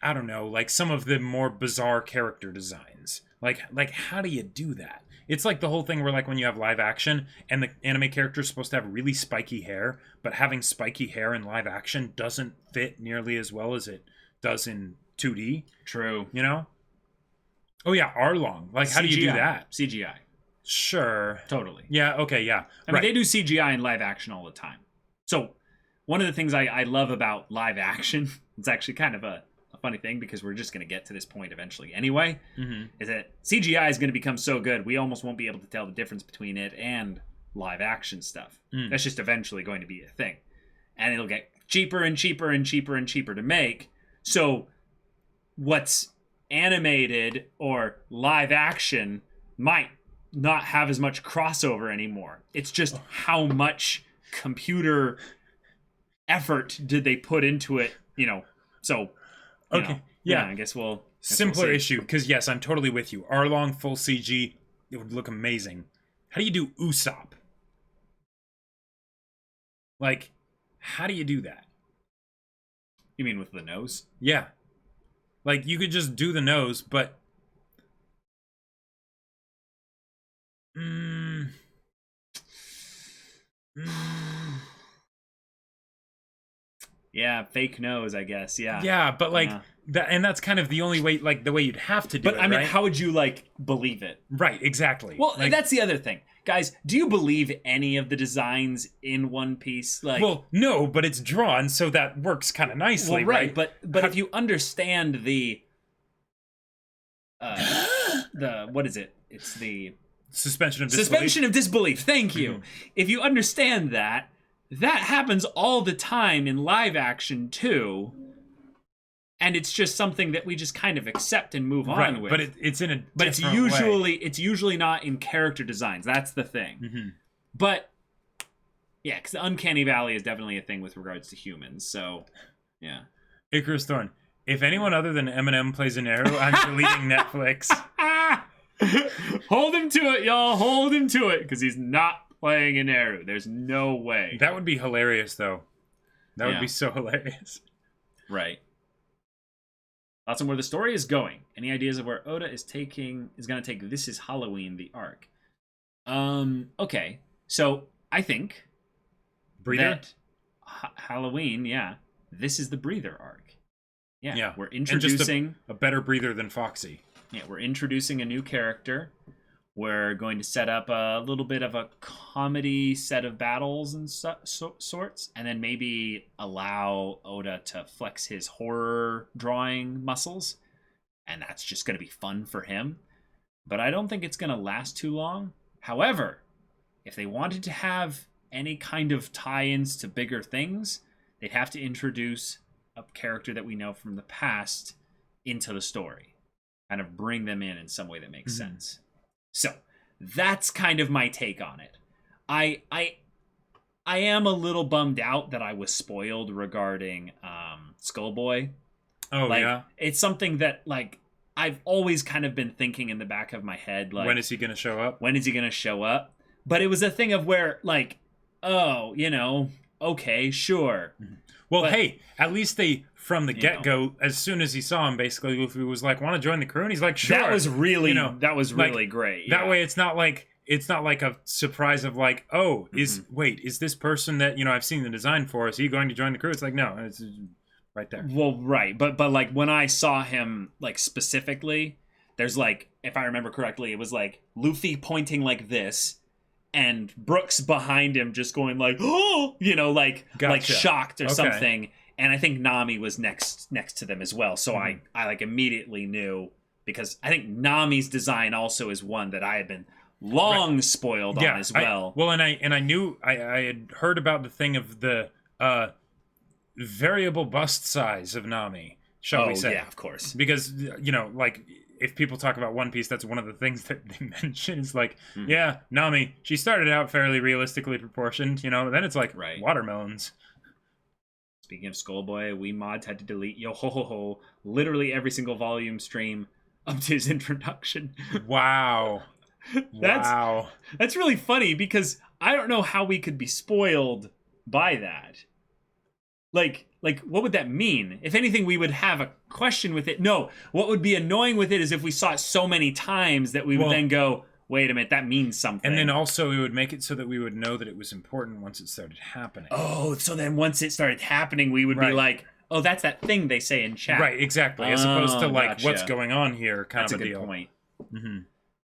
I don't know, like some of the more bizarre character designs. Like how do you do that? It's like the whole thing where, like, when you have live action and the anime character is supposed to have really spiky hair, but having spiky hair in live action doesn't fit nearly as well as it does in 2D. True. You know? Oh, yeah, Arlong. Like, how do you do that? CGI. Sure. Totally. Yeah, okay, yeah. I mean, they do CGI in live action all the time. So, one of the things I love about live action, it's actually kind of a funny thing because we're just going to get to this point eventually anyway, is that CGI is going to become so good, we almost won't be able to tell the difference between it and live action stuff. That's just eventually going to be a thing. And it'll get cheaper and cheaper and cheaper and cheaper to make. So, what's animated or live action might not have as much crossover anymore. It's just how much computer effort did they put into it, so Okay. Yeah. I guess we'll Simpler see. issue, because yes, I'm totally with you. Arlong full CG, it would look amazing. How do you do Usopp? Like, how do you do that? You mean with the nose? Yeah. Like, you could just do the nose, but... Yeah, fake nose, I guess. Yeah. Yeah, but like and that's kind of the only way, like the way you'd have to do it. But I mean, right? how would you believe it? Right, exactly. Well, like, that's the other thing. Guys, do you believe any of the designs in One Piece? Like, well, no, but it's drawn, so that works kind of nicely, well, right? But if you understand the what is it? It's the suspension of disbelief. Suspension of disbelief. Thank you. If you understand that happens all the time in live action too, and it's just something that we just kind of accept and move on with. But it's in a but it's usually not in character designs. That's the thing. But yeah, because the Uncanny Valley is definitely a thing with regards to humans. So yeah, Icarus Thorn. If anyone other than Eminem plays an arrow, I'm deleting Netflix. Hold him to it, y'all. Hold him to it, because he's not playing an arrow. There's no way. That would be hilarious, though. That would be so hilarious. Right. Thoughts on where the story is going? Any ideas of where Oda is going to take This Is Halloween, the arc? Okay. So I think Breather? that Halloween, yeah, this is the Breather arc. Yeah, Yeah. we're And just introducing a better breather than Foxy. Yeah, we're introducing a new character. We're going to set up a little bit of a comedy set of battles and sorts, and then maybe allow Oda to flex his horror drawing muscles, and that's just going to be fun for him. But I don't think it's going to last too long. However, if they wanted to have any kind of tie-ins to bigger things, they'd have to introduce a character that we know from the past into the story. Kind of bring them in some way that makes sense. So that's kind of my take on it. I am a little bummed out that I was spoiled regarding Skullboy. Oh, Like, yeah? it's something that like I've always kind of been thinking in the back of my head, like, When is he going to show up? when is he gonna show up? But it was a thing of where like, oh, okay, sure. Well, But- hey, at least they, from the You get-go, as soon as he saw him, basically, Luffy was like, want to join the crew? And he's like, sure. That was really like, really great. That yeah. way it's not like a surprise of like, oh, is this person that, I've seen the design for, is he going to join the crew? It's like, no, it's right there. Well, right, but like when I saw him like specifically, there's like, if I remember correctly, it was like Luffy pointing like this, and Brooks behind him just going like, oh, like Gotcha. shocked or Okay. something. And I think Nami was next to them as well. So I like immediately knew, because I think Nami's design also is one that I had been long spoiled on as well. And I knew I had heard about the thing of the variable bust size of Nami, shall we say? Yeah, of course. Because like, if people talk about One Piece, that's one of the things that they mention is like, yeah, Nami, she started out fairly realistically proportioned, then it's like Right. watermelons. Speaking of Skullboy, we mods had to delete Yo Ho Ho Ho literally every single volume stream up to his introduction. Wow. Wow. That's really funny, because I don't know how we could be spoiled by that. Like what would that mean? If anything, we would have a question with it. No, what would be annoying with it is if we saw it so many times that we would then go, wait a minute, that means something. And then also it would make it so that we would know that it was important once it started happening. Oh, so then once it started happening, we would be Right. like, oh, that's that thing they say in chat. Right, exactly. As opposed to like, gotcha. what's going on here kind That's of a a good deal. point. Mm-hmm.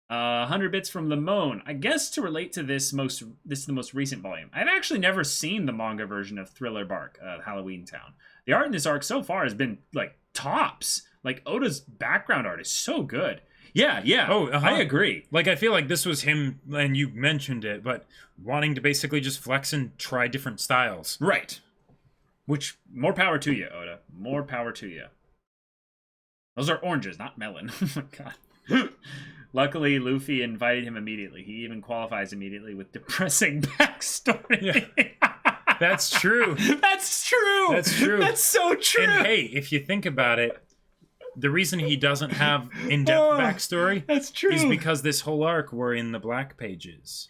100 bits from Lamone. I guess to relate to this is the most recent volume. I've actually never seen the manga version of Thriller Bark, Halloween Town. The art in this arc so far has been like tops. Like Oda's background art is so good. Yeah. Oh, I agree. Like, I feel like this was him, and you mentioned it, but wanting to basically just flex and try different styles. Right. Which, more power to you, Oda. More power to you. Those are oranges, not melon. Oh my god. Luckily, Luffy invited him immediately. He even qualifies immediately with depressing backstory. That's true. That's true. That's true. That's so true. And hey, if you think about it, the reason he doesn't have in-depth Oh, backstory that's true. is because this whole arc we're in the Black Pages.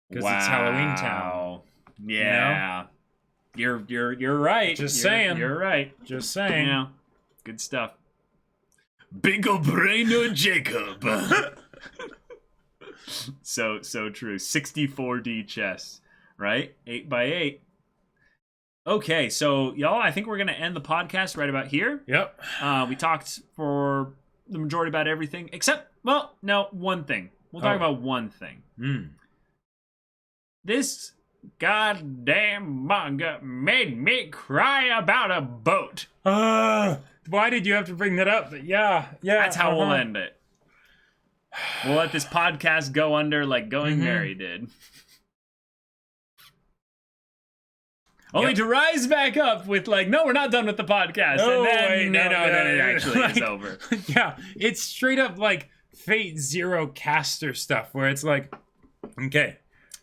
Because it's Halloween Town. Yeah. You're right. Just You're- saying. You're right. Just saying. Yeah. Good stuff. Big brainer Jacob. so true. 64D chess, right? 8x8. Okay, so y'all, I think we're gonna end the podcast right about here. Yep. We talked for the majority about everything, except, well, no, one thing. We'll talk about one thing. This goddamn manga made me cry about a boat. Why did you have to bring that up? Yeah. That's how we'll end it. We'll let this podcast go under like Going Mary did. Only to rise back up with like, no, we're not done with the podcast. No, and then, wait, then it actually like, is over. Yeah, it's straight up like Fate Zero caster stuff where it's like, okay,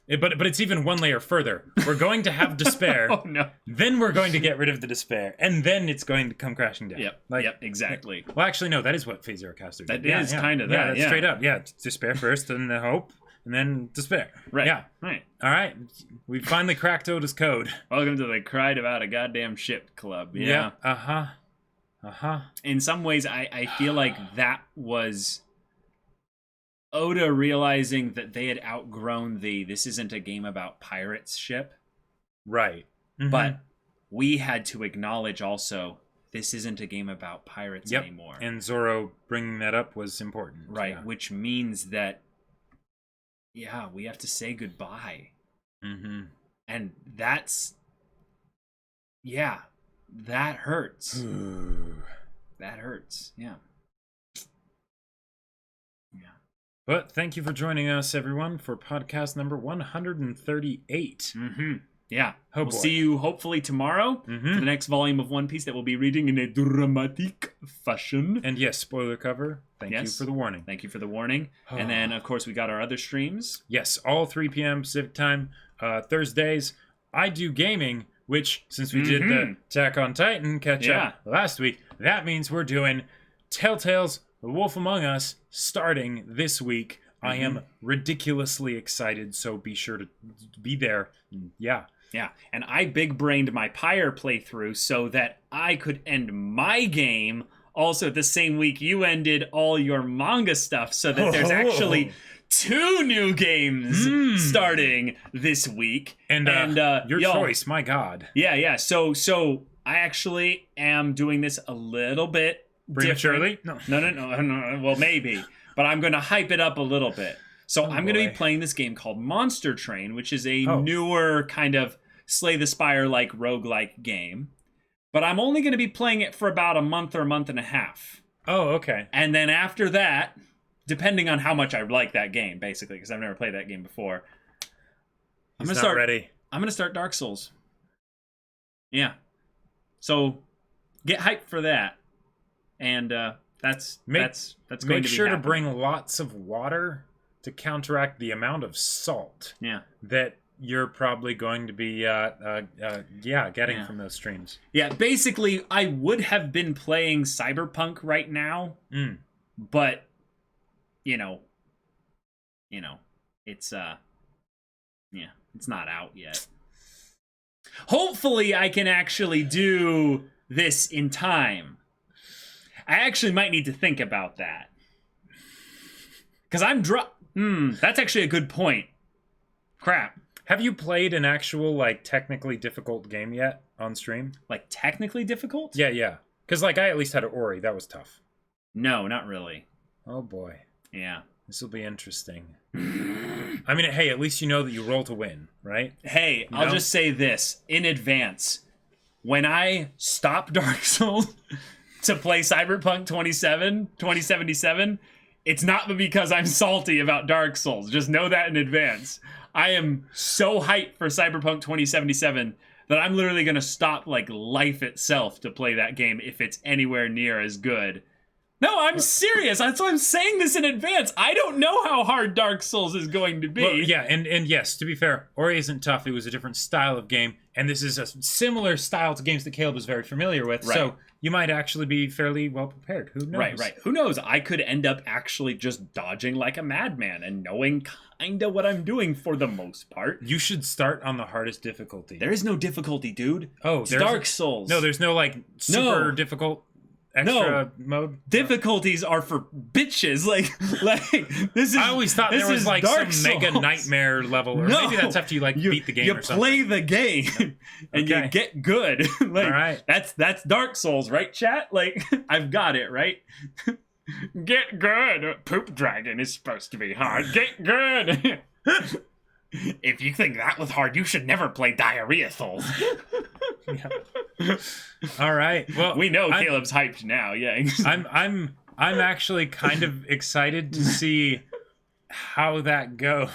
but it's even one layer further. We're going to have despair. Oh no. Then we're going to get rid of the despair, and then it's going to come crashing down. Yep, exactly. Well, actually, no, that is what Fate Zero caster did. That is kind of yeah, that, that's yeah. straight up. Yeah, despair first, and the hope, and then despair. Right. Yeah. Right. All right, we finally cracked Oda's code. Welcome to the Cried About a Goddamn Ship Club. Yeah. In some ways, I feel like that was Oda realizing that they had outgrown this isn't a game about pirates ship. Right. Mm-hmm. But we had to acknowledge also this isn't a game about pirates Yep. anymore. And Zoro bringing that up was important. Right, Yeah. which means that, yeah, we have to say goodbye. Mm-hmm. And that's, yeah, that hurts. That hurts, yeah. Yeah. But thank you for joining us, everyone, for podcast number 138. Mm-hmm. Yeah. Oh, We'll boy. see you hopefully tomorrow for the next volume of One Piece that we'll be reading in a dramatic fashion. And yes, spoiler cover. Thank you Yes. for the warning. Thank you for the warning. And then, of course, we got our other streams. Yes, all 3 p.m. Pacific time. Thursdays, I do gaming, which, since we did the Attack on Titan catch-up last week, that means we're doing Telltale's The Wolf Among Us starting this week. I am ridiculously excited, so be sure to be there. Yeah. Yeah, and I big-brained my Pyre playthrough so that I could end my game also the same week you ended all your manga stuff, so that there's actually 2 new games starting this week. And your y'all, choice, my God. Yeah. So I actually am doing this a little bit Prematurely? different. No. Well, maybe, but I'm going to hype it up a little bit. So I'm going to be playing this game called Monster Train, which is a newer kind of Slay the Spire-like roguelike game. But I'm only going to be playing it for about a month or a month and a half. Oh, okay. And then after that, depending on how much I like that game, basically, because I've never played that game before, I'm going to start ready. I'm going to start Dark Souls. Yeah. So get hyped for that. And that's going to be Make sure to happening. bring lots of water to counteract the amount of salt that you're probably going to be getting from those streams. Yeah, basically I would have been playing Cyberpunk right now, but you know, it's it's not out yet. Hopefully I can actually do this in time. I actually might need to think about that. Cuz that's actually a good point. Crap. Have you played an actual, like, technically difficult game yet on stream? Like, technically difficult? Yeah. Because, like, I at least had an Ori. That was tough. No, not really. Oh, boy. Yeah. This will be interesting. I mean, hey, at least you know that you roll to win, right? Hey, I'll just say this in advance. When I stop Dark Souls to play Cyberpunk 2077, it's not because I'm salty about Dark Souls. Just know that in advance. I am so hyped for Cyberpunk 2077 that I'm literally going to stop, like, life itself to play that game if it's anywhere near as good. No, I'm serious. That's why I'm saying this in advance. I don't know how hard Dark Souls is going to be. Well, yeah, and yes, to be fair, Ori isn't tough. It was a different style of game, and this is a similar style to games that Caleb is very familiar with, so you might actually be fairly well prepared. Who knows? Right. Who knows? I could end up actually just dodging like a madman and knowing kinda what I'm doing for the most part. You should start on the hardest difficulty. There is no difficulty, dude. Oh, it's Dark Souls. No, there's no, like, super difficult extra mode. Difficulties are for bitches. Like this is. I always thought there was like Dark some mega Souls. nightmare level, or maybe that's after you beat the game or something. You play the game and you get good. Like, all right, that's Dark Souls, right, chat? Like I've got it right. Get good. Poop Dragon is supposed to be hard. Get good. If you think that was hard, you should never play Diarrhea Souls. All right. Well, we know Caleb's hyped now. Yeah. I'm actually kind of excited to see how that goes.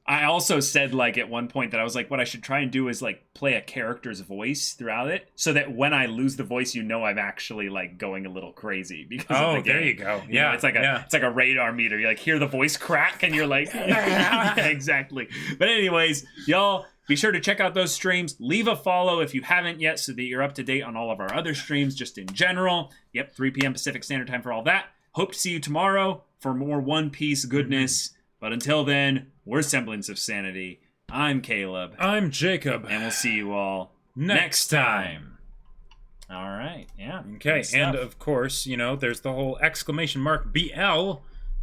I also said, like, at one point that I was like, what I should try and do is, like, play a character's voice throughout it, so that when I lose the voice, you know I'm actually, like, going a little crazy because of the game. There you go. You know, it's like a radar meter. You, like, hear the voice crack, and you're like, yeah, exactly. But anyways, y'all, be sure to check out those streams. Leave a follow if you haven't yet, so that you're up to date on all of our other streams, just in general. Yep, 3 p.m. Pacific Standard Time for all that. Hope to see you tomorrow for more One Piece goodness. But until then, we're Semblance of Sanity. I'm Caleb. I'm Jacob. And we'll see you all next time. All right. Yeah. Okay, Good stuff. and of course, you know, there's the whole exclamation mark BL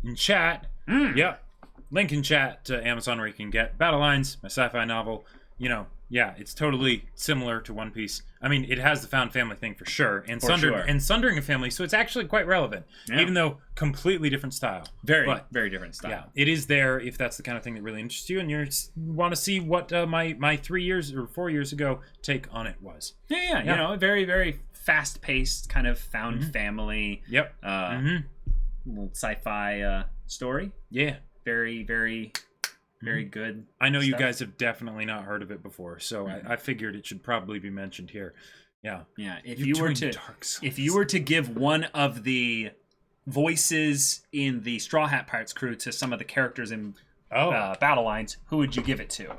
in chat. Yep. Link in chat to Amazon where you can get Battle Lines, my sci-fi novel. You know, yeah, it's totally similar to One Piece. I mean, it has the found family thing for sure, and sundering a family, so it's actually quite relevant, even though completely different style. Very different style. Yeah, it is there if that's the kind of thing that really interests you, and you want to see what my 3 years or 4 years ago take on it was. Yeah. You know, a very fast-paced kind of found family. Yep. Little sci-fi story. Yeah. Very good. I know stuff. you guys have definitely not heard of it before, so I figured it should probably be mentioned here. Yeah. Yeah. If you were to give one of the voices in the Straw Hat Pirates crew to some of the characters in Battle Lines, who would you give it to?